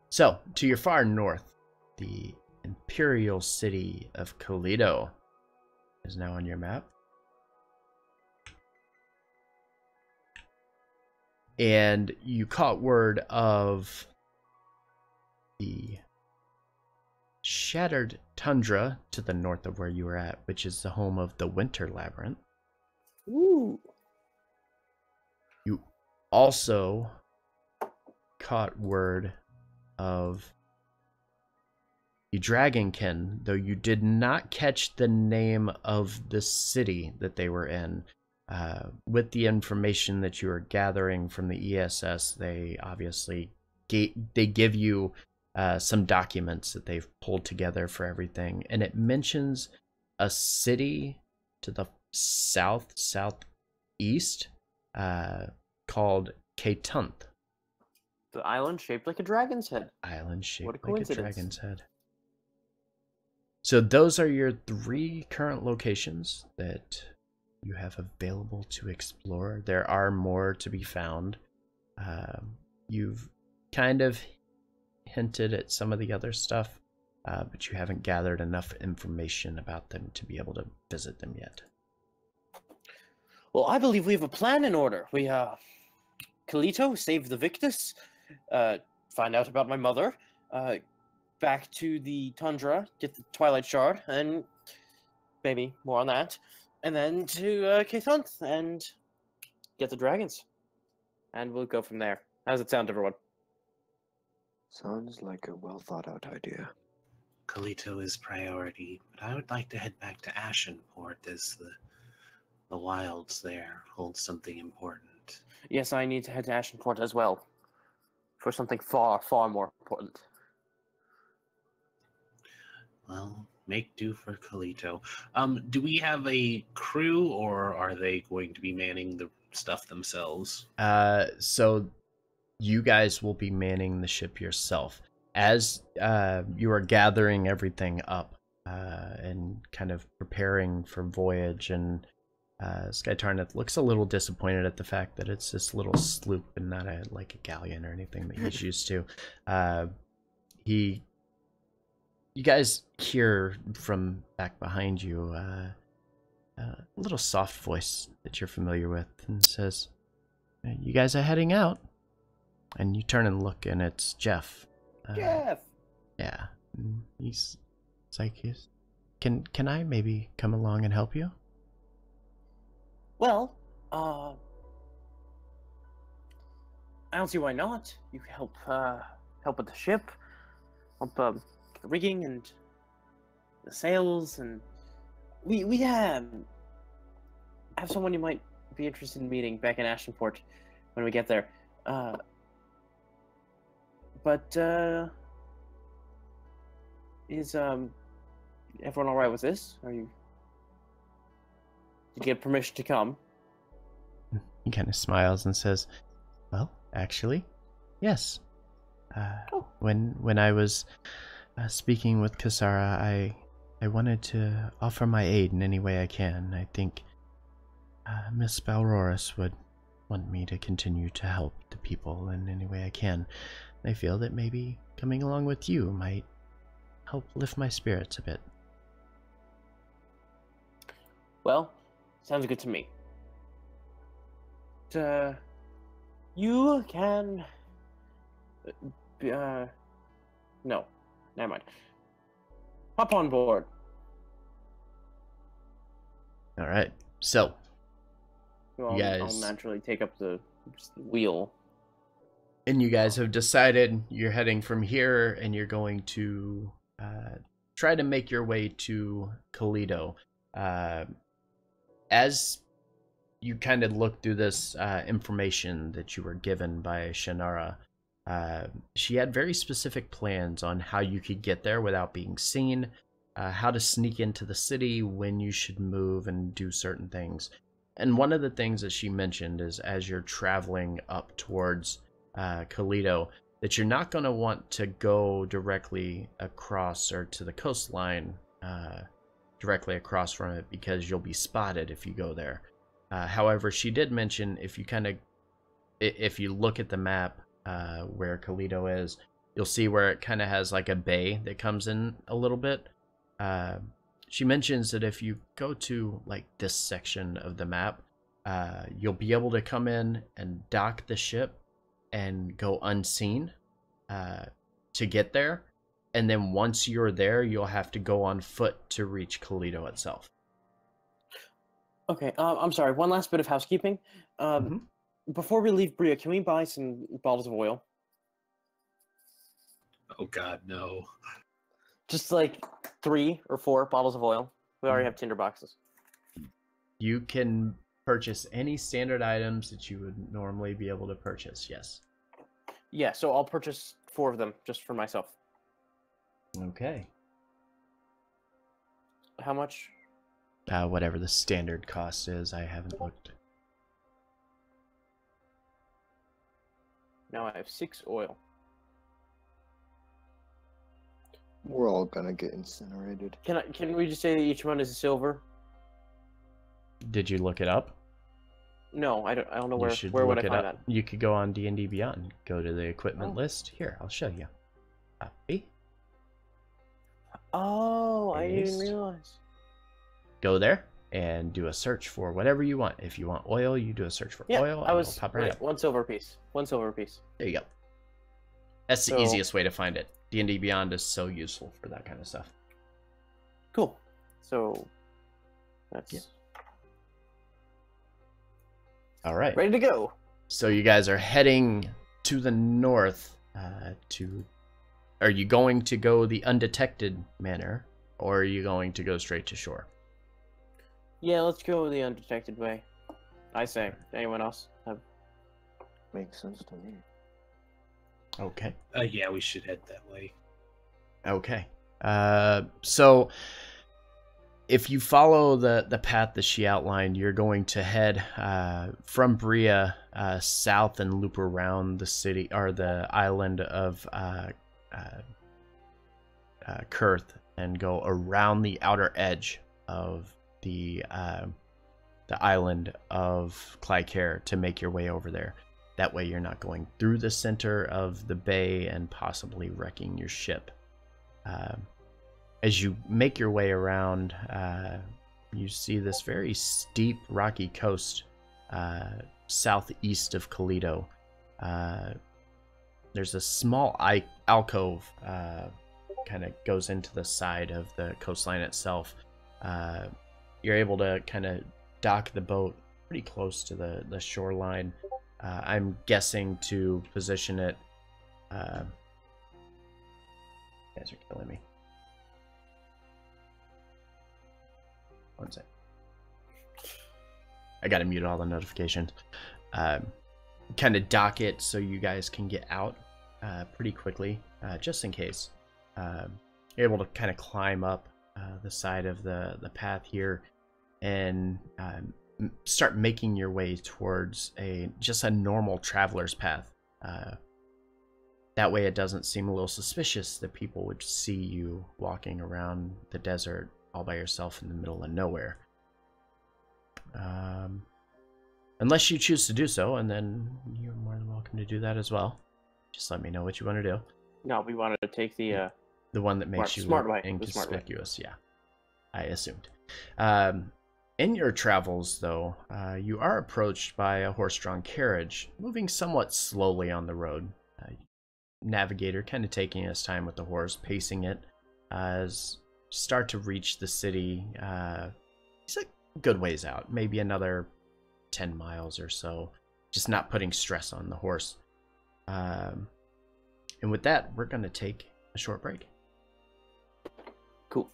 So, to your far north, the imperial city of Toledo is now on your map. And you caught word of the shattered tundra to the north of where you were at, which is the home of the Winter Labyrinth. Ooh. You also caught word of the Dragonkin, though you did not catch the name of the city that they were in. With the information that you are gathering from the ESS, they obviously they give you some documents that they've pulled together for everything, and it mentions a city to the southeast called Ketunth. The island shaped like a dragon's head. Island shaped What a like a coincidence. dragon's head. So those are your 3 current locations that you have available to explore. There are more to be found. You've kind of hinted at some of the other stuff, but you haven't gathered enough information about them to be able to visit them yet. Well, I believe we have a plan in order. We, Kalito, save the Victus, find out about my mother, back to the Tundra, get the Twilight Shard, and maybe more on that, and then to Ketunth and get the dragons. And we'll go from there. How does it sound, everyone? Sounds like a well thought out idea. Kalito is priority, but I would like to head back to Ashenport as the wilds there hold something important. Yes, I need to head to Ashenport as well. For something far, far more important. Well, make do for Kalito. Do we have a crew, or are they going to be manning the stuff themselves? So you guys will be manning the ship yourself. As you are gathering everything up and kind of preparing for voyage, and Sky Tarnith looks a little disappointed at the fact that it's this little sloop and not a galleon or anything that he's used to. You guys hear from back behind you a little soft voice that you're familiar with, and says, "You guys are heading out?" And you turn and look, and it's Jeff. Jeff! Yeah. It's like, can I maybe come along and help you? Well, I don't see why not. You can help with the ship, help the rigging and the sails, and we have someone you might be interested in meeting back in Ashenport when we get there. But is everyone all right with this? Did you get permission to come? He kind of smiles and says, "Well, actually, yes. When I was speaking with Kasara, I wanted to offer my aid in any way I can. I think Miss Balroris would want me to continue to help the people in any way I can. I feel that maybe coming along with you might help lift my spirits a bit." Well, sounds good to me. You can... no, never mind. Hop on board. All right, so Well, you I'll guys, naturally take up the wheel. and you guys have decided you're heading from here, and you're going to try to make your way to Toledo. As you kind of look through this information that you were given by Shannara, she had very specific plans on how you could get there without being seen, how to sneak into the city, when you should move and do certain things. And one of the things that she mentioned is, as you're traveling up towards Toledo, that you're not going to want to go directly across or to the coastline directly across from it, because you'll be spotted if you go there. However, she did mention if you look at the map where Kalito is. You'll see where it kind of has like a bay that comes in a little bit. She mentions that if you go to like this section of the map, you'll be able to come in and dock the ship and go unseen to get there. And then once you're there, you'll have to go on foot to reach Kalito itself. Okay, I'm sorry. One last bit of housekeeping. Before we leave Bria, can we buy some bottles of oil? Oh God, no. Just like 3 or 4 bottles of oil. We already have tinder boxes. You can purchase any standard items that you would normally be able to purchase, yes. Yeah, so I'll purchase 4 of them just for myself. Okay. How much? Whatever the standard cost is, I haven't looked. Now I have 6 oil. We're all gonna get incinerated. Can we just say that each one is silver? Did you look it up? No, I don't know You should where would I look it find up. that? You could go on D&D Beyond. Go to the equipment Oh. list. Here, I'll show you. Copy. Oh, I didn't Paste. realize. Go there and do a search for whatever you want. If you want oil, you do a search for Yeah, oil. I and was it'll pop right right. up. 1 silver piece. 1 silver piece. There you go. That's the So- easiest way to find it. D&D Beyond is so useful for that kind of stuff. Cool. So that's Yeah. All right. ready to go. So you guys are heading to the north. Are you going to go the undetected manner, or are you going to go straight to shore? Yeah, let's go the undetected way. I say. Anyone else? Makes sense to me. Okay. Yeah, we should head that way. Okay. So if you follow the path that she outlined, you're going to head from Bria south and loop around the city or the island of Kurth and go around the outer edge of the island of Clycair to make your way over there. That way you're not going through the center of the bay and possibly wrecking your ship. As you make your way around, you see this very steep, rocky coast southeast of Kalito. There's a small alcove kind of goes into the side of the coastline itself. You're able to kind of dock the boat pretty close to the shoreline. I'm guessing to position it. You guys are killing me. One sec. I gotta mute all the notifications. Kind of dock it so you guys can get out pretty quickly, just in case. You're able to kind of climb up the side of the path here and start making your way towards just a normal traveler's path. That way it doesn't seem a little suspicious that people would see you walking around the desert all by yourself in the middle of nowhere. Unless you choose to do so, and then you're more than welcome to do that as well. Just let me know what you want to do. No, we wanted to take the one that makes smart you way. The smart way. inconspicuous. Yeah, I assumed. In your travels, though, you are approached by a horse-drawn carriage, moving somewhat slowly on the road. Navigator kind of taking his time with the horse, pacing it, as start to reach the city. He's a good ways out, maybe another 10 miles or so, just not putting stress on the horse. And with that, we're going to take a short break. Cool.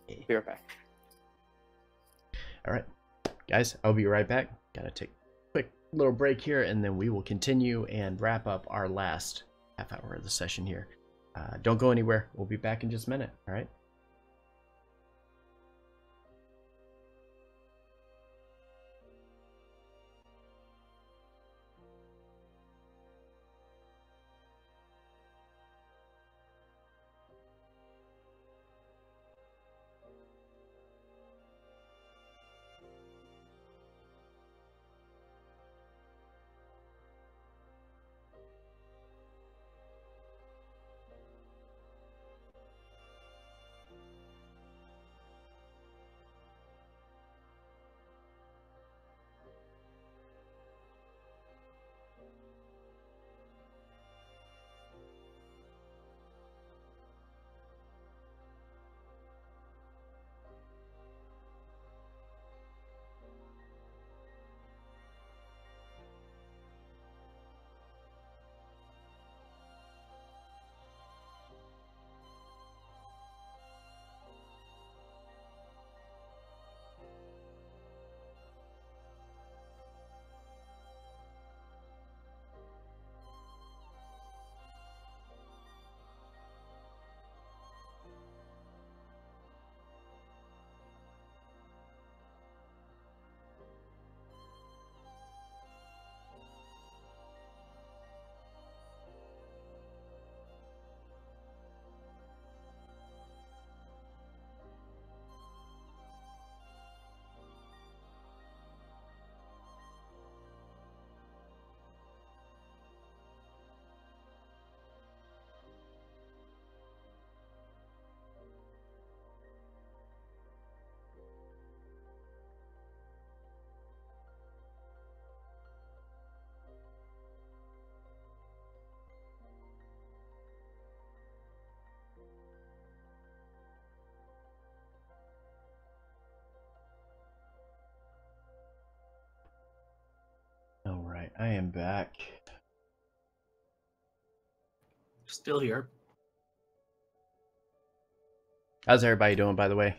Be right back. All right, guys, I'll be right back. Gotta take a quick little break here, and then we will continue and wrap up our last half hour of the session here. Don't go anywhere. We'll be back in just a minute. All right. I am back. Still here. How's everybody doing, by the way?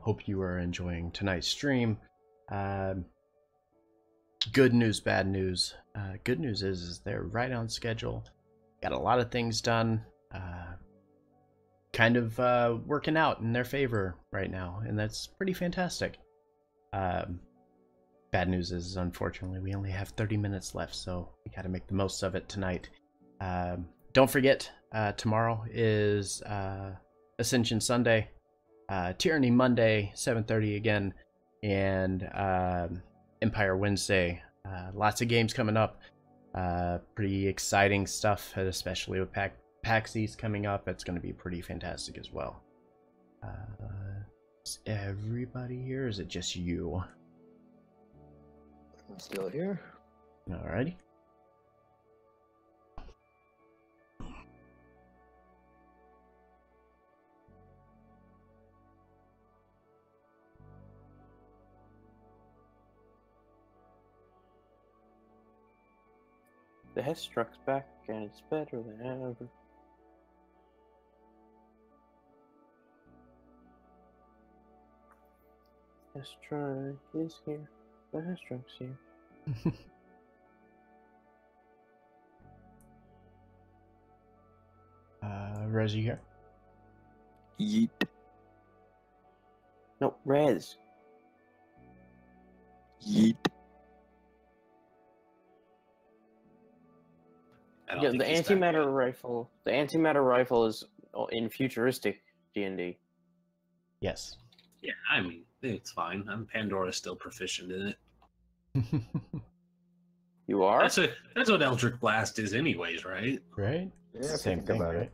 Hope you are enjoying tonight's stream. Good news, bad news. Good news is they're right on schedule. Got a lot of things done. Kind of working out in their favor right now, and that's pretty fantastic. Bad news is, unfortunately, we only have 30 minutes left, so we got to make the most of it tonight. Don't forget, tomorrow is Ascension Sunday, Tyranny Monday, 7:30 again, and Empire Wednesday. Lots of games coming up. Pretty exciting stuff, especially with PAX East coming up. It's going to be pretty fantastic as well. Is everybody here? Or is it just you? I'm still here. Alrighty. The Hestruck's back, and it's better than ever. Hestruck is here. The Hestruck's here. Rez, you here? Yeet. No, Rez. Yeet. Yeah, the antimatter rifle. The antimatter rifle is in futuristic D&D. Yes. Yeah, I mean, it's fine. Pandora's still proficient in it. You are? That's what Eldritch Blast is anyways, right? Right? Yeah, Same think thing, about right? it.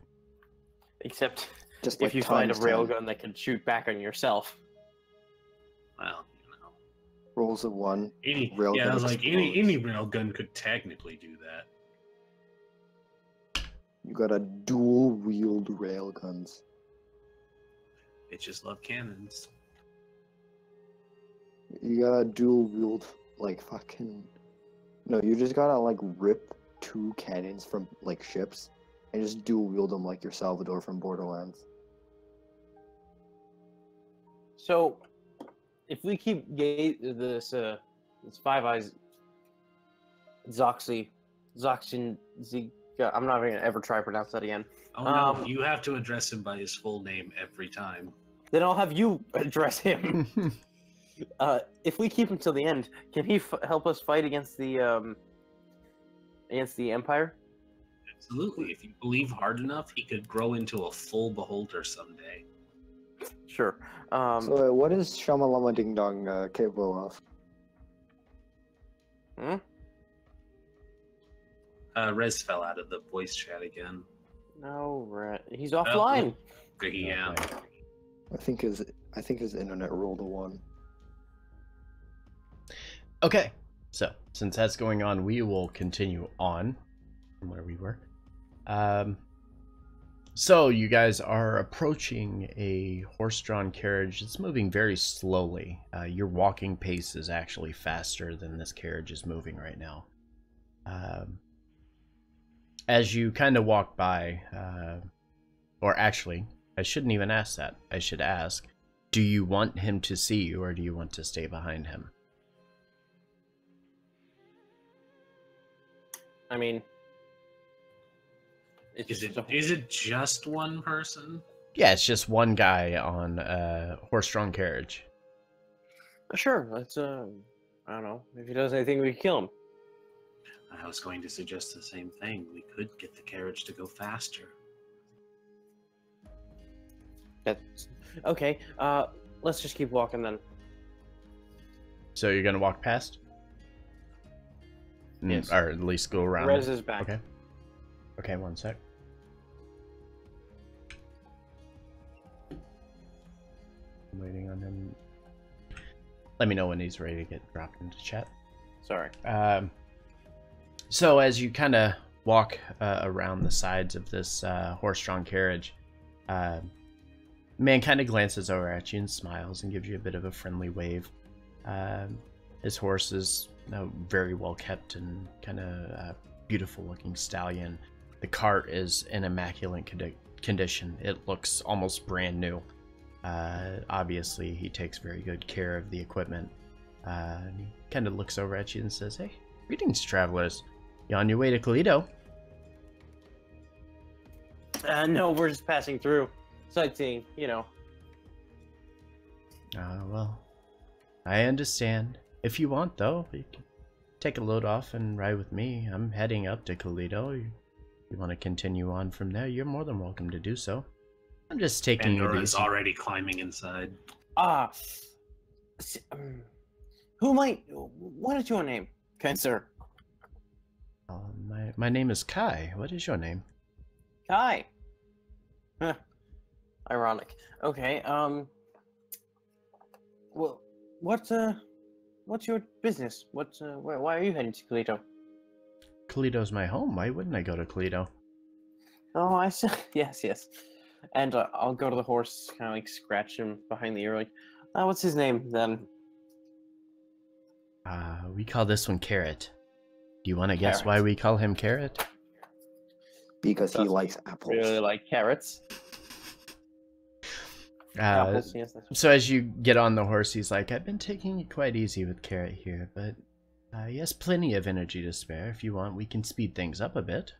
Except Just if like you find a times 10. railgun that can shoot back on yourself. Well, Rolls of 1. I Railgun was like, explodes. any railgun could technically do that. You got a dual-wield railguns. Bitches love cannons. You gotta dual-wield, like, fucking... No, you just gotta, like, rip 2 cannons from, like, ships and just dual-wield them like you're Salvador from Borderlands. So, if we keep this Five Eyes Zoxy, I'm not even gonna ever try to pronounce that again. Oh no, you have to address him by his full name every time. Then I'll have you address him. If we keep him till the end, can he help us fight against the Empire? Absolutely. If you believe hard enough, he could grow into a full beholder someday. Sure. So, what is Shamalama Ding Dong capable of? Rez fell out of the voice chat again. No, he's offline. Yeah. I think his internet rolled a 1. Okay, so since that's going on, we will continue on from where we were. So you guys are approaching a horse-drawn carriage. It's moving very slowly. Your walking pace is actually faster than this carriage is moving right now. As you kind of walk by, or actually, I shouldn't even ask that. I should ask, do you want him to see you, or do you want to stay behind him? I mean, Is it just one person? Yeah, it's just one guy on a horse-drawn carriage. Sure, let's I don't know. If he does anything, we can kill him. I was going to suggest the same thing. We could get the carriage to go faster. That's okay. Let's just keep walking then. So you're gonna walk past? Yes. Or at least go around. Rez is back. Okay. Okay, one sec. I'm waiting on him. Let me know when he's ready to get dropped into chat. Sorry. So as you kind of walk around the sides of this horse-drawn carriage, man kind of glances over at you and smiles and gives you a bit of a friendly wave. His horse is a very well kept and kind of beautiful looking stallion. The cart is in immaculate condition. It looks almost brand new. Obviously, he takes very good care of the equipment. And he kind of looks over at you and says, "Hey, greetings, travelers. You on your way to Toledo?" No, we're just passing through. Sightseeing, you know. Well, I understand. If you want, though, you can take a load off and ride with me. I'm heading up to Toledo. You want to continue on from there, you're more than welcome to do so. I'm just taking Pandora it is easy. already climbing inside. What is your name, kind sir? My name is Kai. What is your name? Kai. Huh. Ironic. Okay, well, what's your business? Why are you heading to Toledo? Toledo's my home. Why wouldn't I go to Toledo? Oh, I see. Yes. And I'll go to the horse, kind of like scratch him behind the ear, like, what's his name then? We call this one Carrot. Do you want to guess Carrot. why we call him Carrot? Because he Does he likes apples. Really like carrots. Apples, yes. So as you get on the horse, he's like, "I've been taking it quite easy with Carrot here, but he has plenty of energy to spare. If you want, we can speed things up a bit."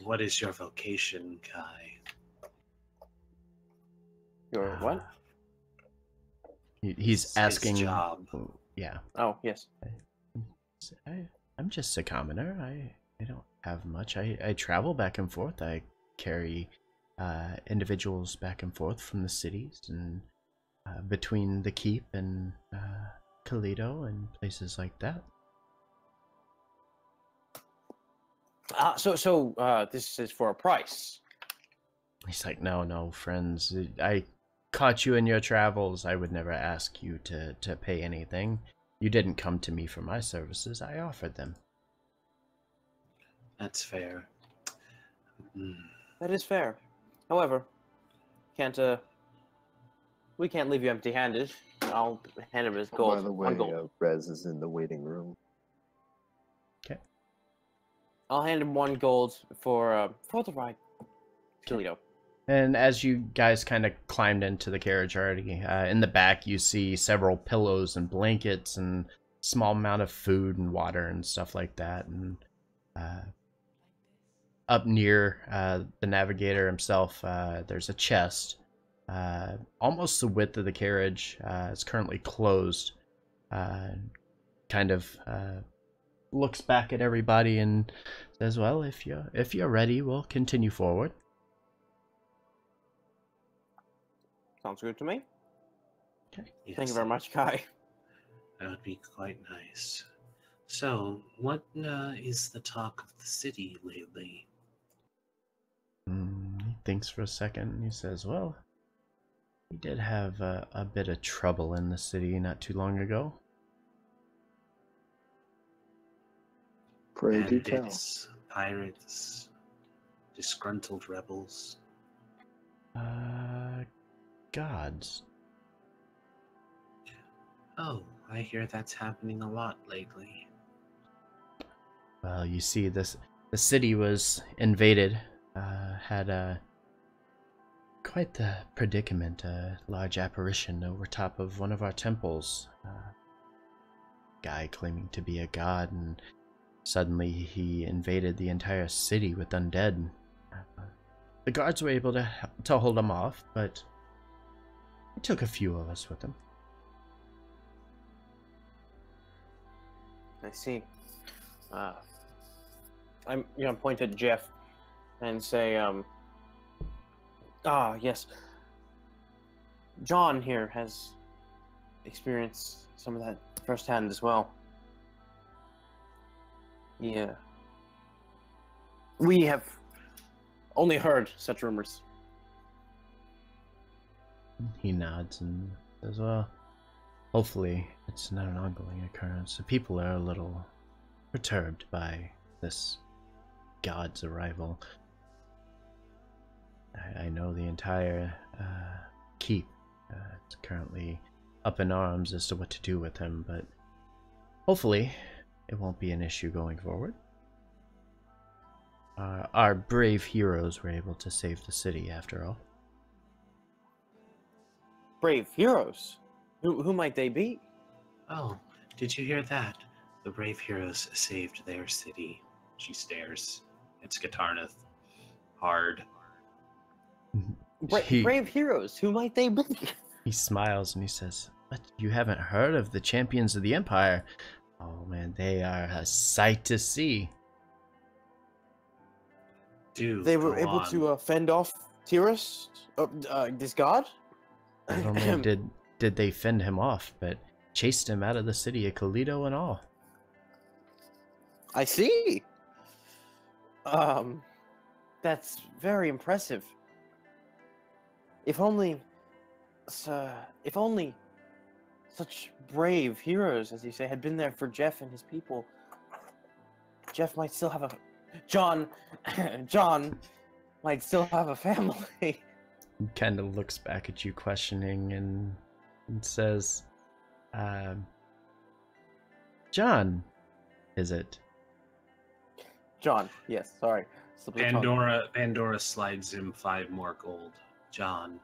What is your vocation, Kai? Your what? He's His asking. job. Yeah. Oh, yes. I'm just a commoner. I don't have much. I travel back and forth. I carry individuals back and forth from the cities and between the keep and Toledo and places like that. So this is for a price. He's like, no, friends. I caught you in your travels. I would never ask you to pay anything. You didn't come to me for my services. I offered them. That's fair. That is fair. However, we can't leave you empty-handed. I'll hand him his gold. By the One way, gold. Rez is in the waiting room. Okay. I'll hand him 1 gold for the ride. Toledo. And as you guys kind of climbed into the carriage already, in the back you see several pillows and blankets and small amount of food and water and stuff like that. And up near the navigator himself, there's a chest, almost the width of the carriage. It's currently closed. Kind of looks back at everybody and says, "Well, if you're ready, we'll continue forward." Sounds good to me. Yes, Thank you very much, Kai. that would be quite nice. So, what is the talk of the city lately? He thinks for a second and he says, "Well, we did have a bit of trouble in the city not too long ago." Pray do tell. Bandits, pirates, disgruntled rebels. Gods. Oh, I hear that's happening a lot lately. Well, you see, the city was invaded. Had quite the predicament. A large apparition over top of one of our temples. Guy claiming to be a god, and suddenly he invaded the entire city with undead. The guards were able to hold him off, but it took a few of us with them. I see. I'm gonna point at Jeff and say, yes. John here has experienced some of that firsthand as well. Yeah. We have only heard such rumors. He nods and says, "Well, hopefully it's not an ongoing occurrence. The people are a little perturbed by this god's arrival. I know the entire keep is currently up in arms as to what to do with him, but hopefully it won't be an issue going forward. Our brave heroes were able to save the city, after all. Brave heroes? Who might they be? Oh, did you hear that? The brave heroes saved their city. She stares at Skatarnath hard. Brave heroes? Who might they be? He smiles and he says, "But you haven't heard of the champions of the Empire? Oh man, they are a sight to see." Dude, They were able to fend off Tiras, this god? Not only did they fend him off, but chased him out of the city of Kalido and all. I see. That's very impressive. If only such brave heroes, as you say, had been there for Jeff and his people, Jeff might still have a... John might still have a family. He kind of looks back at you questioning and says, John, is it? John, yes, sorry. Pandora slides him 5 more gold. John.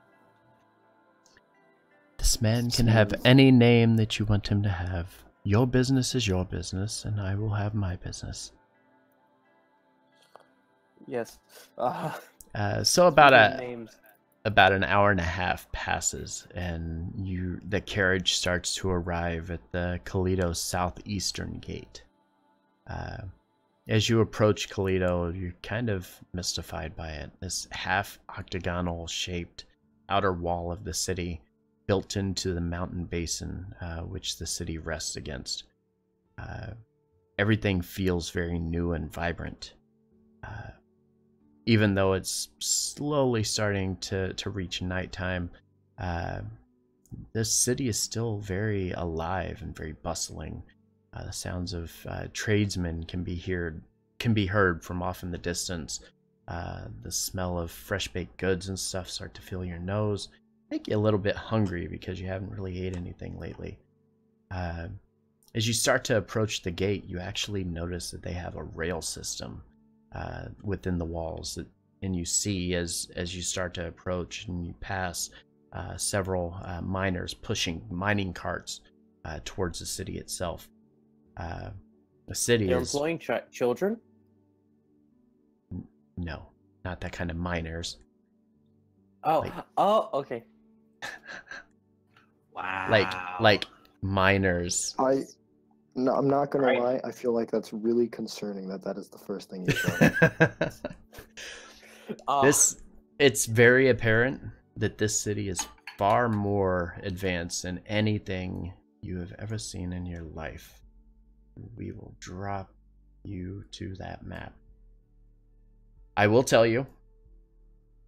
This man can have any name that you want him to have. Your business is your business, and I will have my business. Yes. So about an hour and a half passes, and the carriage starts to arrive at the Kalido southeastern gate. As you approach Kalido, you're kind of mystified by it. This half-octagonal shaped outer wall of the city built into the mountain basin which the city rests against. Everything feels very new and vibrant. Even though it's slowly starting to reach nighttime, this city is still very alive and very bustling. The sounds of tradesmen can be heard from off in the distance. The smell of fresh baked goods and stuff start to fill your nose, make you a little bit hungry because you haven't really ate anything lately. As you start to approach the gate, you actually notice that they have a rail system within the walls, and you see as you start to approach and you pass several miners pushing mining carts towards the city itself. The city They're is employing children? no, not that kind of miners. Oh, okay. Wow. Like miners. No, I'm not gonna Right. lie. I feel like that's really concerning that is the first thing you said. It's very apparent that this city is far more advanced than anything you have ever seen in your life. We will drop you to that map. I will tell you,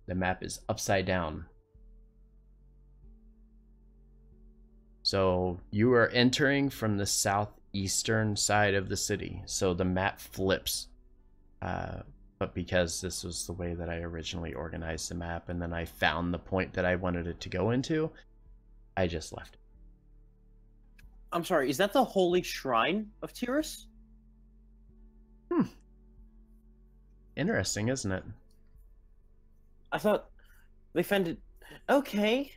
the map is upside down. So you are entering from the southeastern side of the city. So the map flips. But because this was the way that I originally organized the map, and then I found the point that I wanted it to go into, I just left it. I'm sorry, is that the holy shrine of Tiras? Interesting, isn't it? I thought they fended... Okay.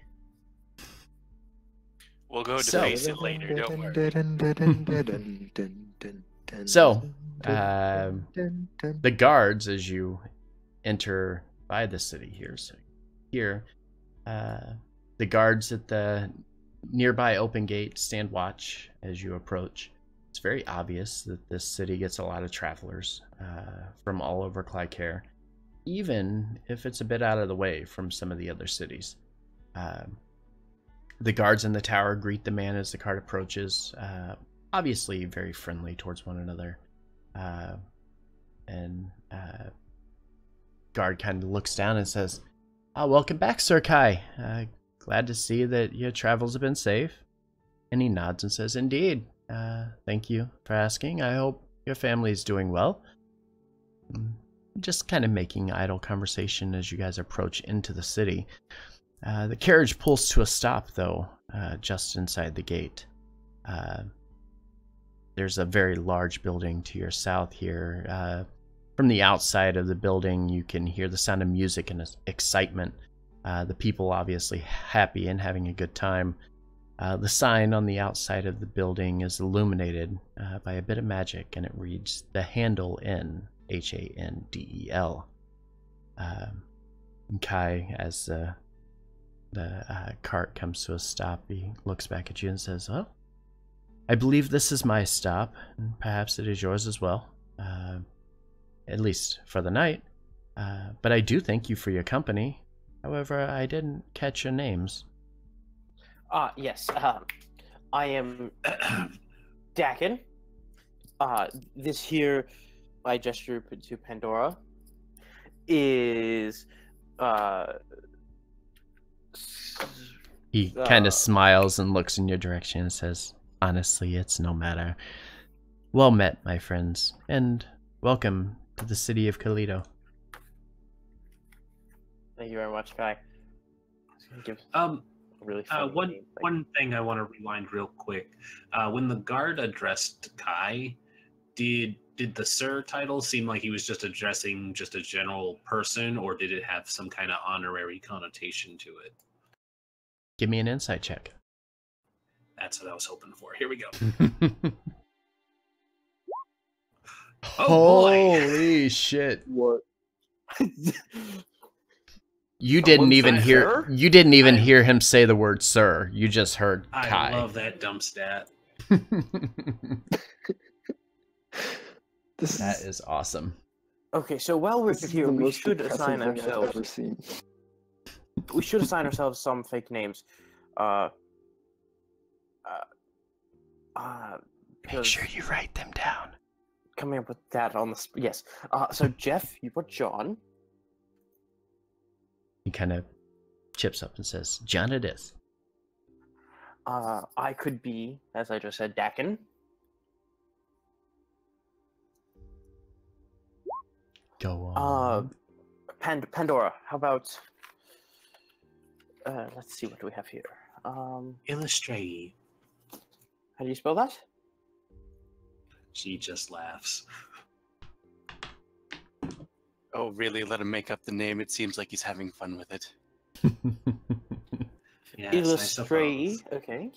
We'll go So- deface it later, don't worry. So, the guards, as you enter by the city here, the guards at the nearby open gate stand watch as you approach. It's very obvious that this city gets a lot of travelers from all over Clycair, even if it's a bit out of the way from some of the other cities. The guards in the tower greet the man as the cart approaches, obviously very friendly towards one another. Guard kind of looks down and says, "Welcome back, Sir Kai. Glad to see that your travels have been safe." And he nods and says, "Indeed. Thank you for asking. I hope your family is doing well." Just kind of making idle conversation as you guys approach into the city. The carriage pulls to a stop, though, just inside the gate. There's a very large building to your south here. From the outside of the building, you can hear the sound of music and excitement. The people obviously happy and having a good time. The sign on the outside of the building is illuminated by a bit of magic, and it reads, "The Handle Inn, Handel." Kai, as the cart comes to a stop, he looks back at you and says, "Oh, I believe this is my stop, and perhaps it is yours as well, at least for the night. But I do thank you for your company. However, I didn't catch your names." Yes. I am Dakin. This here, I gesture to Pandora, is He kind of smiles and looks in your direction and says, "Honestly, it's no matter. Well met, my friends, and welcome to the city of Kalido." Thank you very much, Kai. I was gonna give a really funny name. One thing I want to rewind real quick. When the guard addressed Kai, did the sir title seem like he was just addressing just a general person, or did it have some kind of honorary connotation to it? Give me an insight check. That's what I was hoping for. Here we go. Holy shit. What? You didn't even said hear sir? you didn't even hear him say the word sir. You just heard Kai. I love that dumb stat. That is awesome. Okay, so while we're This is here, the we most should depressing assign thing I've ever ourselves. seen. We should assign ourselves some fake names. Make because sure you write them down. coming up with that on the yes. So Jeff, you put John. He kind of chips up and says, "John it is." I could be, as I just said, Dakin. Go on. Pandora. How about? Let's see. What do we have here? Illustrate. How do you spell that? She just laughs. Oh, really? Let him make up the name. It seems like he's having fun with it. Yes, Illustrate. I suppose. Okay.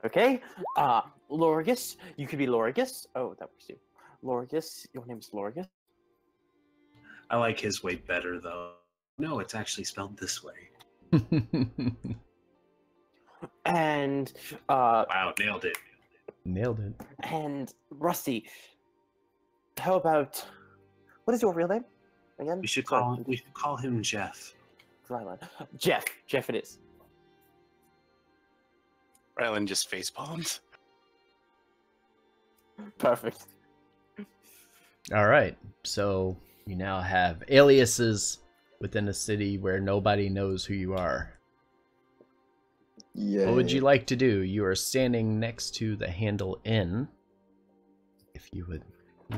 Okay. Lorgus. You could be Lorgus. Oh, that was you. Lorgus. Your name is Lorgus. I like his way better, though. No, it's actually spelled this way. And Wow, nailed it. Nailed it. and Rusty. How about what is your real name again? We should Sorry, call him Jeff. Dryland. Jeff. Jeff it is. Rylan just facepalmed. Perfect. All right. So you now have aliases within a city where nobody knows who you are. Yeah. What would you like to do? You are standing next to the Handle Inn. If you would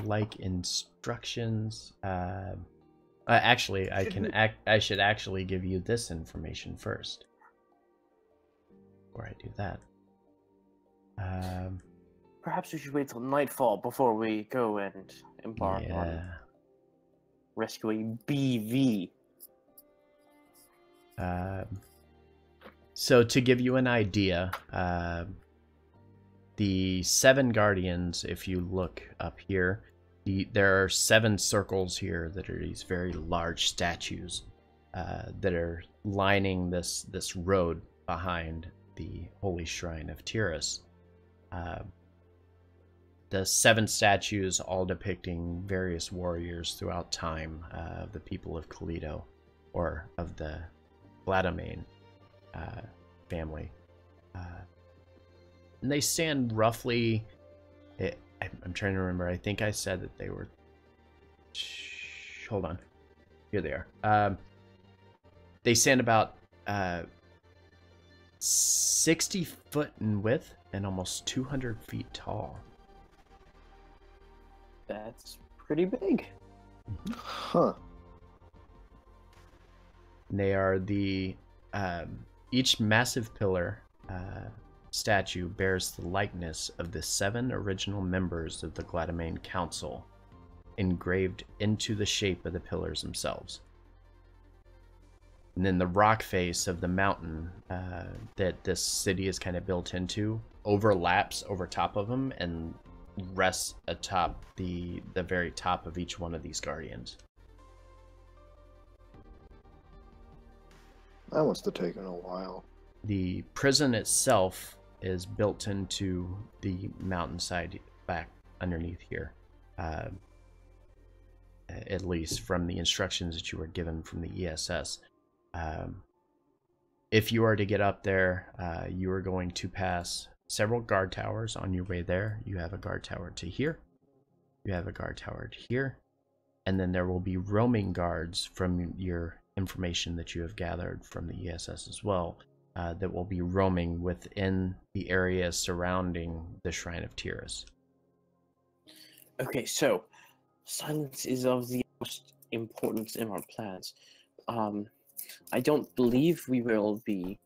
like instructions, actually, I should actually give you this information first. Before I do that, Perhaps we should wait till nightfall before we go and embark on yeah. rescuing BV. So to give you an idea, the 7 guardians, if you look up here, there are 7 circles here that are these very large statues that are lining this road behind the holy shrine of Tyrus. The 7 statues all depicting various warriors throughout time of the people of Kalido, or of the Vladomain family. And they stand roughly, I'm trying to remember, I think I said that they were, hold on, here they are. They stand about 60 foot in width and almost 200 feet tall. That's pretty big. Huh. They are each massive pillar statue bears the likeness of the 7 original members of the Gladamain Council, engraved into the shape of the pillars themselves. And then the rock face of the mountain that this city is kind of built into overlaps over top of them and rests atop the very top of each one of these guardians. That must have taken a while. The prison itself is built into the mountainside back underneath here. At least from the instructions that you were given from the ESS. If you are to get up there, you are going to pass several guard towers on your way there. You have a guard tower to here. You have a guard tower to here. And then there will be roaming guards from your information that you have gathered from the ESS as well, that will be roaming within the area surrounding the Shrine of Tyrus. Okay, so silence is of the most importance in our plans. I don't believe we will be.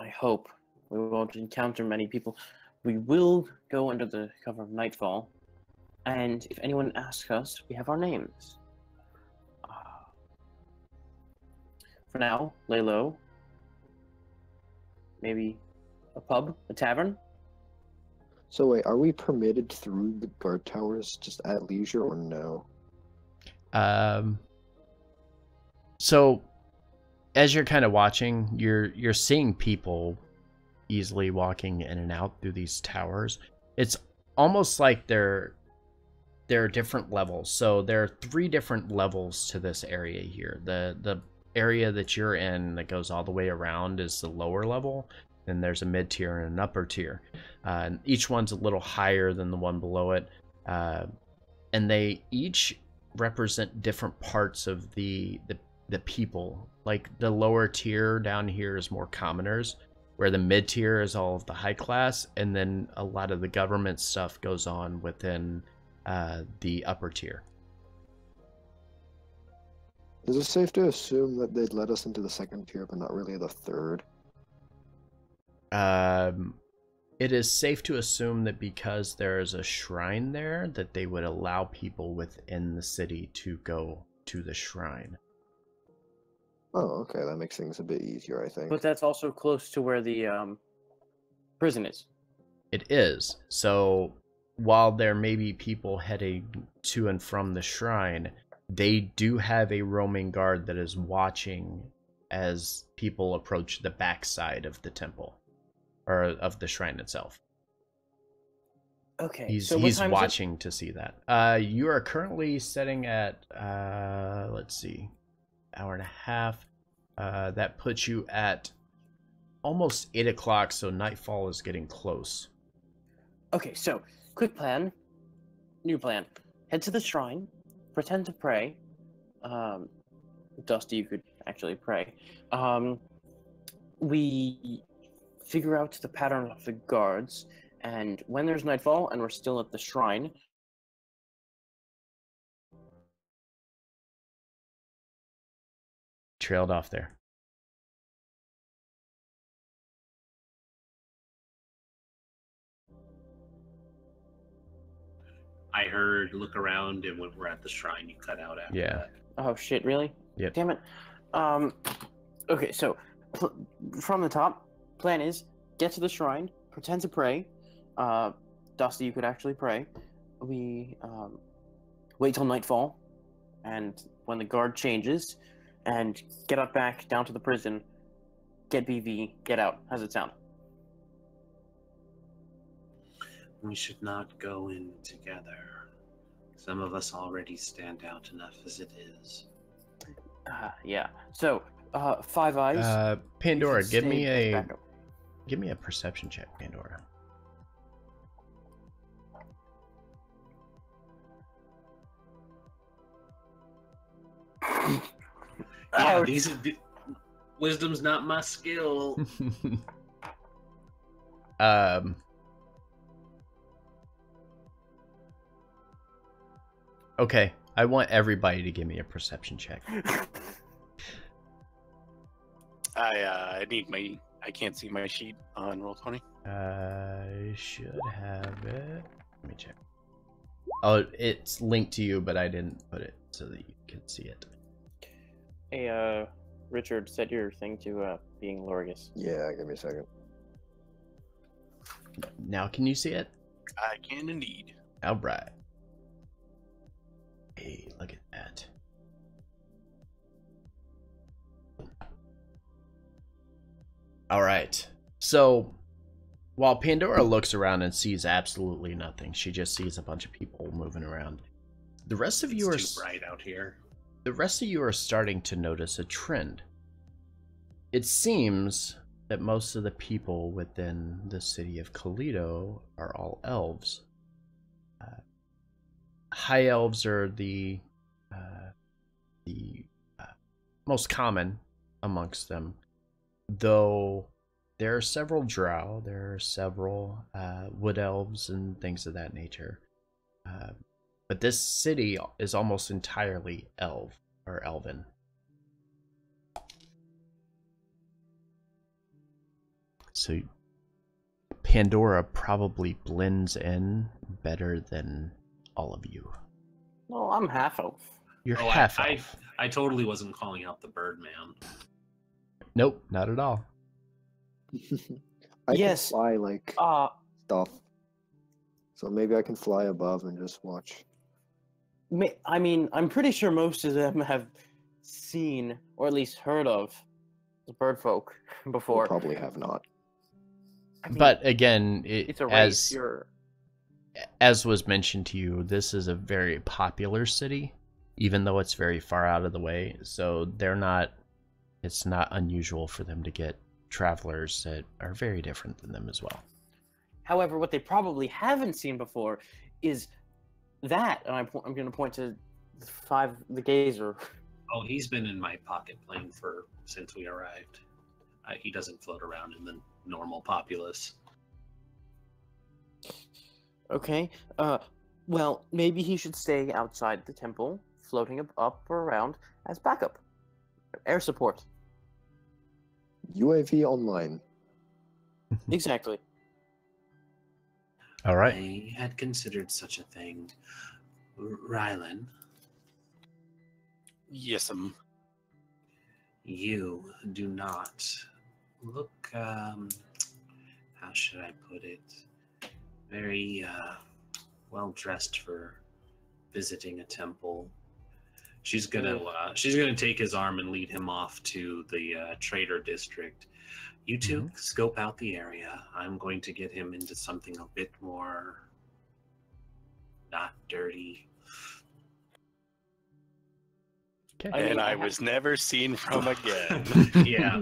I hope we won't encounter many people. We will go under the cover of nightfall, and if anyone asks us, we have our names. For now, lay low. Maybe a pub, a tavern. So wait, are we permitted through the guard towers just at leisure or no? So as you're kind of watching, you're seeing people easily walking in and out through these towers. It's almost like there are different levels. So there are 3 different levels to this area here. The area that you're in that goes all the way around is the lower level. Then there's a mid-tier and an upper tier. And each one's a little higher than the one below it. And they each represent different parts of the people. Like the lower tier down here is more commoners, where the mid-tier is all of the high class, and then a lot of the government stuff goes on within the upper tier. Is it safe to assume that they'd let us into the second tier, but not really the third? It is safe to assume that because there is a shrine there, that they would allow people within the city to go to the shrine. Oh, okay, that makes things a bit easier, I think. But that's also close to where the prison is. It is. So while there may be people heading to and from the shrine, they do have a roaming guard that is watching as people approach the backside of the temple, or of the shrine itself. Okay, He's so what time is it? watching to see that. You are currently sitting at, let's see, hour and a half. That puts you at almost 8 o'clock, so nightfall is getting close. Okay, so quick plan, new plan. Head to the shrine, pretend to pray. Dusty, you could actually pray. We figure out the pattern of the guards, and when there's nightfall and we're still at the shrine, Trailed off there. I heard look around, and when we're at the shrine, you cut out after Yeah. that. oh shit, really? Yep. Damn it. Okay, so from the top, plan is get to the shrine, pretend to pray. Dusty, you could actually pray. We wait till nightfall, and when the guard changes, and get up back down to the prison, get BV, get out. How's it sound? We should not go in together. Some of us already stand out enough as it is. Yeah. So, Five Eyes. Pandora, you should give me stay a back up. perception check, Pandora. Yeah, Ouch. wisdom's not my skill. Okay. I want everybody to give me a perception check. I need my. I can't see my sheet on Roll20. I should have it. Let me check. Oh, it's linked to you, but I didn't put it so that you can see it. Hey, Richard, set your thing to being Lorgus. Yeah, give me a second. Now can you see it? I can indeed. All right. Hey, look at that. All right. So, while Pandora looks around and sees absolutely nothing, she just sees a bunch of people moving around. The rest of you are It's too bright out here. The rest of you are starting to notice a trend. It seems that most of the people within the city of Toledo are all elves. High elves are the most common amongst them, though there are several drow, there are several wood elves and things of that nature. But this city is almost entirely elven. So Pandora probably blends in better than all of you. No, I'm half elf. You're Oh, half I elf. I totally wasn't calling out the Birdman. Nope, not at all. I Yes. can fly like stuff. So maybe I can fly above and just watch. I mean, I'm pretty sure most of them have seen, or at least heard of, the bird folk Or before. probably have not. I mean, But again, it's a race. as was mentioned to you, this is a very popular city, even though it's very far out of the way. So it's not unusual for them to get travelers that are very different than them as well. However, what they probably haven't seen before is that, and I'm going to point to the gazer. Oh, he's been in my pocket plane since we arrived. He doesn't float around in the normal populace. Okay. Well, maybe he should stay outside the temple, floating up or around as backup, air support. UAV online. Exactly. All right. I had considered such a thing. Rylan, Yes, you do not look, how should I put it? Very well dressed for visiting a temple. She's gonna take his arm and lead him off to the trader district. You two scope out the area. I'm going to get him into something a bit more not dirty. Okay. and I was never seen from again. Yeah.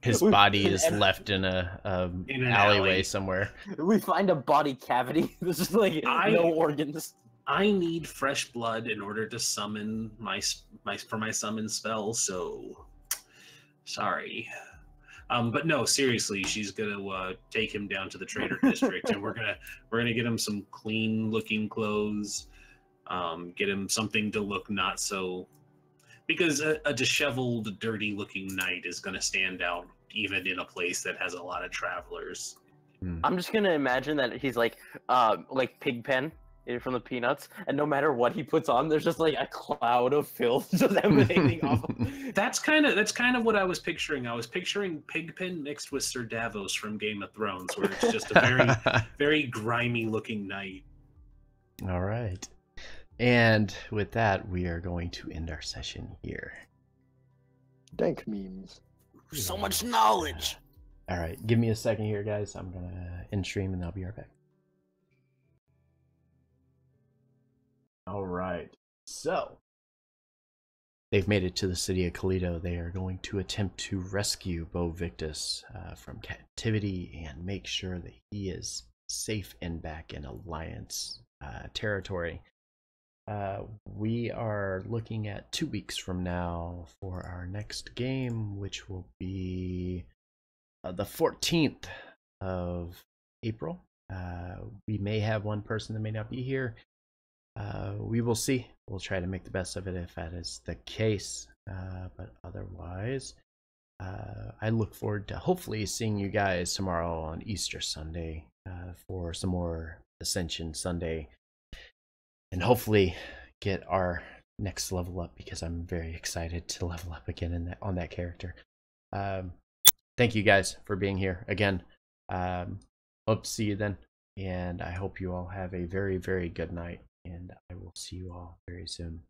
His body is left in an In an alleyway alley. somewhere. We find a body cavity. This is like no organs. I need fresh blood in order to summon my summon spell, so sorry. But no, seriously, she's gonna take him down to the trader district, and we're gonna get him some clean looking clothes, get him something to look not so, because a disheveled, dirty looking knight is gonna stand out even in a place that has a lot of travelers. I'm just gonna imagine that he's like Pigpen from the Peanuts, and no matter what he puts on, there's just like a cloud of filth just emanating off of him. That's kind of what I was picturing. I was picturing Pigpen mixed with Sir Davos from Game of Thrones, where it's just a very, very grimy looking knight. All right. And with that, we are going to end our session here. Dank memes. So much knowledge. All right. Give me a second here, guys. I'm going to end stream and I'll be right back. All right. So they've made it to the city of Toledo. They are going to attempt to rescue Bo Victus from captivity and make sure that he is safe and back in Alliance territory. We are looking at 2 weeks from now for our next game, which will be the 14th of April. We may have one person that may not be here. we will see. We'll try to make the best of it if that is the case. But otherwise, I look forward to hopefully seeing you guys tomorrow on Easter Sunday for some more Ascension Sunday, and hopefully get our next level up, because I'm very excited to level up again on that character. Thank you guys for being here again. Hope to see you then, and I hope you all have a very, very good night, and I will see you all very soon.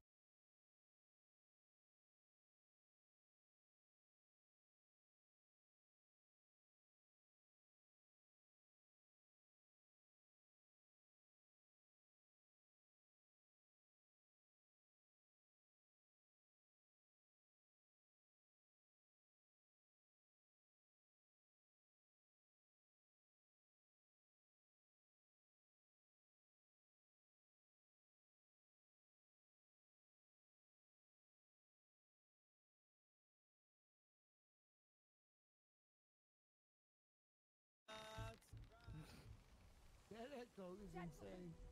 That echo is insane.